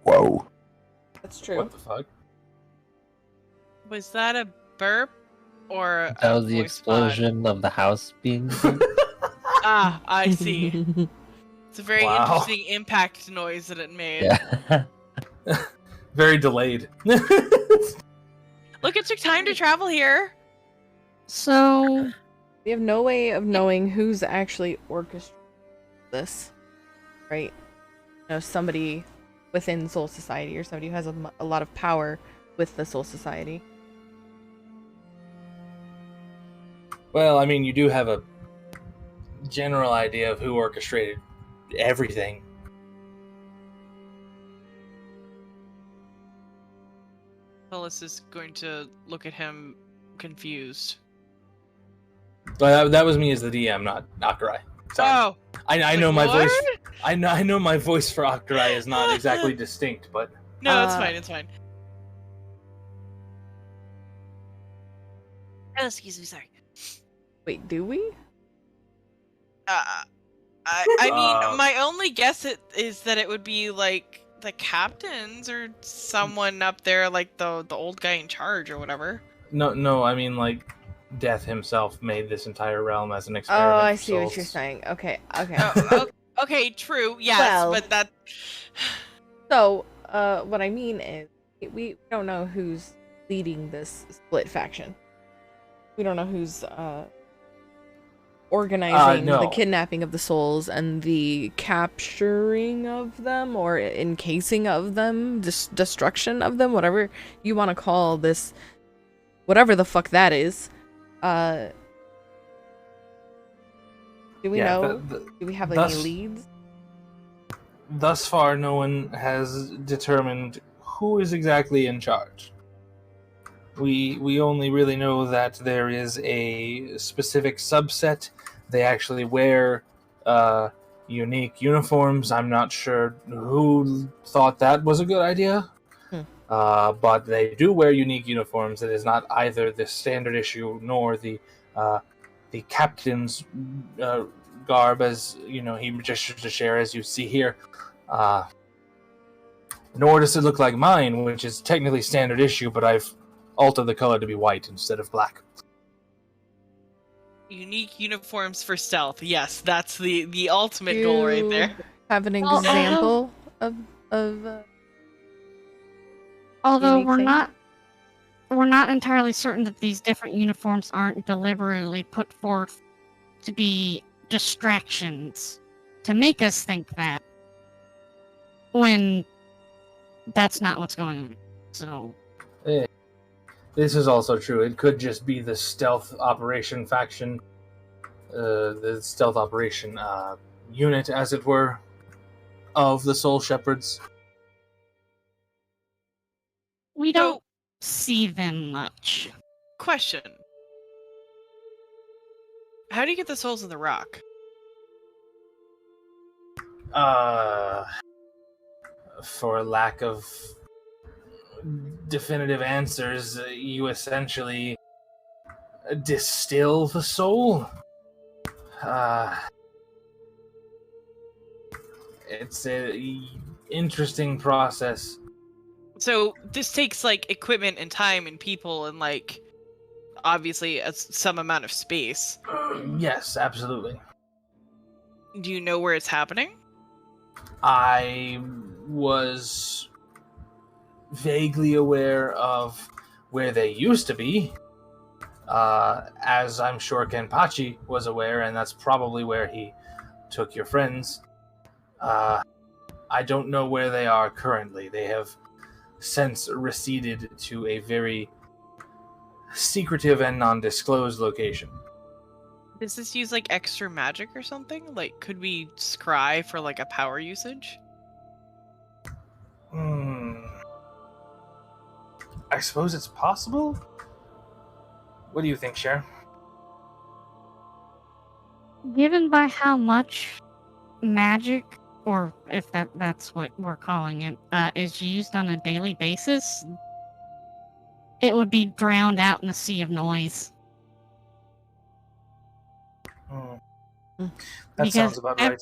Whoa. that's true. What the fuck? Was that a burp or That a was the voice pod? explosion of the house being. Ah, I see. It's a very Wow. interesting impact noise that it made. Yeah. Very delayed. Look, it took time to travel here. So, We have no way of knowing who's actually orchestrating this, right? Somebody within Soul Society, or somebody who has a lot of power with the Soul Society. Well, I mean, you do have a general idea of who orchestrated everything. Phyllis is going to look at him confused. But that was me as the DM, not Akurai. Sorry. Oh, I know my what? voice. I know my voice for Akurai is not exactly distinct, but No, it's Uh, fine. It's fine. Oh, excuse me. Sorry. Wait, do we? I mean, Uh, my only guess is that it would be like the captains or someone up there, like the old guy in charge or whatever. no. I mean, like, Death himself made this entire realm as an Oh, experiment. I for see what souls. you're saying. Okay. Oh, okay, true. Yes, Well- but that. So, what I mean is, we don't know who's leading this split faction. We don't know who's organizing no. the kidnapping of the souls and the capturing of them, or encasing of them, destruction of them, whatever you want to call this, whatever the fuck that is. Do we know? Do we have like, any thus- leads? Thus far, no one has determined who is exactly in charge. We only really know that there is a specific subset. They actually wear unique uniforms. I'm not sure who thought that was a good idea. But they do wear unique uniforms. It is not either the standard issue nor the captain's garb, as he gestures to share, as you see here. Nor does it look like mine, which is technically standard issue, but I've altered the color to be white instead of black. Unique uniforms for stealth. Yes, that's the ultimate goal right there. Have an Well, example of although unique thing? we're not entirely certain that these different uniforms aren't deliberately put forth to be distractions to make us think that, when that's not what's going on. So, This is also true. It could just be the stealth operation faction, the stealth operation unit, as it were, of the Soul Shepherds. we So- don't see them much. Question. How do you get the souls of the rock? For lack of definitive answers, you essentially distill the soul. It's a interesting process. So this takes like equipment and time and people and like obviously some amount of space. Yes, absolutely. Do you know where it's happening? I was vaguely aware of where they used to be, as I'm sure Kenpachi was aware, and that's probably where he took your friends. I don't know where they are currently. They have since receded to a very secretive and non-disclosed location. Does this use like extra magic or something? Like, could we scry for like a power usage? I suppose it's possible? What do you think, Cher? Given by how much magic, or if that's what we're calling it, is used on a daily basis, it would be drowned out in a sea of noise. That sounds about right.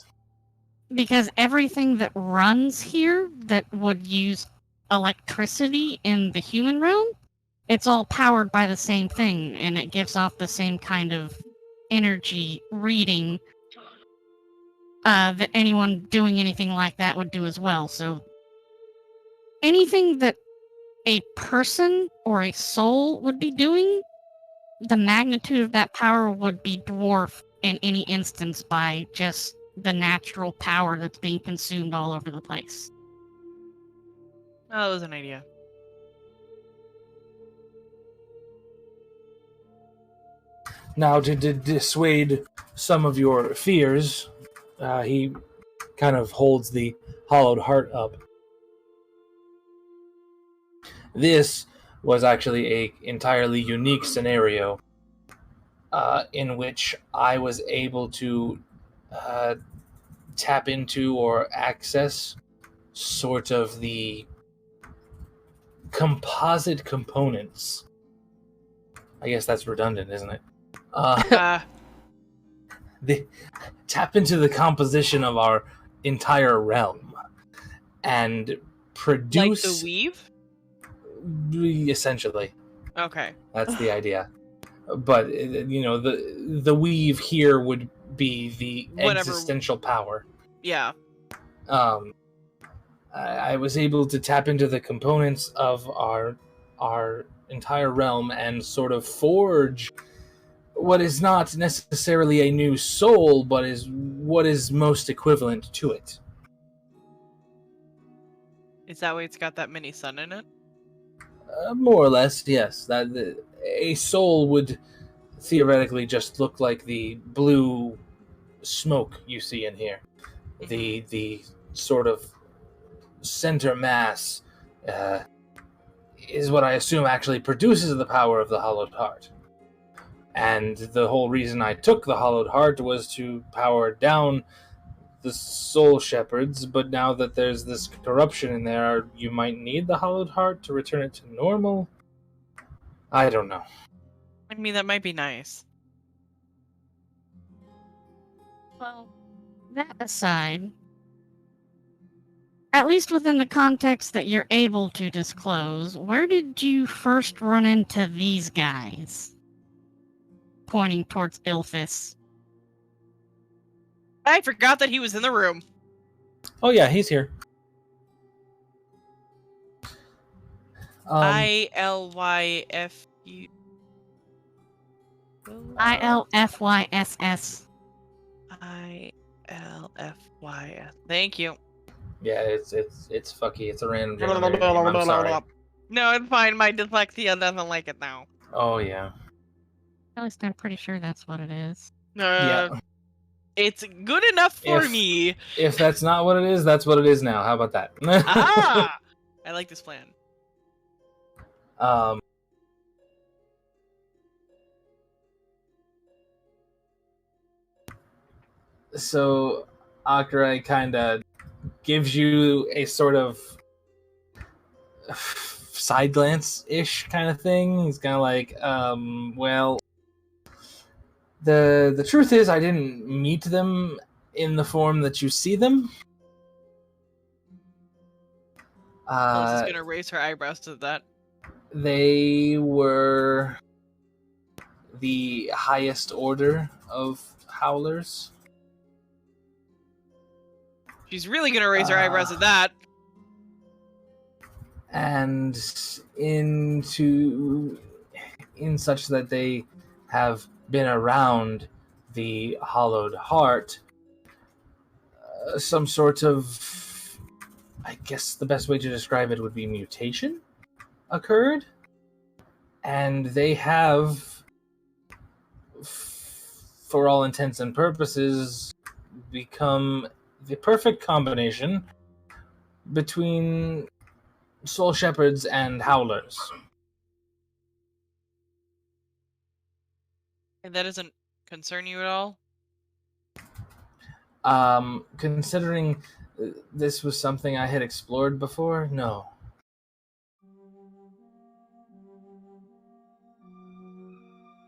Because everything that runs here that would use electricity in the human realm, it's all powered by the same thing, and it gives off the same kind of energy reading that anyone doing anything like that would do as well. So anything that a person or a soul would be doing, the magnitude of that power would be dwarfed in any instance by just the natural power that's being consumed all over the place. Oh, that was an idea. Now, to dissuade some of your fears, he kind of holds the hollowed heart up. This was actually a entirely unique scenario in which I was able to tap into or access sort of the composite components. I guess that's redundant, isn't it? Tap into the composition of our entire realm and produce... Like the weave? Essentially. Okay. That's the idea. But, the weave here would be the existential power. Yeah. I was able to tap into the components of our entire realm and sort of forge what is not necessarily a new soul, but is what is most equivalent to it. Is that why it's got that mini sun in it? More or less, yes. That a soul would theoretically just look like the blue smoke you see in here. The sort of center mass is what I assume actually produces the power of the Hollowed Heart. And the whole reason I took the Hollowed Heart was to power down the Soul Shepherds, but now that there's this corruption in there, you might need the Hollowed Heart to return it to normal? I don't know. I mean, that might be nice. Well, that aside, at least within the context that you're able to disclose, where did you first run into these guys? Pointing towards Ilphis. I forgot that he was in the room. Oh yeah, he's here. ILYFU. ILFYSS. ILFYS. Thank you. Yeah, it's fucky. It's a random generator name. I'm sorry. No, it's fine. My dyslexia doesn't like it now. Oh yeah. At least I'm pretty sure that's what it is. Yeah. It's good enough for me. If that's not what it is, that's what it is now. How about that? Ah! I like this plan. So Akurei kind of gives you a sort of side glance ish kind of thing. He's kind of like, well, the truth is, I didn't meet them in the form that you see them. Alice is gonna raise her eyebrows to that. They were the highest order of howlers. She's really gonna raise her eyebrows at that. And in such that they have been around the Hollowed Heart, some sort of, I guess the best way to describe it would be mutation occurred, and they have, for all intents and purposes, become the perfect combination between soul shepherds and howlers. And that doesn't concern you at all? Considering this was something I had explored before, no.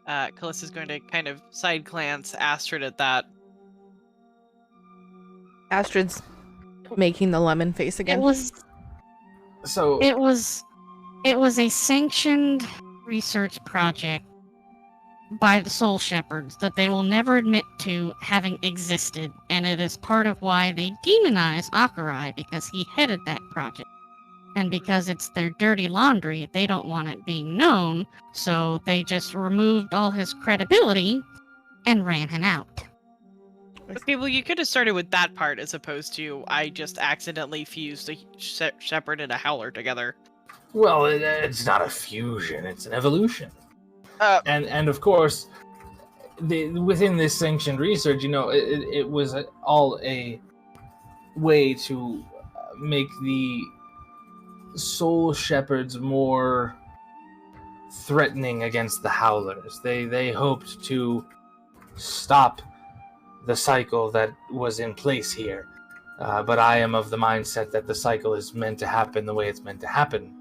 Callista's going to kind of side glance Astrid at that. Astrid's making the lemon face again. It was a sanctioned research project by the Soul Shepherds that they will never admit to having existed, and it is part of why they demonize Akurei, because he headed that project. And because it's their dirty laundry, they don't want it being known, so they just removed all his credibility and ran him out. But people, you could have started with that part as opposed to I just accidentally fused a shepherd and a howler together. Well, it's not a fusion; it's an evolution. And of course, within this sanctioned research, it was all a way to make the soul shepherds more threatening against the howlers. They hoped to stop the cycle that was in place here. But I am of the mindset that the cycle is meant to happen the way it's meant to happen.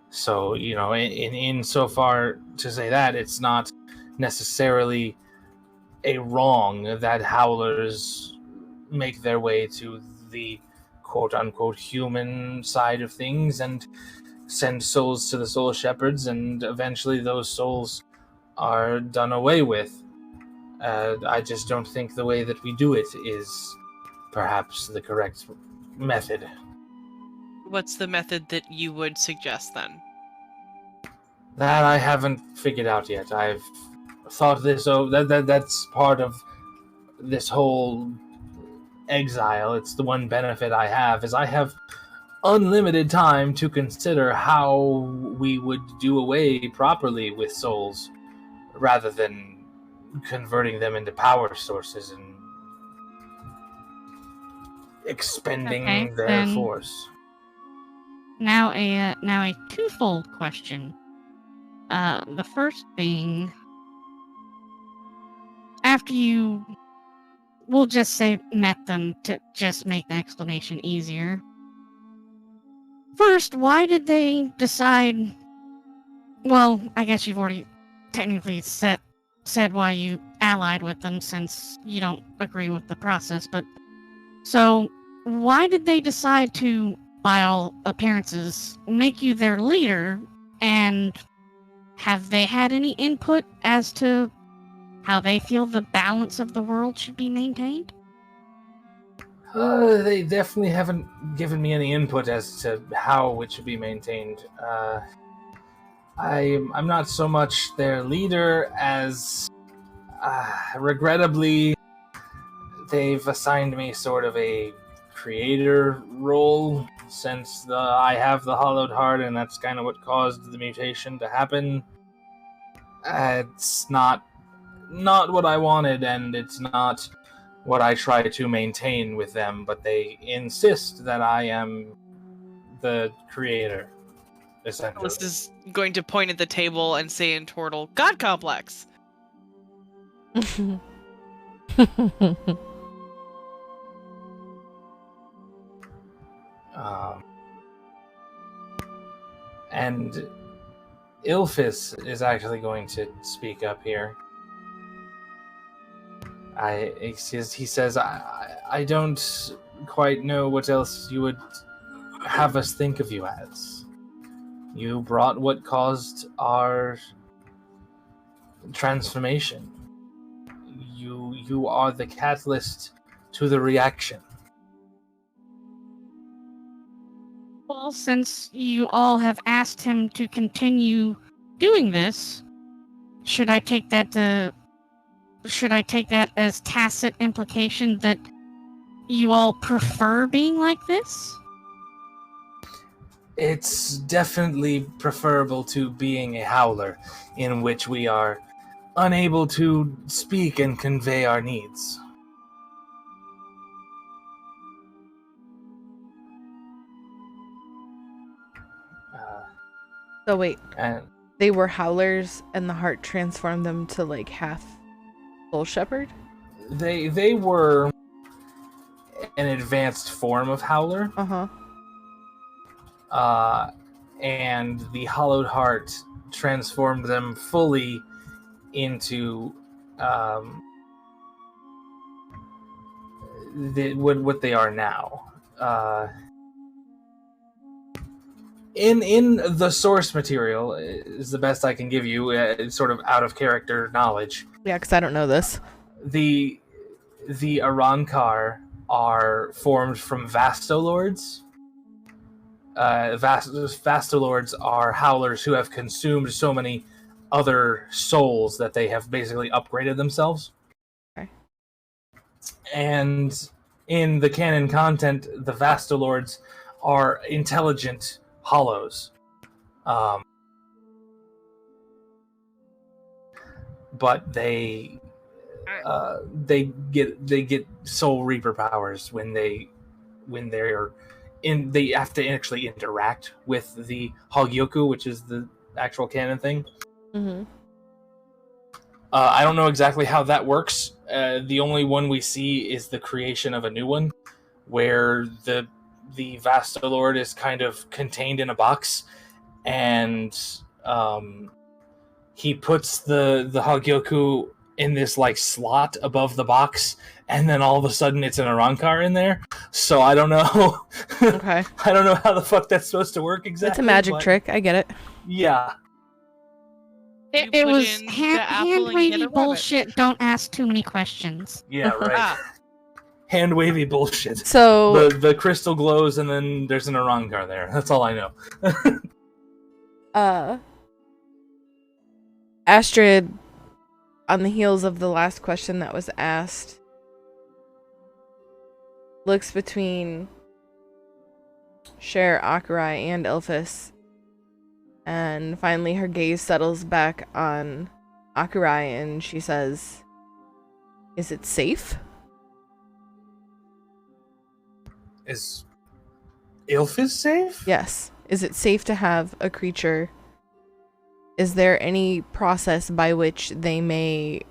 So, in so far to say that, it's not necessarily a wrong that howlers make their way to the quote-unquote human side of things and send souls to the soul shepherds, and eventually those souls are done away with. I just don't think the way that we do it is perhaps the correct method. What's the method that you would suggest then? That I haven't figured out yet. I've thought this over. That's part of this whole exile. It's the one benefit I have, is I have unlimited time to consider how we would do away properly with souls, rather than converting them into power sources and expending their force. Now a twofold question. The first being, after you, we'll just say met them to just make the explanation easier. First, why did they decide? Well, I guess you've already technically said why you allied with them, since you don't agree with the process, but so why did they decide to, by all appearances, make you their leader, and have they had any input as to how they feel the balance of the world should be maintained? They definitely haven't given me any input as to how it should be maintained. I'm not so much their leader as, regrettably, they've assigned me sort of a creator role, since I have the Hollowed Heart, and that's kind of what caused the mutation to happen. It's not what I wanted, and it's not what I try to maintain with them, but they insist that I am the creator, essentially. This is going to point at the table and say in Tortle, God complex! And Ilphis is actually going to speak up here. He says, I don't quite know what else you would have us think of you as. You brought what caused our transformation. You are the catalyst to the reaction. Well, since you all have asked him to continue doing this, should I take that as tacit implication that you all prefer being like this? It's definitely preferable to being a howler, in which we are unable to speak and convey our needs. So wait, And they were howlers and the heart transformed them to like half soul shepherd? they were an advanced form of howler. Uh-huh. And the hollowed heart transformed them fully into what they are now. In the source material is the best I can give you, sort of out of character knowledge. Yeah, because I don't know this. The Arrancar are formed from Vastolords. Vastolords are howlers who have consumed so many other souls that they have basically upgraded themselves. Okay. And in the canon content, the Vastolords are intelligent hollows. But they get Soul Reaper powers when they're they have to actually interact with the Hogyoku, which is the actual canon thing. Mm-hmm. I don't know exactly how that works. The only one we see is the creation of a new one, where the Vastolord is kind of contained in a box, and he puts the Hogyoku in this like slot above the box, and then all of a sudden it's an Arrancar in there. So I don't know. Okay. I don't know how the fuck that's supposed to work exactly. It's a magic trick. I get it. Yeah. It put was in the hand apple and get a wavy rabbit. bullshit. Don't ask too many questions. Yeah, right. Ah. Hand wavy bullshit. So The crystal glows and then there's an Arrancar there. That's all I know. Astrid, on the heels of the last question that was asked, looks between Cher, Akurai, and Ilphis, and finally her gaze settles back on Akurai and she says, "Is it safe?" Is Ilphis safe? Yes. Is it safe to have a creature? Is there any process by which they may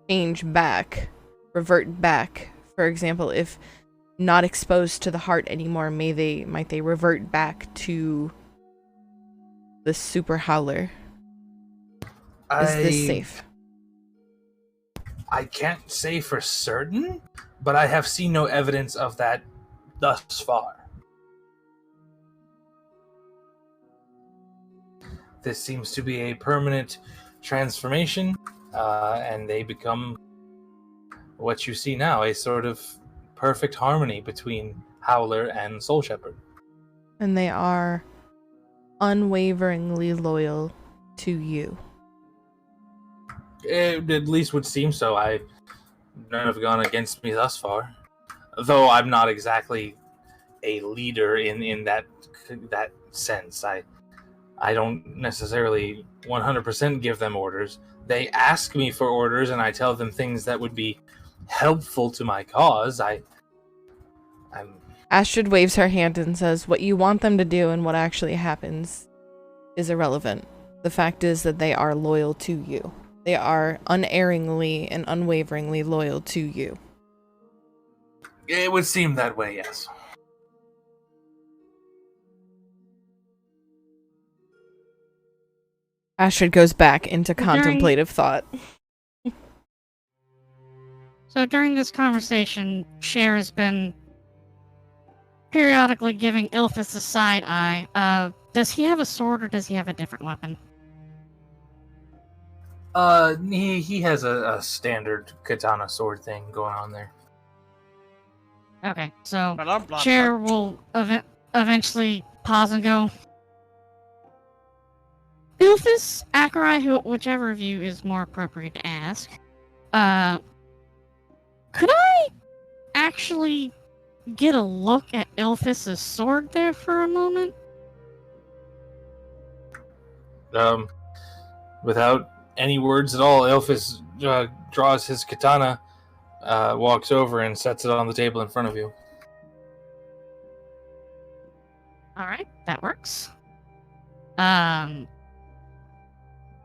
change back, revert back? For example, if not exposed to the heart anymore, might they revert back to the super howler? Is this safe? I can't say for certain, but I have seen no evidence of that thus far. This seems to be a permanent transformation, and they become what you see now, a sort of perfect harmony between Howler and Soul Shepherd. And they are unwaveringly loyal to you. It at least would seem so. None have gone against me thus far. Though I'm not exactly a leader in that sense. I don't necessarily 100% give them orders. They ask me for orders, and I tell them things that would be helpful to my cause. Astrid waves her hand and says, "What you want them to do and what actually happens is irrelevant. The fact is that they are loyal to you." They are unerringly and unwaveringly loyal to you. It would seem that way, yes. Astrid goes back into contemplative thought. So during this conversation, Cher has been periodically giving Ilphus a side eye. Does he have a sword or does he have a different weapon? He has a standard katana sword thing going on there. Okay, so Blah, blah, blah, Cher will eventually pause and go, Ilphus, Akerai, whichever of you is more appropriate to ask, could I actually get a look at Ilphus's sword there for a moment? Without any words at all, Ilphus draws his katana, walks over and sets it on the table in front of you. Alright, that works. And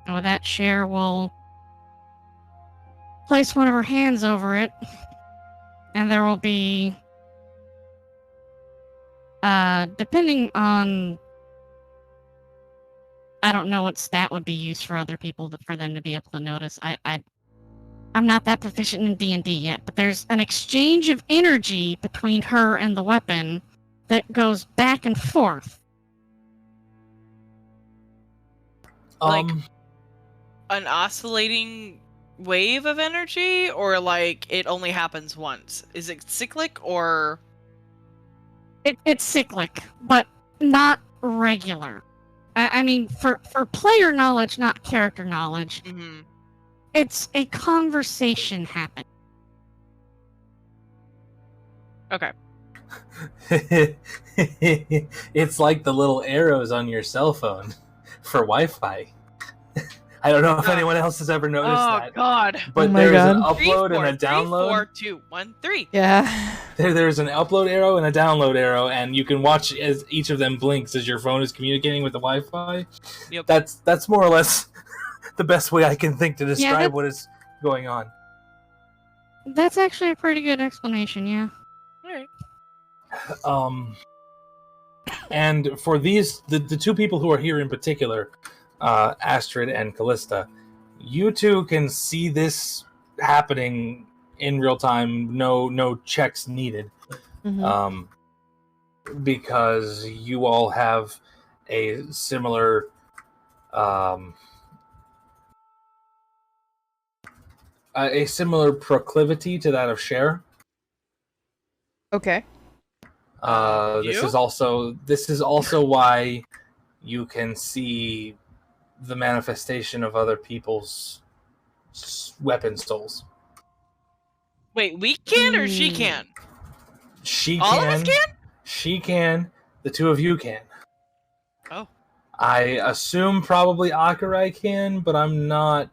with that, Cher will place one of her hands over it, and there will be, depending on, I don't know what stat would be used for other people for them to be able to notice. I'm not that proficient in D&D yet, but there's an exchange of energy between her and the weapon that goes back and forth. Like an oscillating wave of energy, or like it only happens once? Is it cyclic or? It's cyclic, but not regular. I mean, for player knowledge, not character knowledge, it's a conversation happening. Okay. It's like the little arrows on your cell phone for Wi-Fi. I don't know if anyone else has ever noticed that. Oh God! But there's an upload and a download. 3, 4, 2, 1, 3. Yeah. There's an upload arrow and a download arrow, and you can watch as each of them blinks as your phone is communicating with the Wi-Fi. Yep. That's more or less the best way I can think to describe what is going on. That's actually a pretty good explanation, yeah. Alright. And for these, the two people who are here in particular, Astrid and Callista, you two can see this happening in real time. No checks needed, because you all have a similar proclivity to that of Cher. Okay. This is also why you can see the manifestation of other people's weapon souls. Wait, we can or she can? She All can. of us can? She can. The two of you can. Oh. I assume probably Akerai can, but I'm not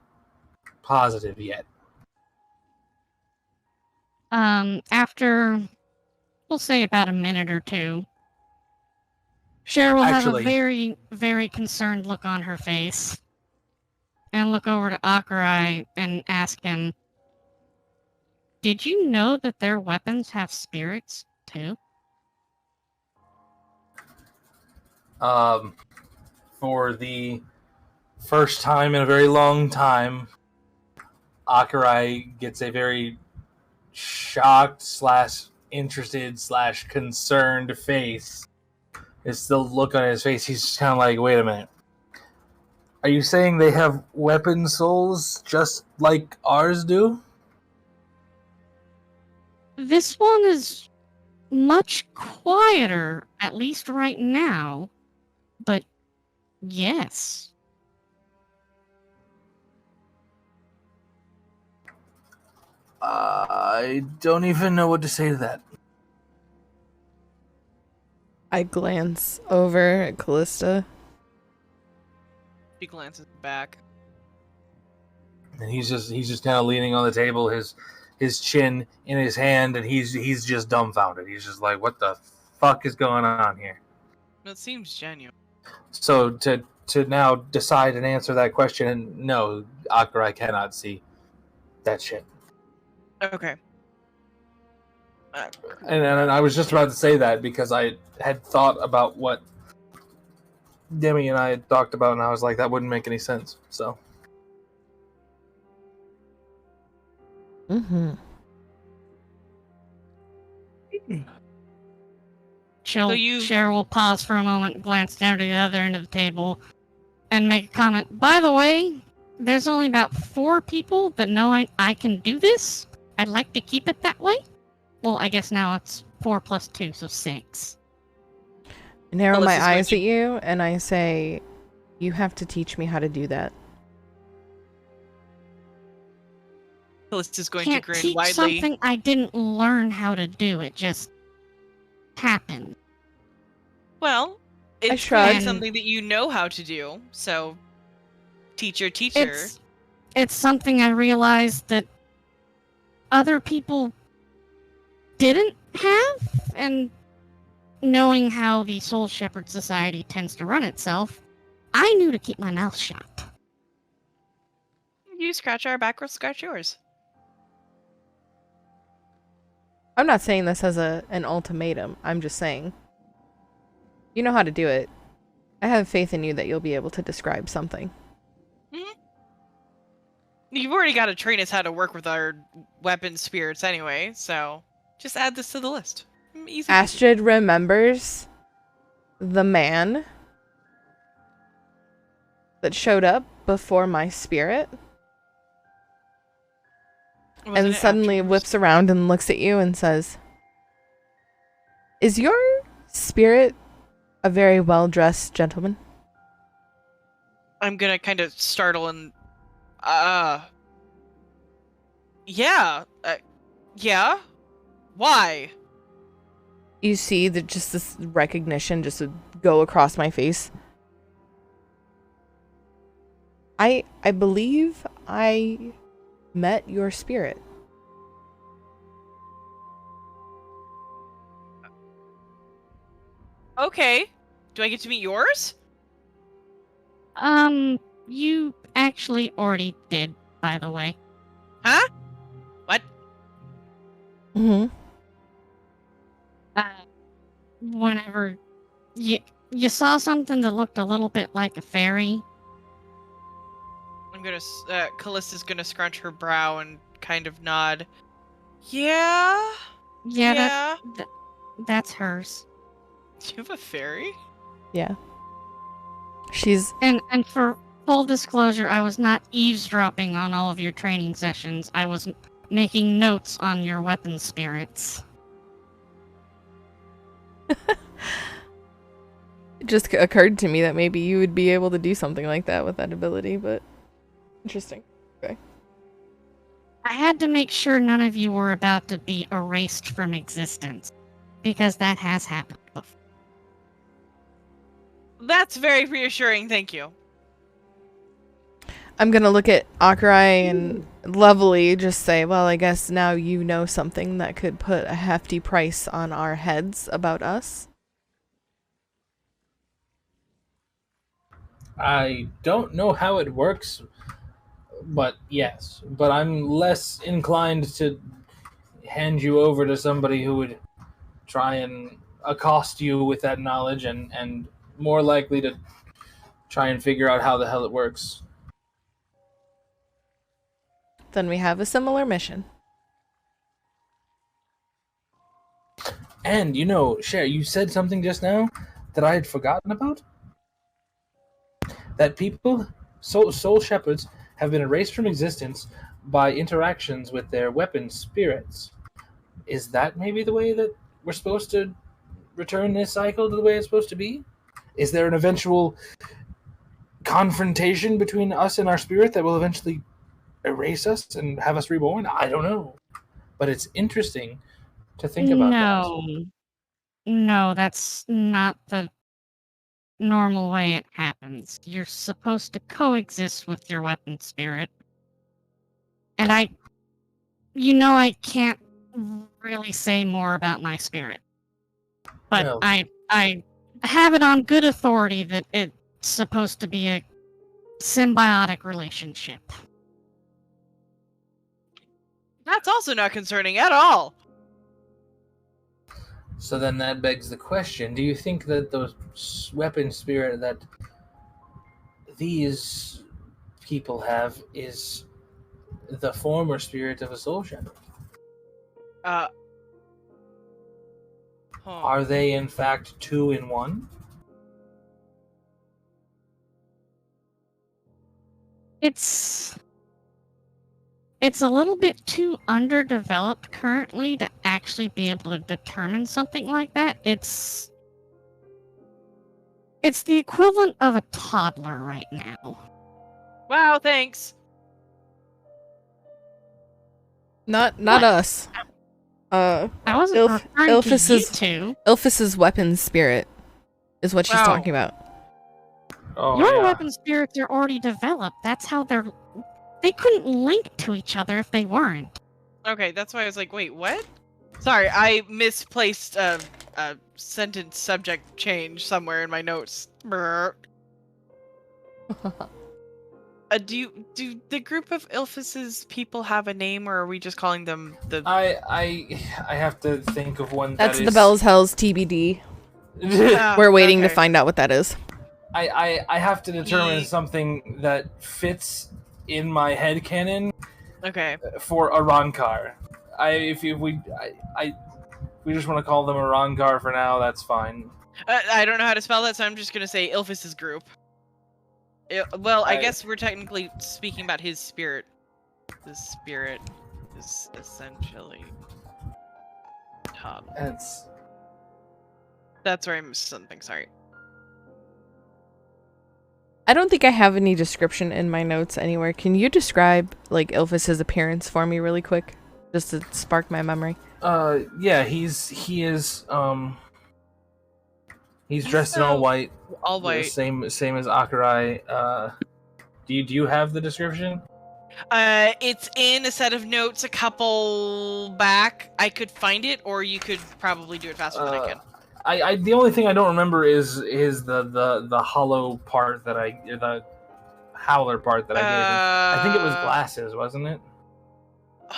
positive yet. After, we'll say about a minute or two, Cher will have a very, very concerned look on her face and look over to Akerai and ask him, did you know that their weapons have spirits, too? For the first time in a very long time, Akerai gets a very shocked / interested / concerned face. It's the look on his face. He's just kind of like, wait a minute. Are you saying they have weapon souls just like ours do? This one is much quieter, at least right now. But yes. I don't even know what to say to that. I glance over at Callista. She glances back. And he's just kind of leaning on the table, his chin in his hand, and he's just dumbfounded. He's just like, what the fuck is going on here? It seems genuine. So to to now decide and answer that question. And no, Akurai cannot see that shit. Okay. And I was just about to say that because I had thought about what Demi and I had talked about, and I was like, that wouldn't make any sense. So. Mm-hmm. Cher will pause for a moment, glance down to the other end of the table, and make a comment. By the way, there's only about 4 people that know I can do this. I'd like to keep it that way. Well, I guess now it's 4 plus 2, so 6. I narrow my Alyssa's eyes going at you and I say, you have to teach me how to do that. Callista's going Can't to grin teach widely. something I didn't learn how to do. It just happened. Well, it's shrug. clearly something that you know how to do. So, teacher. It's something I realized that other people didn't have, and knowing how the Soul Shepherd Society tends to run itself, I knew to keep my mouth shut. You scratch our back, we'll scratch yours. I'm not saying this as an ultimatum. I'm just saying, you know how to do it. I have faith in you that you'll be able to describe something. Mm-hmm. You've already got to train us how to work with our weapon spirits anyway, so just add this to the list. Easy. Astrid remembers the man that showed up before my spirit. Wasn't And it suddenly afterwards? whips around and looks at you and says, "Is your spirit a very well-dressed gentleman?" I'm gonna kind of startle and, yeah, yeah? Why? You see that just this recognition just would go across my face. I believe I met your spirit. Okay. Do I get to meet yours? You actually already did, by the way. Huh? What? Mm-hmm. Whenever you saw something that looked a little bit like a fairy. I'm gonna, Callista's gonna scrunch her brow and kind of nod. Yeah? Yeah, that's hers. Do you have a fairy? Yeah. She's... And for full disclosure, I was not eavesdropping on all of your training sessions. I was making notes on your weapon spirits. It just occurred to me that maybe you would be able to do something like that with that ability, but interesting. Okay. I had to make sure none of you were about to be erased from existence, because that has happened before. That's very reassuring, thank you. I'm gonna look at Akurai and levelly just say, well, I guess now you know something that could put a hefty price on our heads about us. I don't know how it works, but yes. But I'm less inclined to hand you over to somebody who would try and accost you with that knowledge, and more likely to try and figure out how the hell it works. Then we have a similar mission. And, you know, Cher, you said something just now that I had forgotten about? That people, soul shepherds, have been erased from existence by interactions with their weapon spirits. Is that maybe the way that we're supposed to return this cycle to the way it's supposed to be? Is there an eventual confrontation between us and our spirit that will eventually erase us and have us reborn? I don't know. But it's interesting to think about that. No, that's not the normal way it happens. You're supposed to coexist with your weapon spirit. And I can't really say more about my spirit. But Well. I have it on good authority that supposed to be a symbiotic relationship. That's also not concerning at all. So then that begs the question: do you think that the weapon spirit that these people have is the former spirit of a soul shepherd? Huh. Are they in fact two in one? It's a little bit too underdeveloped currently to actually be able to determine something like that. It's the equivalent of a toddler right now. Wow, thanks. Not What? us. I wasn't referring to you two. Ilphus's weapon spirit is what she's Wow. talking about. Oh, Your yeah. weapon spirits are already developed. That's how they couldn't link to each other if they weren't. Okay, that's why I was like, wait, what? Sorry, I misplaced a sentence subject change somewhere in my notes. Brr. Do the group of Ilphus's people have a name, or are we just calling them the? I have to think of one. That's that the is... Bell's Hells TBD. Ah, We're waiting to okay. find out what that is. I have to determine Ye- something that fits in my headcanon Okay. for Arankar. If we just want to call them Arankar for now, that's fine. I don't know how to spell that, so I'm just gonna say Ilphus's group. I guess we're technically speaking about his spirit. The spirit is essentially Todd. That's where I missed something. Sorry. I don't think I have any description in my notes anywhere. Can you describe like Ilphus's appearance for me really quick, just to spark my memory? Yeah, he's dressed in all white. All white. Same as Akurai. Do you have the description? It's in a set of notes a couple back. I could find it, or you could probably do it faster than I can. The only thing I don't remember is the hollow part the howler part that I gave him. I think it was glasses, wasn't it?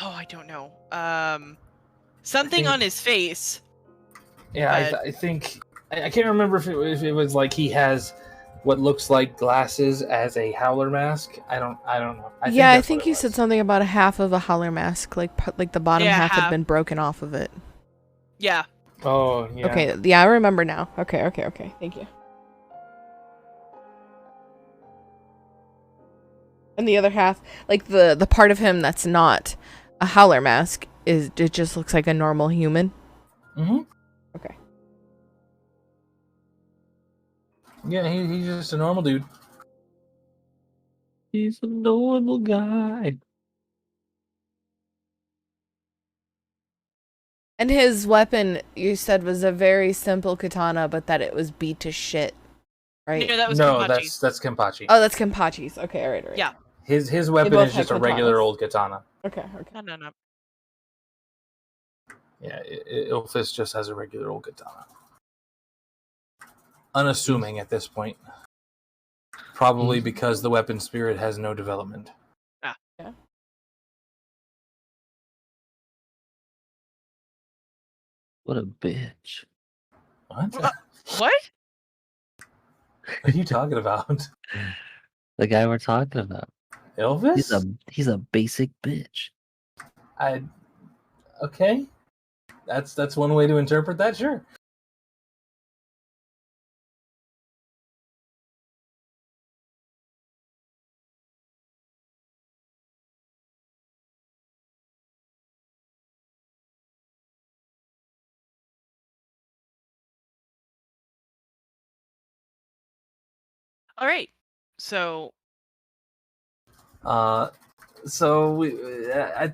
Oh, I don't know. Something on his face. Yeah, I think I can't remember if it was like he has what looks like glasses as a howler mask. I don't know. I think you said something about a half of a howler mask, like the bottom Yeah, half had half. been broken off of it. Yeah. Oh, yeah. Okay, yeah, I remember now. Okay, thank you. And the other half, like the part of him that's not a howler mask, it just looks like a normal human. Mm-hmm. Okay. Yeah, he's just a normal dude. He's a normal guy. And his weapon, you said, was a very simple katana, but that it was beat to shit, right? No, that was No, Kenpachi. that's Kenpachi. Oh, that's Kenpachi's. Okay, all right. Yeah. His weapon both is just have a regular katanas. old katana. Okay. No. Yeah, Ilphus just has a regular old katana. Unassuming at this point. Probably because the weapon spirit has no development. Ah. Yeah. What a bitch. What? What? What are you talking about? The guy we're talking about. Ilphus? He's a basic bitch. Okay. That's one way to interpret that, sure. All right. So. At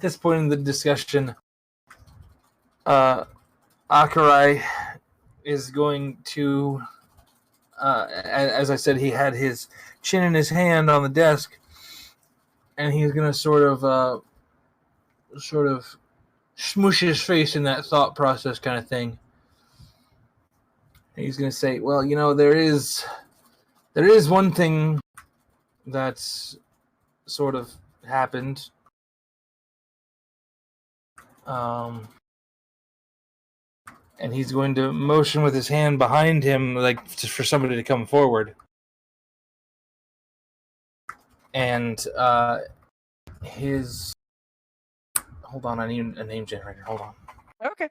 this point in the discussion, Akurai is going to, as I said, he had his chin in his hand on the desk, and he's going to sort of smoosh his face in that thought process kind of thing. And he's going to say, well, there is There is one thing that's sort of happened. And he's going to motion with his hand behind him, like for somebody to come forward. And his... Hold on, I need a name generator. Hold on. Okay.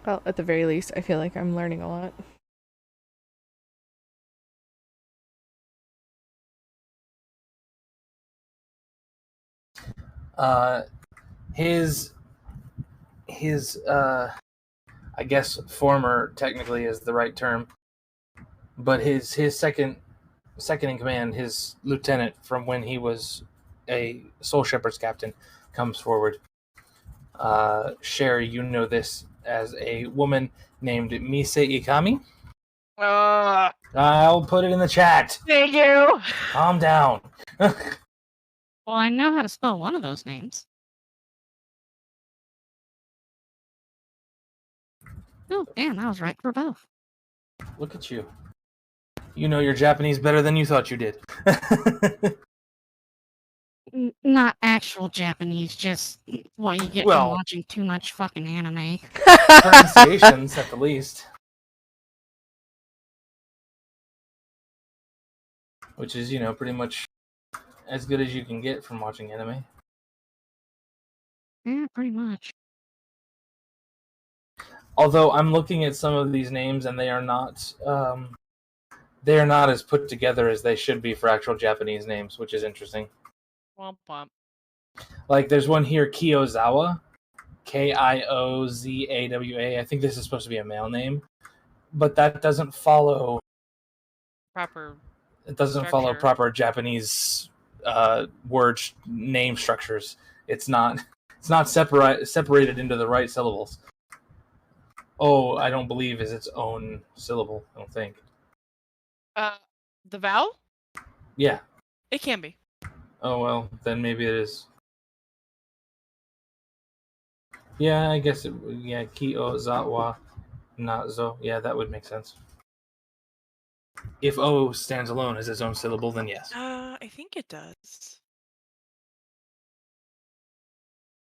Well, at the very least, I feel like I'm learning a lot. His I guess former technically is the right term, but his second in command, his lieutenant from when he was a Soul Shepherd's captain, comes forward. Sherry, you know this as a woman named Mise Ikami. I'll put it in the chat. Thank you. Calm down. Well, I know how to spell one of those names. Oh, damn, I was right for both. Look at you. You know your Japanese better than you thought you did. Not actual Japanese, just what you get from watching too much fucking anime. Pronunciations, at the least. Which is, pretty much as good as you can get from watching anime. Yeah, pretty much. Although I'm looking at some of these names and they are not as put together as they should be for actual Japanese names, which is interesting. Womp womp. Like there's one here, Kiozawa, Kiozawa. I think this is supposed to be a male name, but that doesn't follow Proper. It doesn't follow proper Japanese word name structures. It's not separated into the right syllables. Oh, I don't believe is its own syllable. I don't think. The vowel? Yeah. It can be. Oh well, then maybe it is. Yeah, I guess Kiozawa, not zo. Yeah, that would make sense. If O stands alone as its own syllable, then yes. I think it does.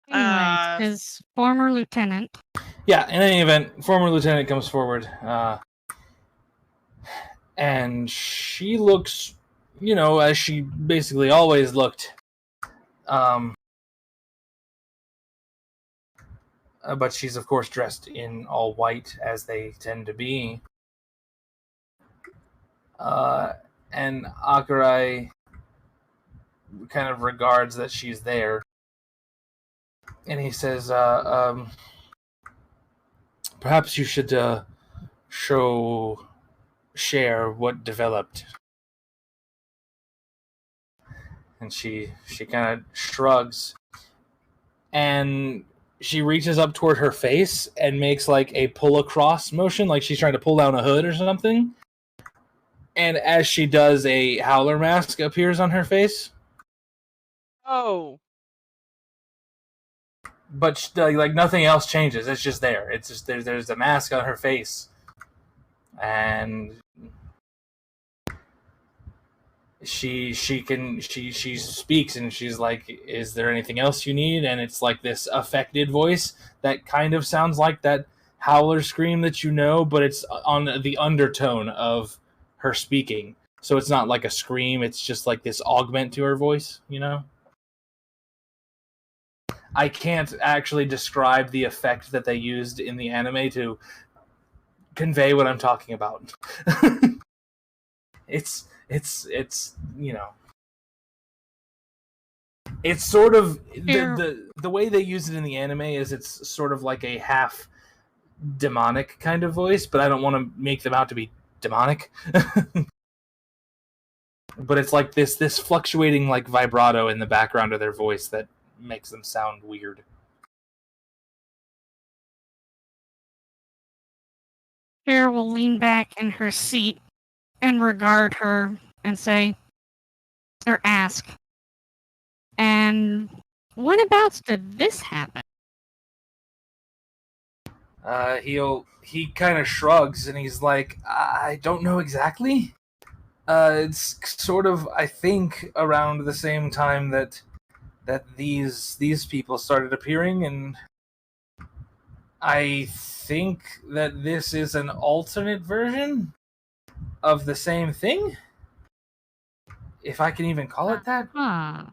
Anyways, his former lieutenant. Yeah, in any event, former lieutenant comes forward, and she looks, as she basically always looked, but she's of course dressed in all white, as they tend to be. And Akurai kind of regards that she's there, and he says, perhaps you should share what developed. And she kind of shrugs, and she reaches up toward her face and makes like a pull across motion, like she's trying to pull down a hood or something. And as she does, a howler mask appears on her face. Oh. But like nothing else changes. It's just there. It's just there's a mask on her face, and she speaks, and she's like, "Is there anything else you need?" And it's like this affected voice that kind of sounds like that howler scream that but it's on the undertone of her speaking. So it's not like a scream. It's just like this augment to her voice. I can't actually describe the effect that they used in the anime to convey what I'm talking about. It's it's sort of the way they use it in the anime is it's sort of like a half demonic kind of voice, but I don't want to make them out to be demonic. But it's like this fluctuating like vibrato in the background of their voice that makes them sound weird. Kara will lean back in her seat and regard her and say, or ask, and whenabouts did this happen? He kind of shrugs and he's like, I don't know exactly. It's sort of, I think, around the same time that these people started appearing, and I think that this is an alternate version of the same thing, if I can even call it that. Huh.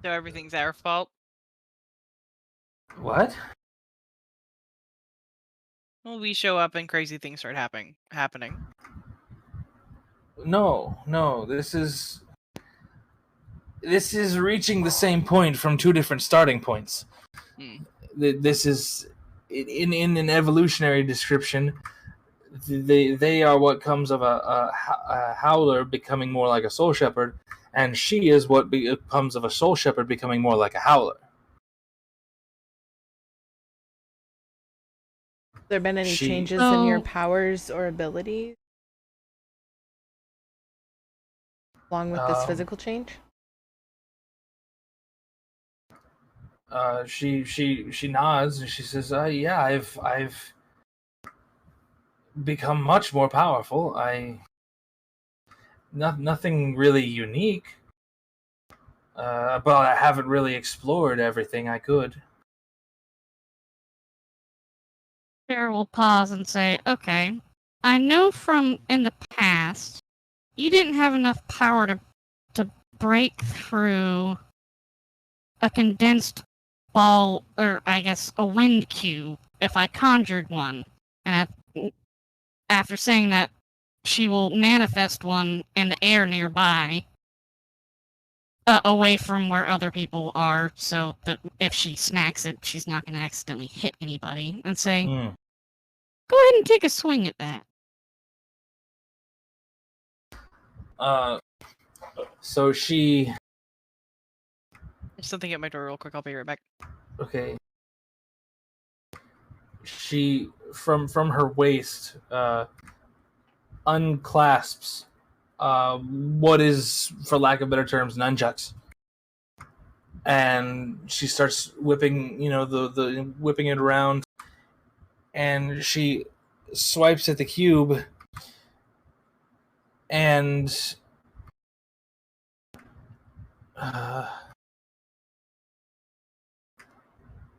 So everything's our fault. What? Well, we show up and crazy things start happening. No. This is reaching the same point from two different starting points. This is in an evolutionary description. They are what comes of a howler becoming more like a soul shepherd, and she is what becomes of a soul shepherd becoming more like a howler. Have there been any changes in your powers or abilities along with this physical change? She nods and she says, "Yeah, I've become much more powerful. Nothing really unique, but I haven't really explored everything I could." Sarah will pause and say, okay, I know from in the past, you didn't have enough power to break through a condensed ball, or I guess a wind cube, if I conjured one. And after saying that, she will manifest one in the air nearby, away from where other people are, so that if she snacks it, she's not going to accidentally hit anybody, and say, go ahead and take a swing at that. So she... There's something at my door real quick, I'll be right back. Okay. She, from her waist, unclasps what is, for lack of better terms, nunchucks. And she starts whipping, the whipping it around, and she swipes at the cube, and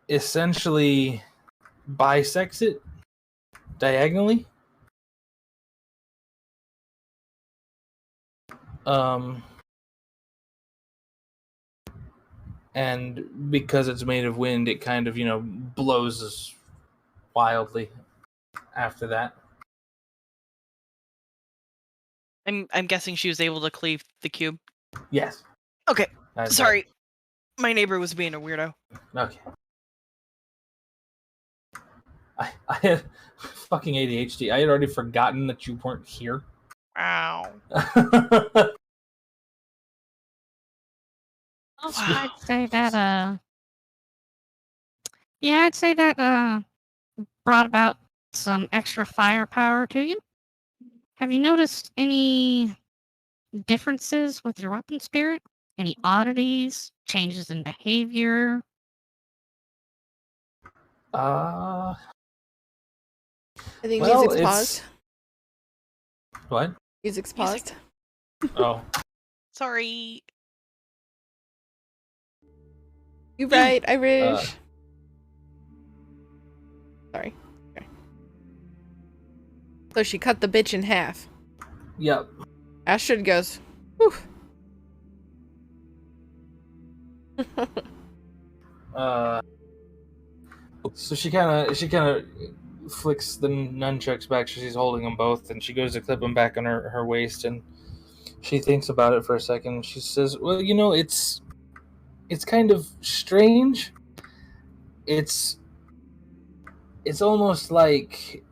essentially bisects it diagonally. And because it's made of wind, it kind of, blows wildly after that. I'm guessing she was able to cleave the cube. Yes. Okay. Sorry. My neighbor was being a weirdo. Okay. I had fucking ADHD. I had already forgotten that you weren't here. Wow. I'd say that, yeah, I'd say that, brought about some extra firepower to you. Have you noticed any differences with your weapon spirit? Any oddities? Changes in behavior? I think music's paused. What? Music's paused. Oh. Sorry. You right, Irish. Sorry. Okay. So she cut the bitch in half. Yep. Astrid goes, whew. So she kind of flicks the nunchucks back. She's holding them both, and she goes to clip them back on her waist, and she thinks about it for a second. She says, well, it's kind of strange. It's almost like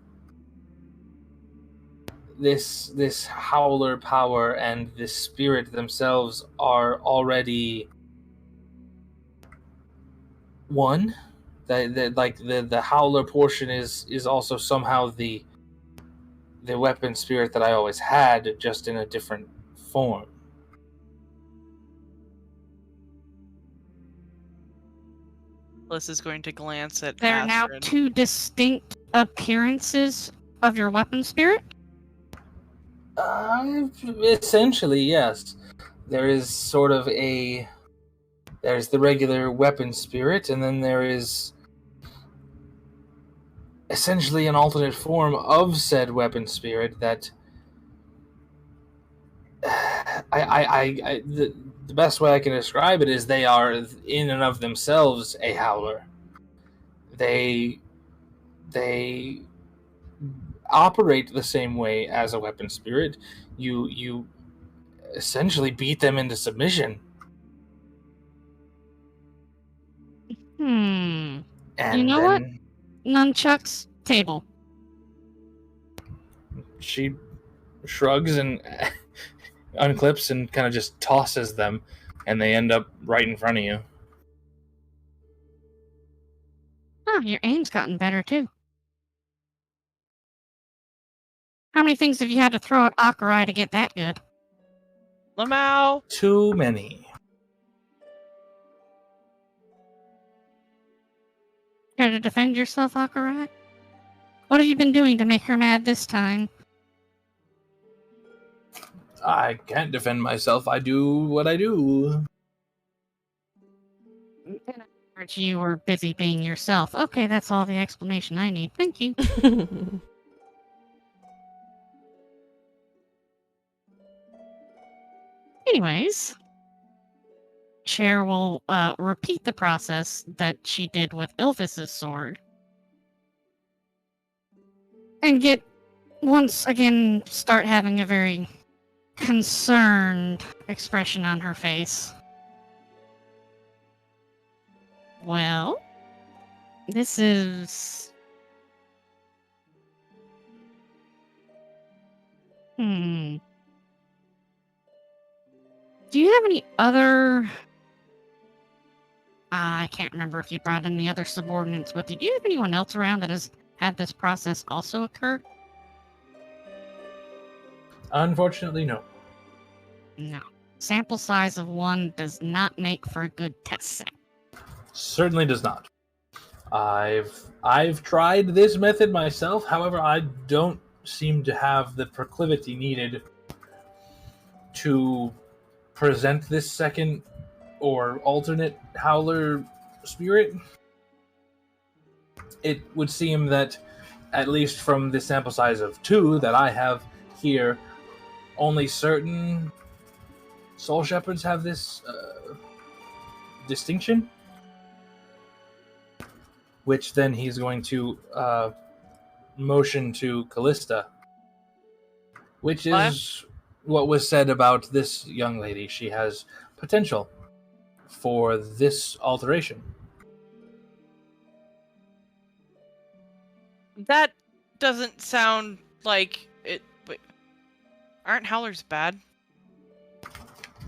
this howler power and this spirit themselves are already one. the howler portion is also somehow the weapon spirit that I always had, just in a different form. Liz is going to glance at There are now Astrid. 2 distinct appearances of your weapon spirit? Essentially, yes. There is sort of there's the regular weapon spirit, and then there is essentially an alternate form of said weapon spirit that the best way I can describe it is they are in and of themselves a howler. They operate the same way as a weapon spirit. You essentially beat them into submission. And And you know what? Nunchucks, table. She shrugs and unclips and kind of just tosses them, and they end up right in front of you. Oh, your aim's gotten better too. How many things have you had to throw at Akurei to get that good? Lamau! Too many. Care to defend yourself, Akurei? What have you been doing to make her mad this time? I can't defend myself. I do what I do. You were busy being yourself. Okay, that's all the explanation I need. Thank you. Anyways, Chair will repeat the process that she did with Ilvis's sword. And once again, start having a very concerned expression on her face. Well, this is... Do you have any other... I can't remember if you brought any other subordinates with you. Do you have anyone else around that has had this process also occur? Unfortunately, no. No. Sample size of 1 does not make for a good test set. Certainly does not. I've tried this method myself. However, I don't seem to have the proclivity needed to present this second or alternate howler spirit. It would seem that, at least from the sample size of 2 that I have here, only certain soul shepherds have this distinction. Which then he's going to motion to Callista. Which is what was said about this young lady. She has potential for this alteration. That doesn't sound like it. But aren't howlers bad?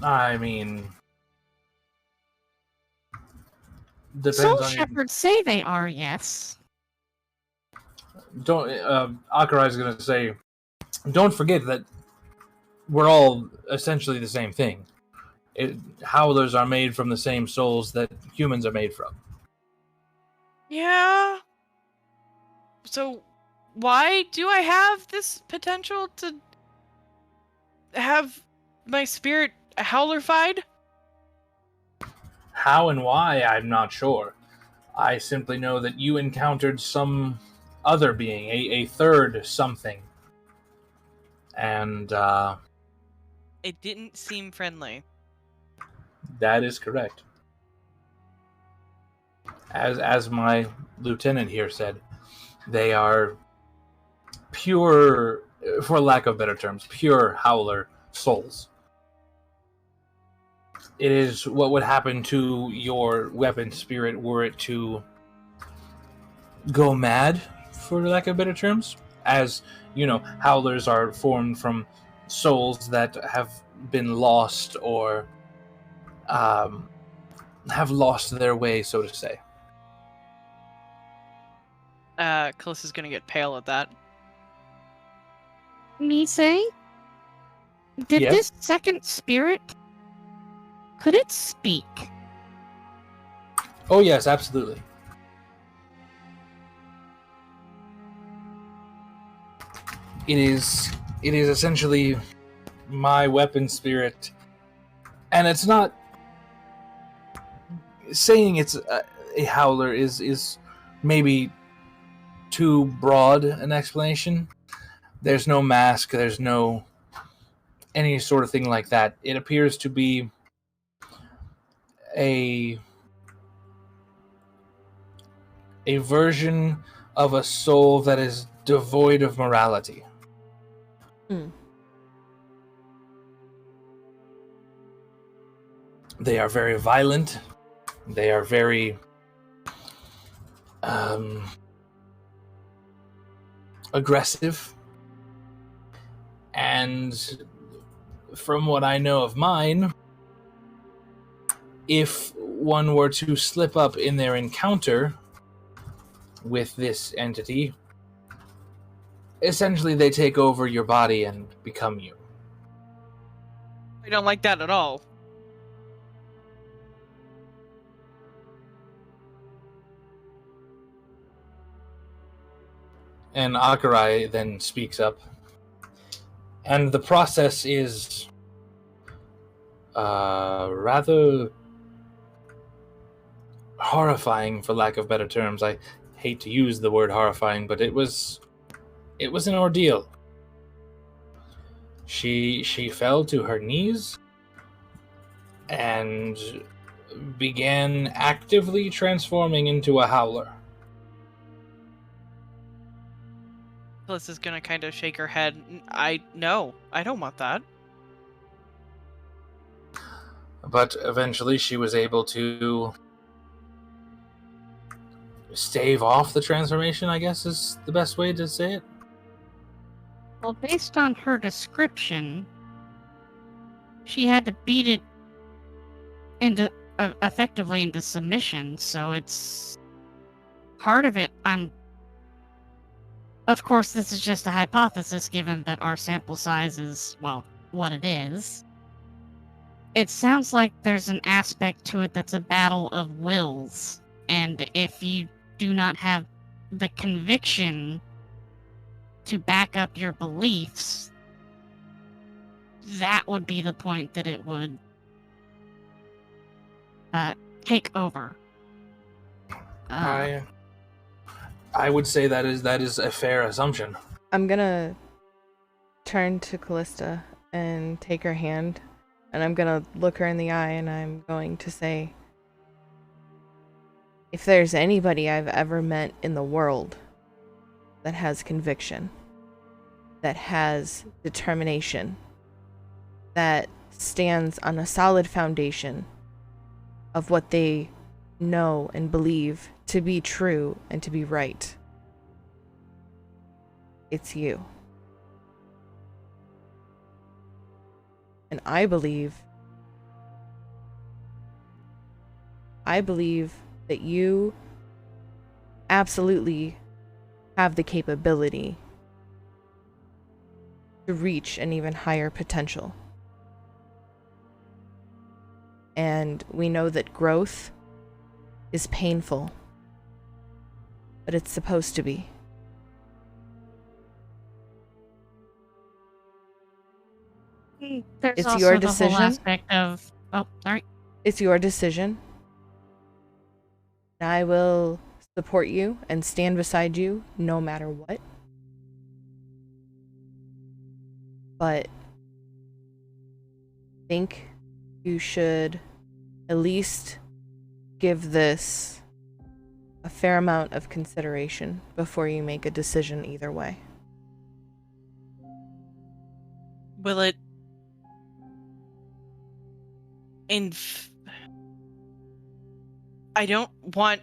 I mean, depends Soul on shepherds say they are, yes. Don't Akurei is going to say, don't forget that we're all essentially the same thing. Howlers are made from the same souls that humans are made from. Yeah. So, why do I have this potential to have my spirit howlerfied? How and why, I'm not sure. I simply know that you encountered some other being, a third something. And, It didn't seem friendly. that is correct. As my lieutenant here said, they are pure, for lack of better terms, pure howler souls. It is what would happen to your weapon spirit were it to go mad, for lack of better terms. As, you know, howlers are formed from souls that have been lost or have lost their way, so to say. Callista's gonna get pale at that. Mise? Did Yes? this second spirit, could it speak? Oh yes, absolutely. It is essentially my weapon spirit, and it's not saying it's a howler is maybe too broad an explanation. There's no mask, there's no any sort of thing like that. It appears to be a version of a soul that is devoid of morality. They are very violent. They are very aggressive. And from what I know of mine, if one were to slip up in their encounter with this entity, essentially they take over your body and become you. I don't like that at all. And Akarai then speaks up. And the process is rather horrifying, for lack of better terms. I hate to use the word horrifying, but it was an ordeal. She fell to her knees and began actively transforming into a howler. Callista's gonna kind of shake her head. No, I don't want that. But eventually she was able to stave off the transformation, I guess is the best way to say it. Well, based on her description, she had to beat it into effectively into submission. So it's part of it. Of course, this is just a hypothesis, given that our sample size is, well, what it is. It sounds like there's an aspect to it that's a battle of wills, and if you do not have the conviction to back up your beliefs, that would be the point that it would take over. I would say that is a fair assumption. I'm gonna turn to Callista and take her hand, and I'm gonna look her in the eye, and I'm going to say, if there's anybody I've ever met in the world that has conviction, that has determination, that stands on a solid foundation of what they know and believe to be true and to be right, it's you. And I believe that you absolutely have the capability to reach an even higher potential. And we know that growth is painful, but it's supposed to be. There's It's also your the decision. whole aspect of... Oh, sorry. It's your decision. I will support you and stand beside you no matter what. But I think you should at least give this a fair amount of consideration before you make a decision either way. Will it... I don't want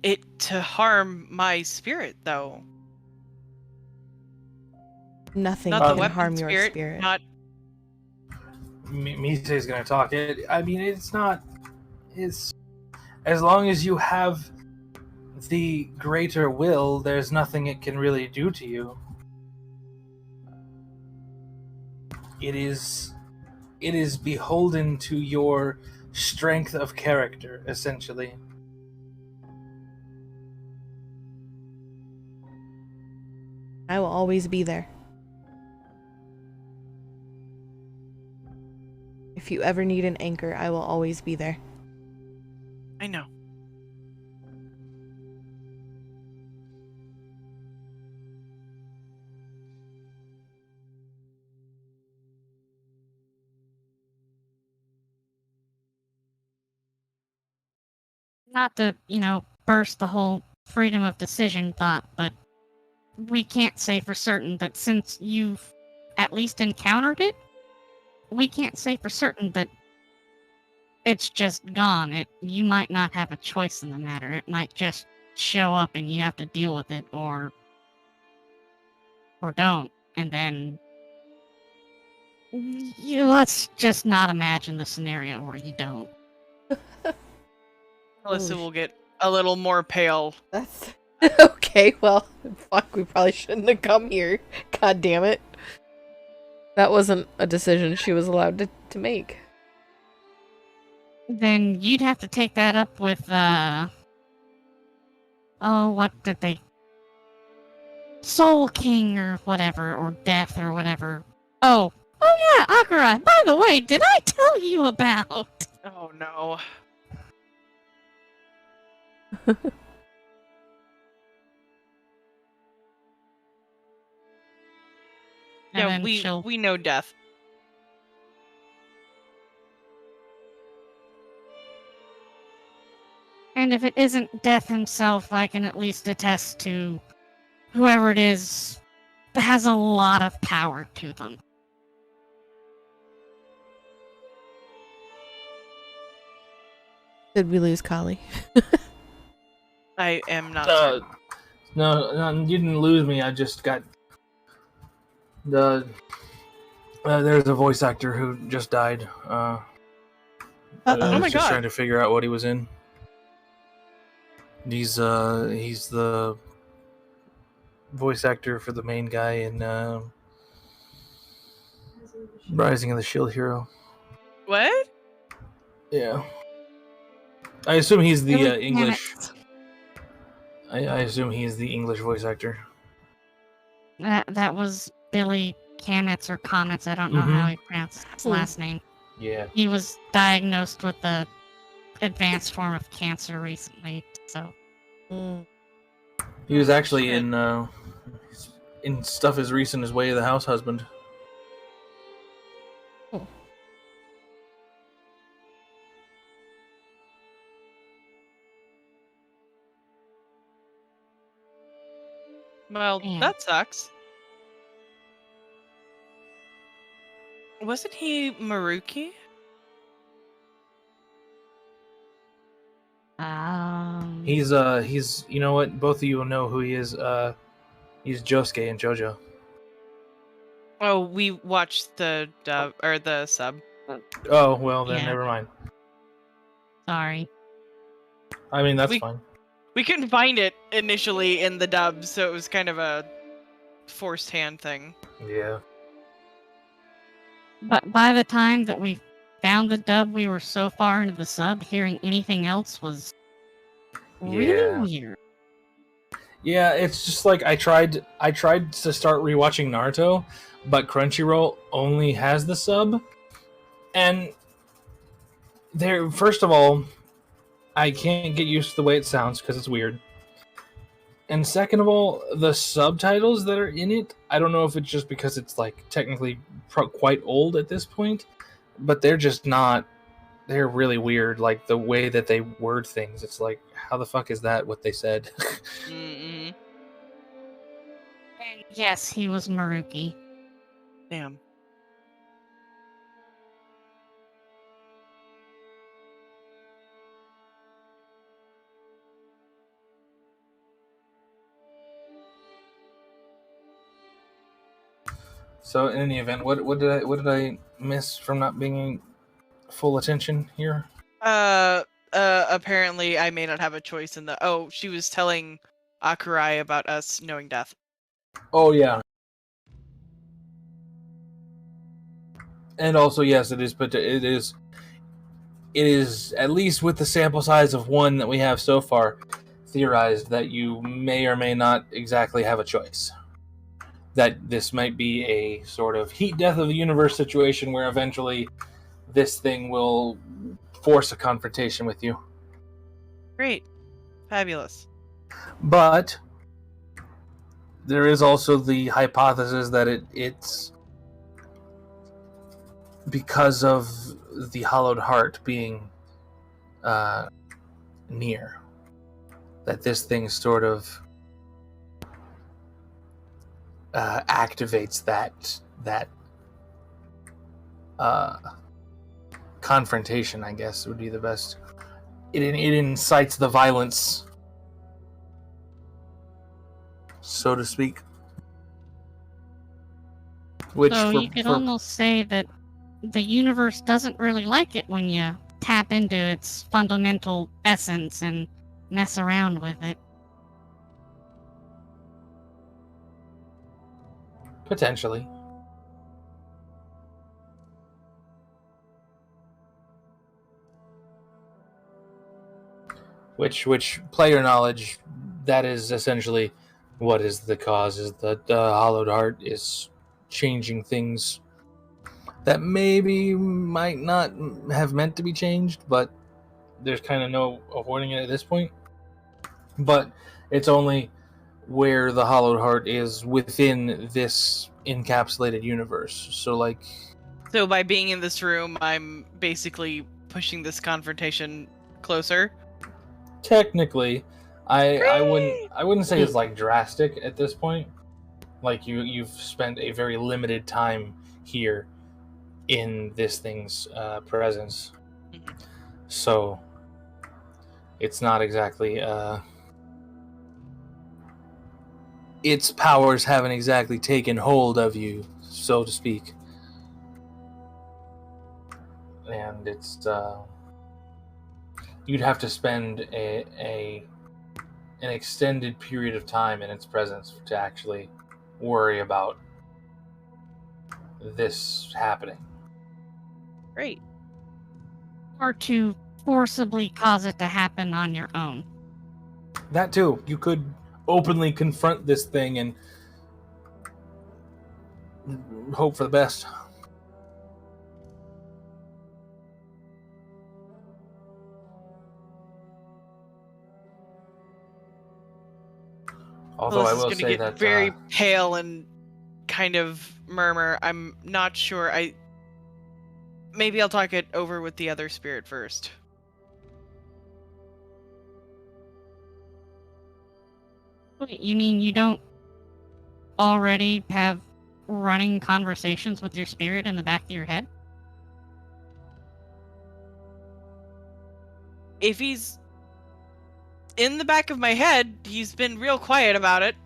it to harm my spirit, though. Nothing Not the can weapon harm your spirit, spirit. not... Mise is going to talk. I mean, it's not... It's... As long as you have the greater will, there's nothing it can really do to you. It is beholden to your strength of character, essentially. I will always be there. If you ever need an anchor, I will always be there. I know. Not to, burst the whole freedom of decision thought, but we can't say for certain that since you've at least encountered it, we can't say for certain that it's just gone. You might not have a choice in the matter. It might just show up and you have to deal with it, or don't. And then let's just not imagine the scenario where you don't. Alyssa will get a little more pale. That's okay. Well, fuck. We probably shouldn't have come here. God damn it. That wasn't a decision she was allowed to make. Then you'd have to take that up with what did they? Soul King or whatever, or Death or whatever. Oh yeah, Akira. By the way, did I tell you about? Oh no. Yeah, we know Death. And if it isn't Death himself, I can at least attest to whoever it is has a lot of power to them. Did we lose Kali? I am not certain. No, you didn't lose me. I just got there's a voice actor who just died. I Oh my was just god. trying to figure out what he was in. He's the voice actor for the main guy in Rising of the Shield Hero. What? Yeah. I assume he's the Really? English. I assume he's the English voice actor. That was Billy Kametz or Comets. I don't know how he pronounced his last name. Yeah. He was diagnosed with a advanced form of cancer recently, so. He was actually in stuff as recent as Way of the House Husband. Well, Man. that sucks. Wasn't he Maruki? He's you know what? Both of you will know who he is. He's Josuke in JoJo. Oh, we watched the dub or the sub. Oh well, then Yeah. never mind. Sorry. I mean that's fine. We couldn't find it initially in the dub, so it was kind of a forced hand thing. Yeah. But by the time that we found the dub, we were so far into the sub, hearing anything else was really Yeah. weird. Yeah, it's just like I tried to start rewatching Naruto, but Crunchyroll only has the sub, and there. First of all, I can't get used to the way it sounds because it's weird. And second of all, the subtitles that are in it, I don't know if it's just because it's like technically quite old at this point, but they're just not. They're really weird, like the way that they word things. It's like, how the fuck is that what they said? Mm-mm. And yes, he was Maruki. Damn. So in any event, what did I miss from not being full attention here? apparently I may not have a choice in the. Oh, she was telling Akurai about us knowing death. Oh yeah. And also, yes, it is. But it is at least with the sample size of one that we have so far, theorized that you may or may not exactly have a choice. That this might be a sort of heat death of the universe situation where eventually this thing will force a confrontation with you. Great. Fabulous. But there is also the hypothesis that it's because of the Hollowed Heart being near, that this thing sort of activates that confrontation, I guess would be the best. It incites the violence, so to speak. Which So you could almost say that the universe doesn't really like it when you tap into its fundamental essence and mess around with it. Potentially. Which player knowledge, that is essentially what is the cause, is that the Hollowed Heart is changing things that maybe might not have meant to be changed, but there's kind of no avoiding it at this point. But it's only where the Hollowed Heart is within this encapsulated universe. So by being in this room, I'm basically pushing this confrontation closer. Technically, I wouldn't say it's like drastic at this point. Like you've spent a very limited time here in this thing's presence, so it's not exactly its powers haven't exactly taken hold of you, so to speak, and it's you'd have to spend an extended period of time in its presence to actually worry about this happening. Great. Or to forcibly cause it to happen on your own. That too. You could openly confront this thing and hope for the best. Although I will say that very pale and kind of murmur. I'm not sure. Maybe I'll talk it over with the other spirit first. Wait, you mean you don't already have running conversations with your spirit in the back of your head? If he's in the back of my head, he's been real quiet about it.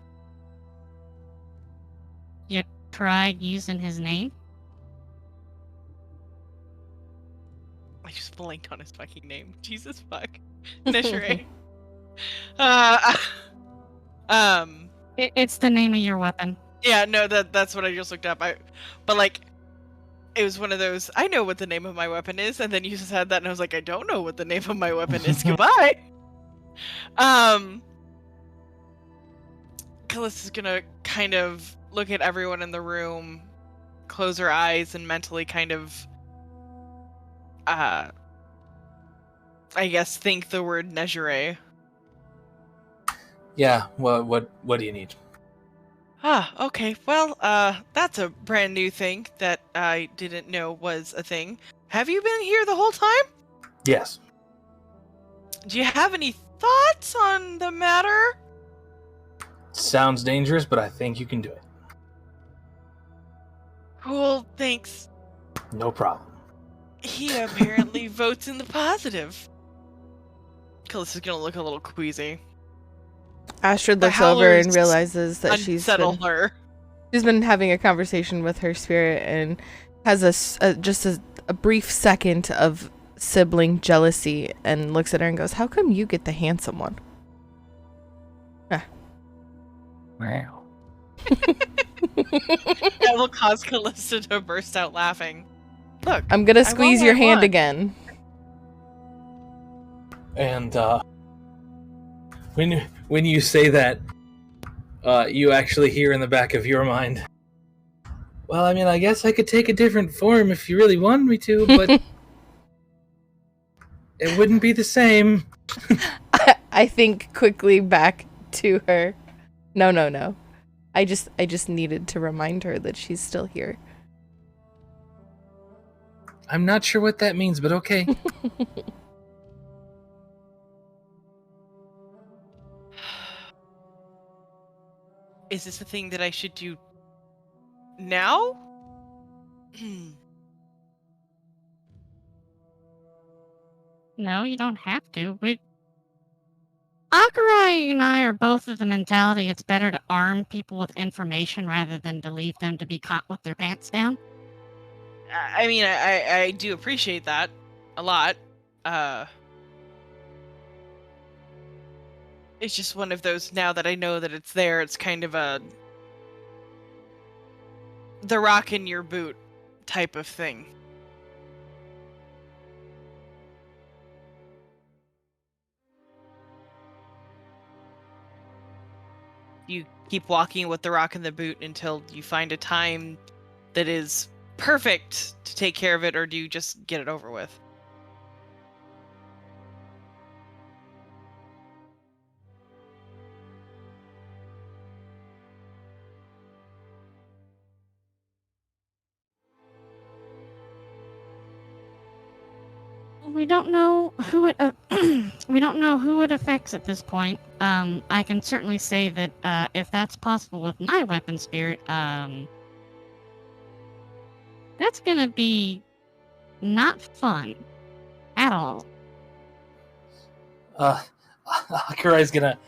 You tried using his name? I just blanked on his fucking name. Jesus fuck. Neshere. It's the name of your weapon. Yeah, no, that's what I just looked up. But like, it was one of those, I know what the name of my weapon is, and then you said that, and I was like, I don't know what the name of my weapon is. Goodbye. Callista's gonna kind of look at everyone in the room, close her eyes, and mentally kind of, I guess, think the word Neshere. Yeah, what do you need? Okay. Well, that's a brand new thing that I didn't know was a thing. Have you been here the whole time? Yes. Do you have any thoughts on the matter? Sounds dangerous, but I think you can do it. Cool, thanks. No problem. He apparently votes in the positive. Callista's gonna look a little queasy. Astrid looks over and realizes that she's been having a conversation with her spirit and has just a brief second of sibling jealousy and looks at her and goes, "How come you get the handsome one?" Wow. That will cause Callista to burst out laughing. Look, I'm gonna I want squeeze what your I hand want. again. And when you say that, you actually hear in the back of your mind, well, I mean, I guess I could take a different form if you really wanted me to, but it wouldn't be the same. I think quickly back to her. No. I just needed to remind her that she's still here. I'm not sure what that means, but okay. Is this a thing that I should do now? No, you don't have to. Akurai and I are both of the mentality it's better to arm people with information rather than to leave them to be caught with their pants down. I mean, I do appreciate that a lot. It's just one of those, now that I know that it's there, it's kind of the rock in your boot type of thing. You keep walking with the rock in the boot until you find a time that is perfect to take care of it, or do you just get it over with? We don't know who it. We don't know who it affects at this point. I can certainly say that if that's possible with my weapon spirit, that's gonna be not fun at all. Akurai's gonna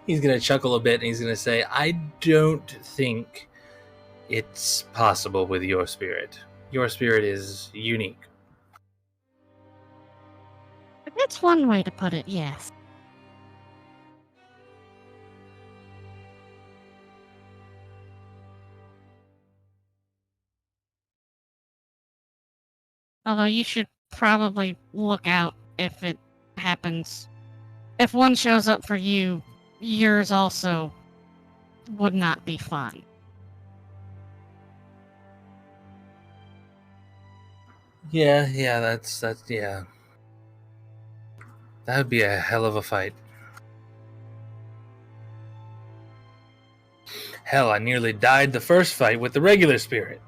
he's gonna chuckle a bit and he's gonna say, I don't think it's possible with your spirit. Your spirit is unique. That's one way to put it, yes. Although you should probably look out if it happens. If one shows up for you, yours also would not be fun. Yeah, that's yeah. That would be a hell of a fight. Hell, I nearly died the first fight with the regular spirit.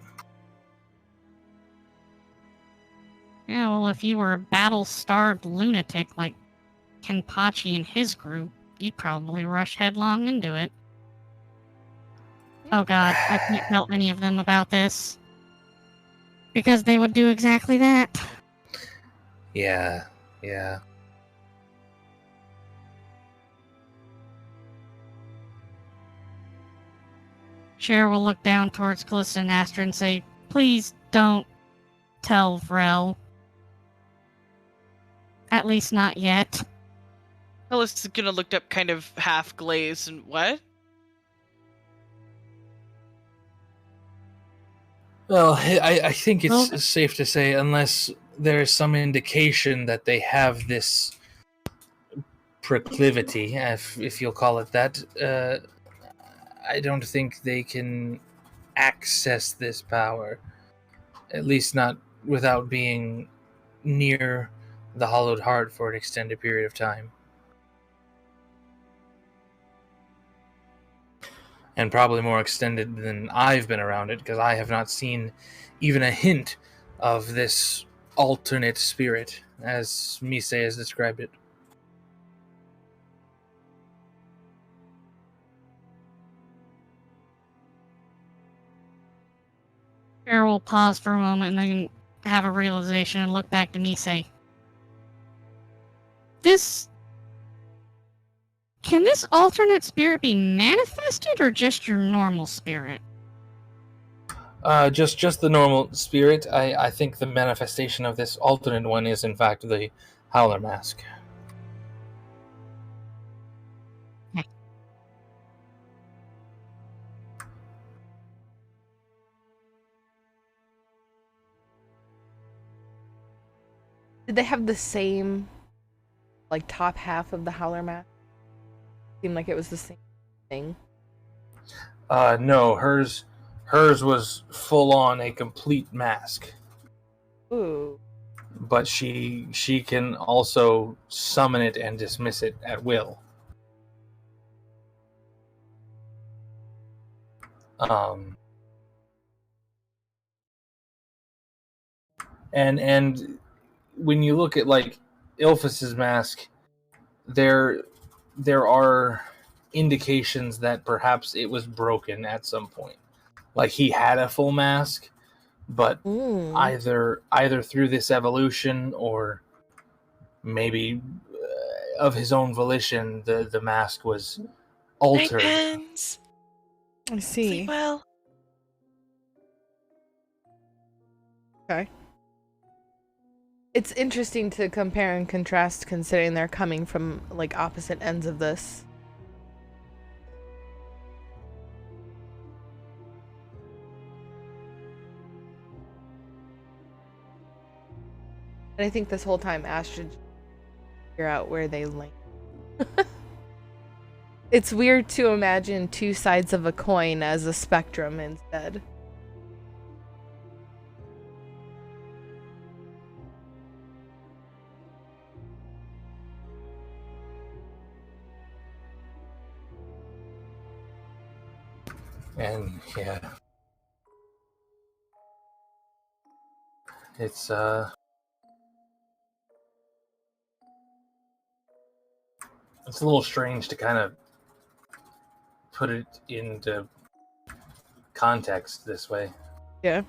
Yeah, well, if you were a battle-starved lunatic like Kenpachi and his group, you'd probably rush headlong into it. Oh god, I can't tell any of them about this. Because they would do exactly that. Yeah. Cher will look down towards Callista and Astra and say, please don't tell Vrel. At least not yet. Callista's gonna look up kind of half glazed and what? Well, I think it's safe to say, unless there is some indication that they have this proclivity, if you'll call it that, I don't think they can access this power. At least not without being near the Hollowed Heart for an extended period of time. And probably more extended than I've been around it, because I have not seen even a hint of this alternate spirit, as Mise has described it. Cher will pause for a moment and then have a realization and look back to Mise. Can this alternate spirit be manifested or just your normal spirit? Just the normal spirit. I think the manifestation of this alternate one is in fact the Howler mask. Did they have the same, like, top half of the Howler mask? Seemed like it was the same thing. No, hers was full on a complete mask. Ooh. But she can also summon it and dismiss it at will. And when you look at like Ilphus's mask, there are indications that perhaps it was broken at some point. Like he had a full mask, but either through this evolution or maybe of his own volition, the mask was altered. Pens. I see. Sleep well. Okay. It's interesting to compare and contrast, considering they're coming from like opposite ends of this. And I think this whole time Ash should figure out where they link. It's weird to imagine two sides of a coin as a spectrum instead. And yeah, it's it's a little strange to kind of put it into context this way. Yeah.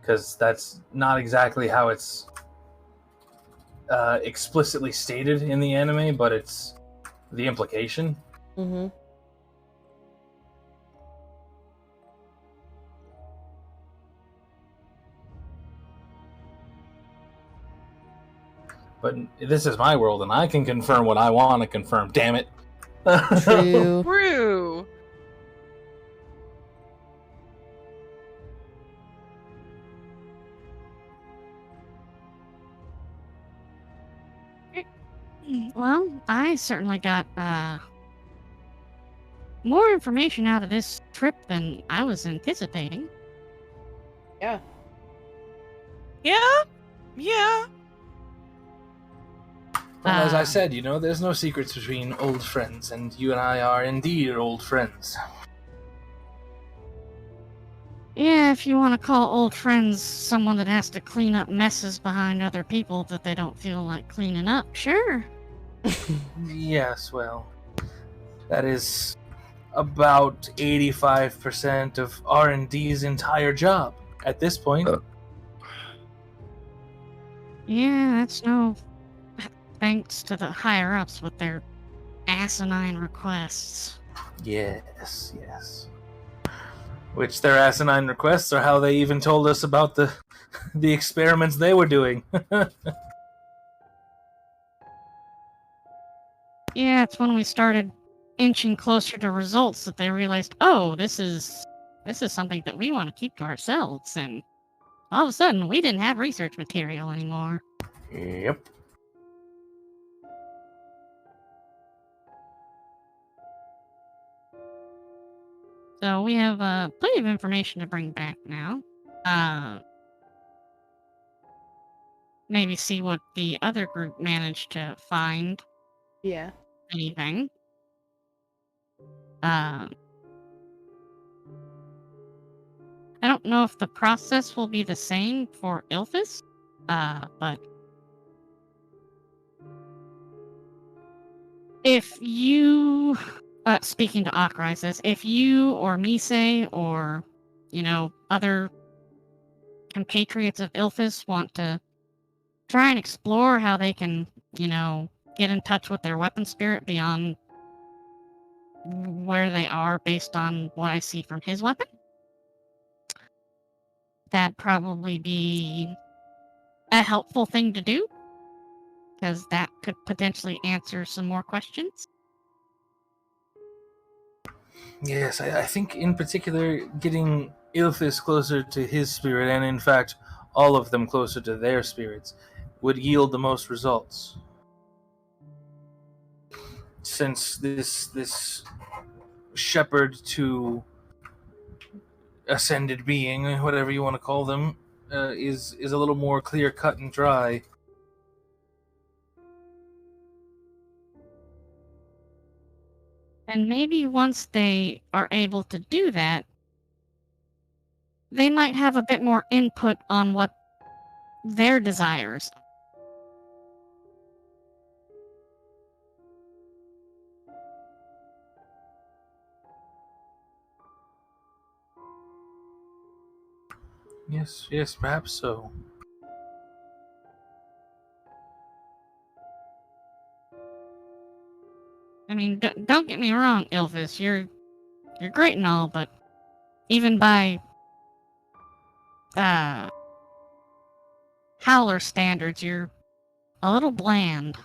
Because that's not exactly how it's explicitly stated in the anime, but it's the implication. Mm-hmm. But this is my world, and I can confirm what I want to confirm. Damn it! True. True. Well, I certainly got more information out of this trip than I was anticipating. Yeah. Yeah. Yeah. Well, as I said, you know, there's no secrets between old friends, and you and I are indeed old friends. Yeah, if you want to call old friends someone that has to clean up messes behind other people that they don't feel like cleaning up, sure. Yes, well, that is about 85% of R&D's entire job at this point. Yeah, that's no thanks to the higher-ups with their asinine requests. Yes. Which their asinine requests are how they even told us about the experiments they were doing. Yeah, it's when we started inching closer to results that they realized, oh, this is something that we want to keep to ourselves, and all of a sudden we didn't have research material anymore. Yep. So we have plenty of information to bring back now. Maybe see what the other group managed to find. Yeah. Anything. I don't know if the process will be the same for Ilphus, but if you, speaking to Akrai says, if you or Mise or, you know, other compatriots of Ilphus want to try and explore how they can, you know, get in touch with their weapon spirit beyond where they are based on what I see from his weapon, that'd probably be a helpful thing to do, because that could potentially answer some more questions. Yes, I think in particular getting Ilthus closer to his spirit, and in fact all of them closer to their spirits, would yield the most results. Since this shepherd to ascended being, whatever you want to call them, is a little more clear cut and dry. And maybe once they are able to do that, they might have a bit more input on what their desires. Yes, perhaps so. I mean, don't get me wrong, Ilvis. You're great and all, but even by Howler standards, you're a little bland.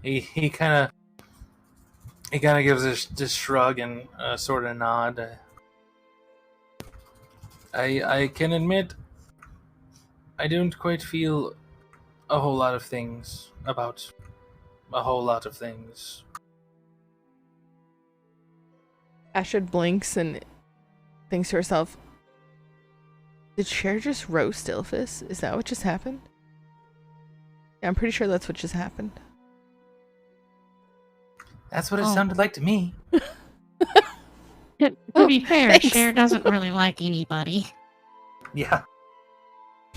He kind of gives this shrug and a sort of nod. I can admit I don't quite feel a whole lot of things about a whole lot of things. Ashford blinks and thinks to herself, did Cher just roast Ilphus? Is that what just happened? Yeah, I'm pretty sure that's what just happened. That's what it sounded like to me. To be fair, thanks. Cher doesn't really like anybody. Yeah.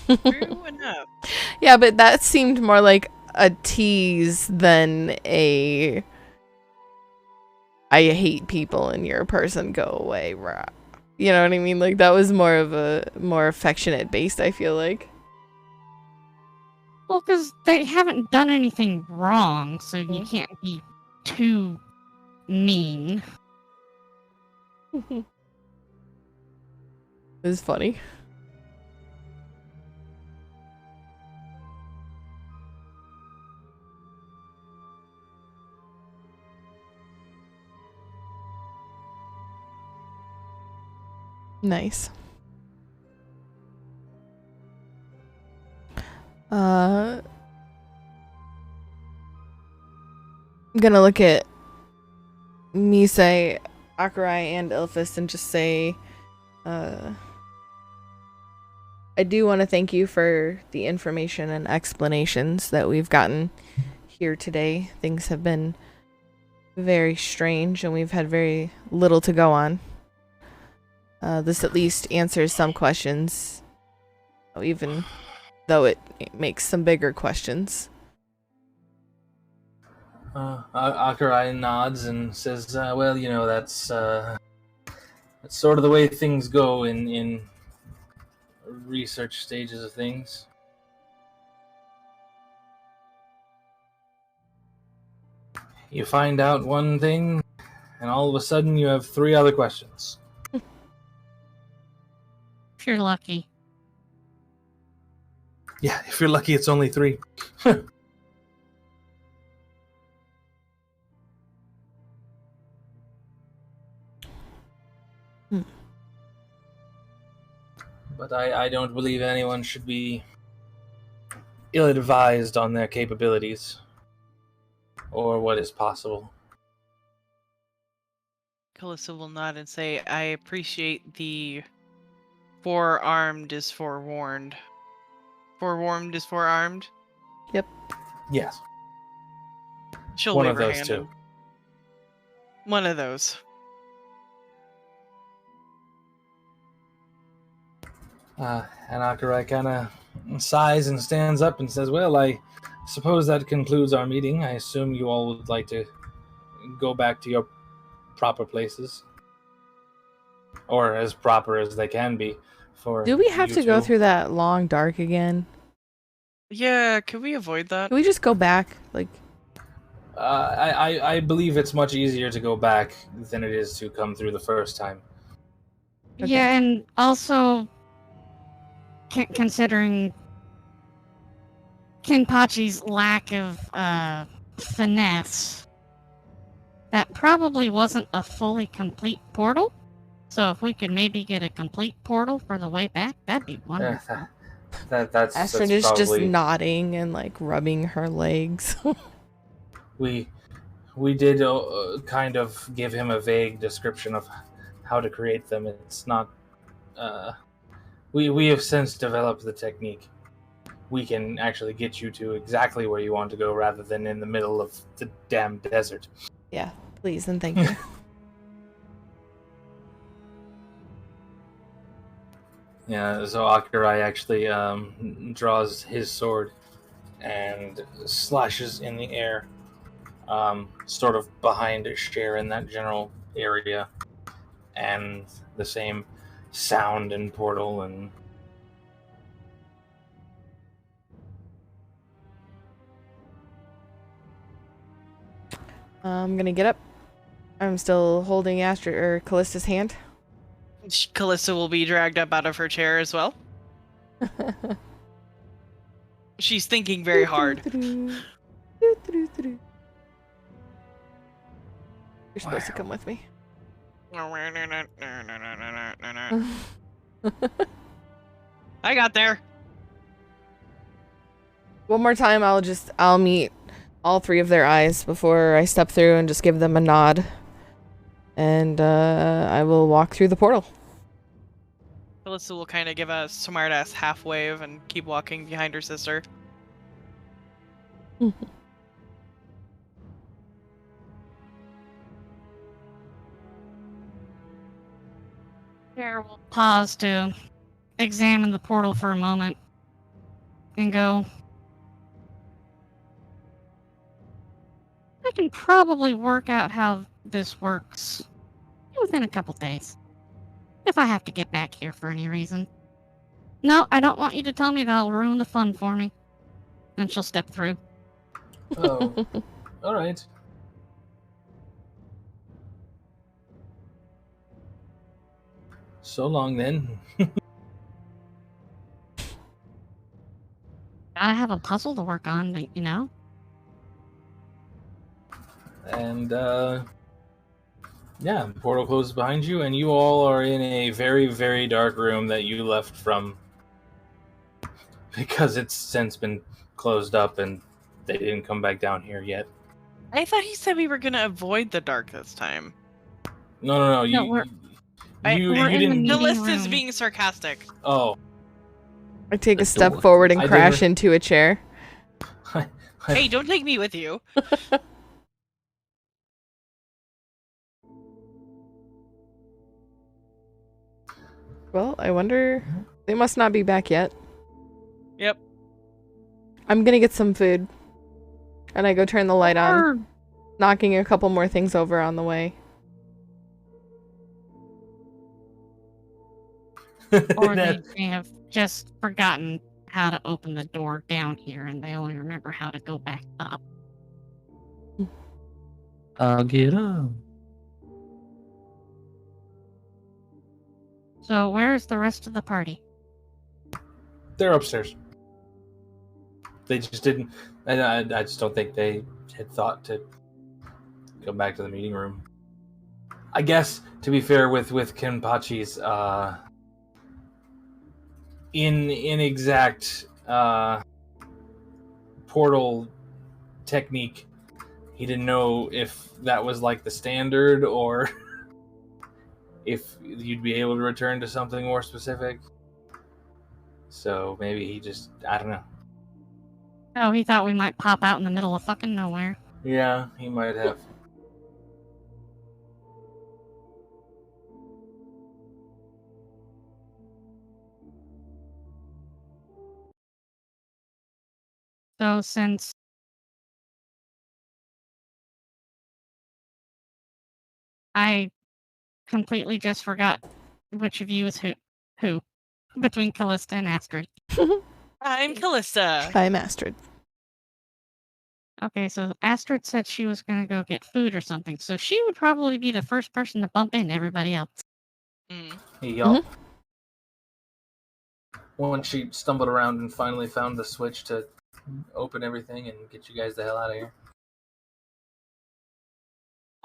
True enough. Yeah, but that seemed more like a tease than a I hate people and you're a person, go away. Rah. You know what I mean? Like that was more of a more affectionate based, I feel like. Well, because they haven't done anything wrong, so you can't be too mean. It was funny. Nice. I'm gonna look at Misei, Akurai, and Ilphus and just say, I do want to thank you for the information and explanations that we've gotten here today. Things have been very strange and we've had very little to go on. This at least answers some questions, even though it makes some bigger questions. Akurai nods and says, well, you know, that's sort of the way things go in research stages of things. You find out one thing, and all of a sudden you have 3 other questions. If you're lucky. Yeah, if you're lucky, it's only 3. But I don't believe anyone should be ill-advised on their capabilities or what is possible. Calissa will nod and say, I appreciate the forearmed is forewarned. Forewarned is forearmed? Yes. She'll One wave of her those hand two. and- One of those. And Akurai kind of sighs and stands up and says, well, I suppose that concludes our meeting. I assume you all would like to go back to your proper places. Or as proper as they can be. For Do we have you to go two. through that long dark again? Yeah, can we avoid that? Can we just go back? Like, I believe it's much easier to go back than it is to come through the first time. Okay. Yeah, and also considering Kenpachi's lack of finesse, that probably wasn't a fully complete portal. So if we could maybe get a complete portal for the way back, that'd be wonderful. That's Astrid is just probably... nodding and like rubbing her legs. We did kind of give him a vague description of how to create them. It's not... we have since developed the technique. We can actually get you to exactly where you want to go rather than in the middle of the damn desert. Yeah, please and thank you. Yeah, so Akurai actually draws his sword and slashes in the air, sort of behind Cher in that general area, and the same sound and portal and... I'm gonna get up. I'm still holding Astrid or Callista's hand. Callista will be dragged up out of her chair as well. She's thinking very hard. You're supposed to come with me. I got there. One more time, I'll meet all three of their eyes before I step through and just give them a nod. And I will walk through the portal. Callista will kind of give a smart-ass half wave and keep walking behind her sister. Here we'll pause to examine the portal for a moment and go, I can probably work out how this works within a couple days. If I have to get back here for any reason. No, I don't want you to tell me that'll ruin the fun for me. And she'll step through. Oh, alright. So long then. I have a puzzle to work on, you know? And yeah, the portal closes behind you, and you all are in a very, very dark room that you left from because it's since been closed up and they didn't come back down here yet. I thought he said we were gonna avoid the dark this time. No. No, You we're you in the didn't. meeting Callista's room. being sarcastic. Oh, I take a The step door. forward and I crash didn't- into a chair. Hey, don't take me with you. Well, I wonder... They must not be back yet. Yep. I'm gonna get some food. And I go turn the light on, knocking a couple more things over on the way. Or they may have just forgotten how to open the door down here and they only remember how to go back up. I'll get up. So where's the rest of the party? They're upstairs. They just didn't. I just don't think they had thought to come back to the meeting room. I guess, to be fair with Kenpachi's inexact portal technique, he didn't know if that was like the standard or if you'd be able to return to something more specific. So maybe he just, I don't know. Oh, he thought we might pop out in the middle of fucking nowhere. Yeah, he might have. So since I completely just forgot which of you is who between Callista and Astrid. I'm Callista. I'm Astrid. Okay, so Astrid said she was gonna go get food or something, so she would probably be the first person to bump into everybody else. Yup. Once she stumbled around and finally found the switch to open everything and get you guys the hell out of here.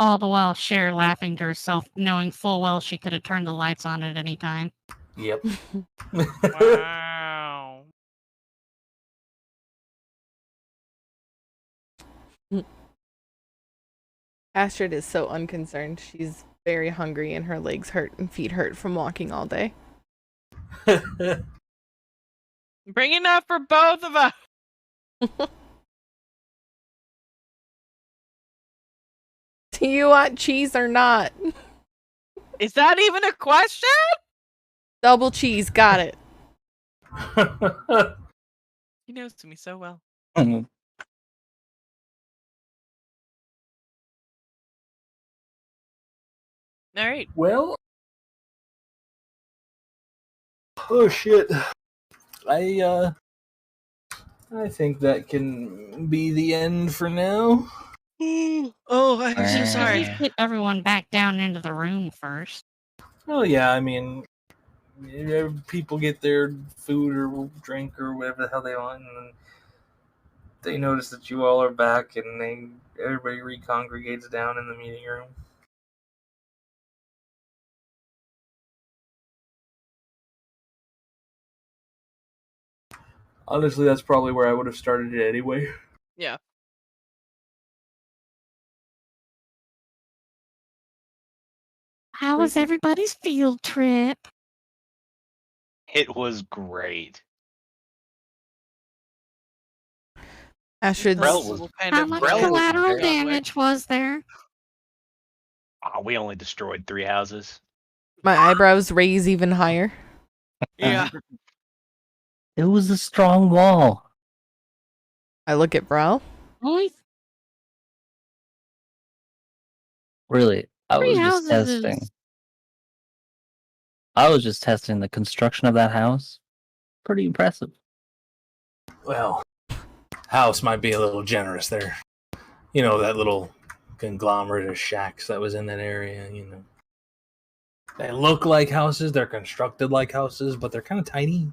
All the while Cher laughing to herself, knowing full well she could have turned the lights on at any time. Yep. Wow. Astrid is so unconcerned. She's very hungry and her legs hurt and feet hurt from walking all day. Bring enough for both of us. Do you want cheese or not? Is that even a question? Double cheese, got it. He knows me so well. All right. Well, oh shit. I think that can be the end for now. Oh, I'm so At sorry. least get everyone back down into the room first. Oh yeah, I mean, people get their food or drink or whatever the hell they want, and then they notice that you all are back, and everybody recongregates down in the meeting room. Honestly, that's probably where I would have started it anyway. Yeah. How was everybody's field trip? It was great. Astrid's Brell was How much Brell was collateral very- damage was there? Oh, we only destroyed 3 houses. my eyebrows raise even higher. Yeah. It was a strong wall. I look at Brell. Only Really, I 3 was just houses testing. is I was just testing the construction of that house. Pretty impressive. Well, house might be a little generous there. You know, that little conglomerate of shacks that was in that area, you know. They look like houses, they're constructed like houses, but they're kind of tiny.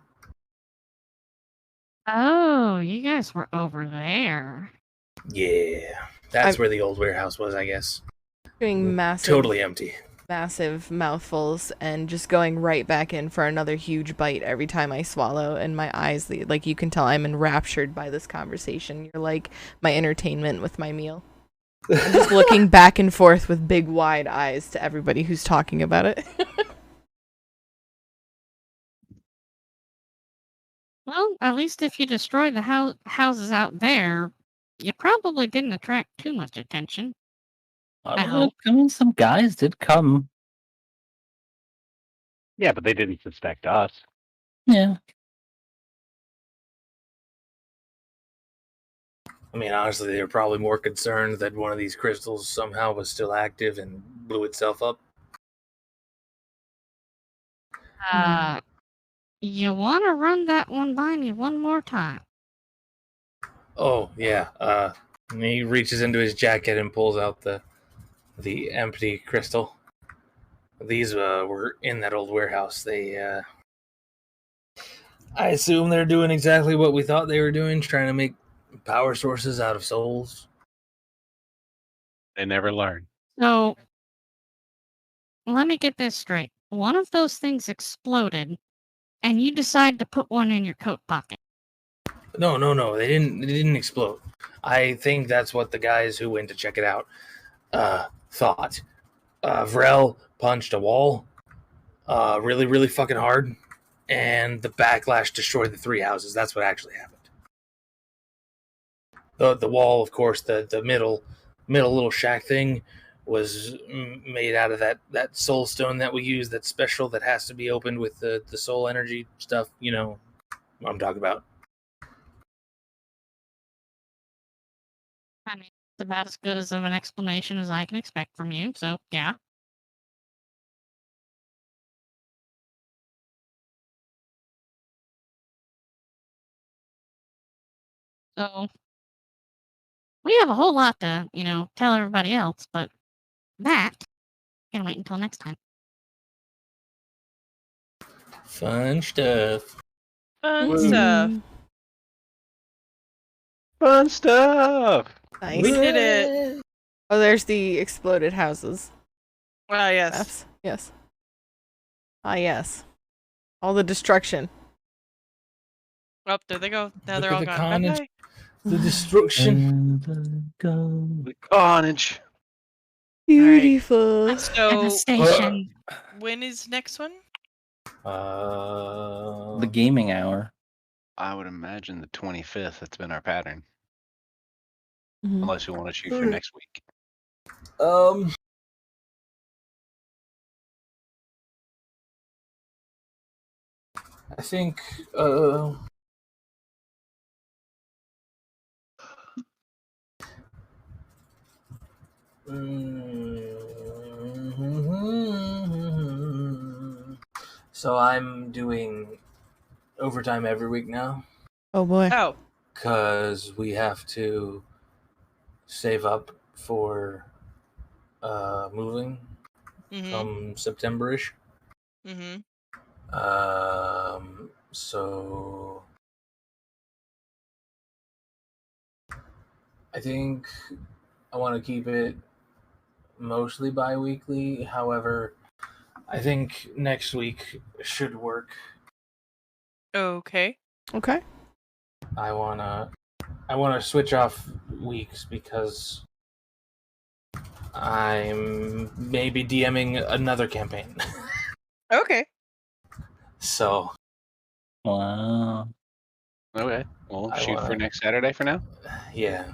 Oh, you guys were over there. Yeah. That's I'm- where the old warehouse was, I guess. Doing massive, Totally empty. massive mouthfuls and just going right back in for another huge bite every time I swallow. And my eyes, like you can tell, I'm enraptured by this conversation. You're like my entertainment with my meal. I'm just looking back and forth with big wide eyes to everybody who's talking about it. Well, at least if you destroyed the houses out there, you probably didn't attract too much attention. I hope. I mean, some guys did come. Yeah, but they didn't suspect us. Yeah. I mean, honestly, they were probably more concerned that one of these crystals somehow was still active and blew itself up. You want to run that one by me one more time? Oh, yeah. And he reaches into his jacket and pulls out the empty crystal. These were in that old warehouse. They, I assume they're doing exactly what we thought they were doing, trying to make power sources out of souls. They never learn. So, let me get this straight. One of those things exploded, and you decided to put one in your coat pocket. No, they didn't explode. I think that's what the guys who went to check it out thought. Vrel punched a wall really, really fucking hard, and the backlash destroyed the 3 houses. That's what actually happened. The wall, of course, the middle little shack thing was made out of that soul stone that we use, that's special, that has to be opened with the soul energy stuff. You know what I'm talking about. I mean, it's about as good as of an explanation as I can expect from you, so yeah. So, We have a whole lot to, tell everybody else, but that can wait until next time. Fun stuff. Fun stuff. Fun stuff. Nice. We did it. Oh, there's the exploded houses. Ah, yes. Maps. Yes. Ah, yes. All the destruction. Oh, there they go. Now Look they're at all the gone. carnage. Bye-bye. The destruction. The carnage. Beautiful. So, Devastation. when is next one? The gaming hour. I would imagine the 25th. That's been our pattern. Mhm. Unless you want to shoot for next week. I think so I'm doing overtime every week now Oh boy. Oh, because we have to save up for moving come September-ish. So I think I want to keep it mostly bi-weekly. However, I think next week should work. Okay. Okay. I wanna switch off weeks because I'm maybe DMing another campaign. Okay. So Wow. Okay. Well, I shoot for wanna- next Saturday for now. yeah,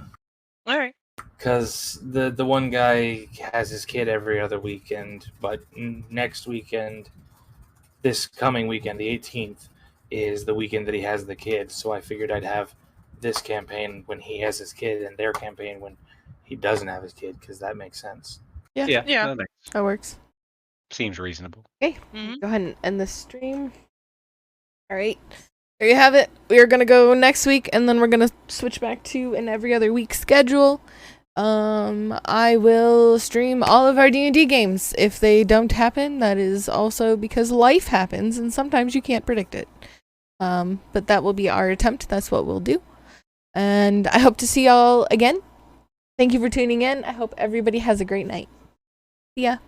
All right. because the one guy has his kid every other weekend, but next weekend, this coming weekend, the 18th, is the weekend that he has the kid. So I figured I'd have this campaign when he has his kid and their campaign when he doesn't have his kid, because that makes sense. Yeah. That works. Seems reasonable. Okay. Mhm. Go ahead and end the stream. All right. There you have it. We are going to go next week, and then we're going to switch back to an every other week schedule. I will stream all of our D&D games. If they don't happen, that is also because life happens, and sometimes you can't predict it. But that will be our attempt. That's what we'll do. And I hope to see y'all again. Thank you for tuning in. I hope everybody has a great night. See ya.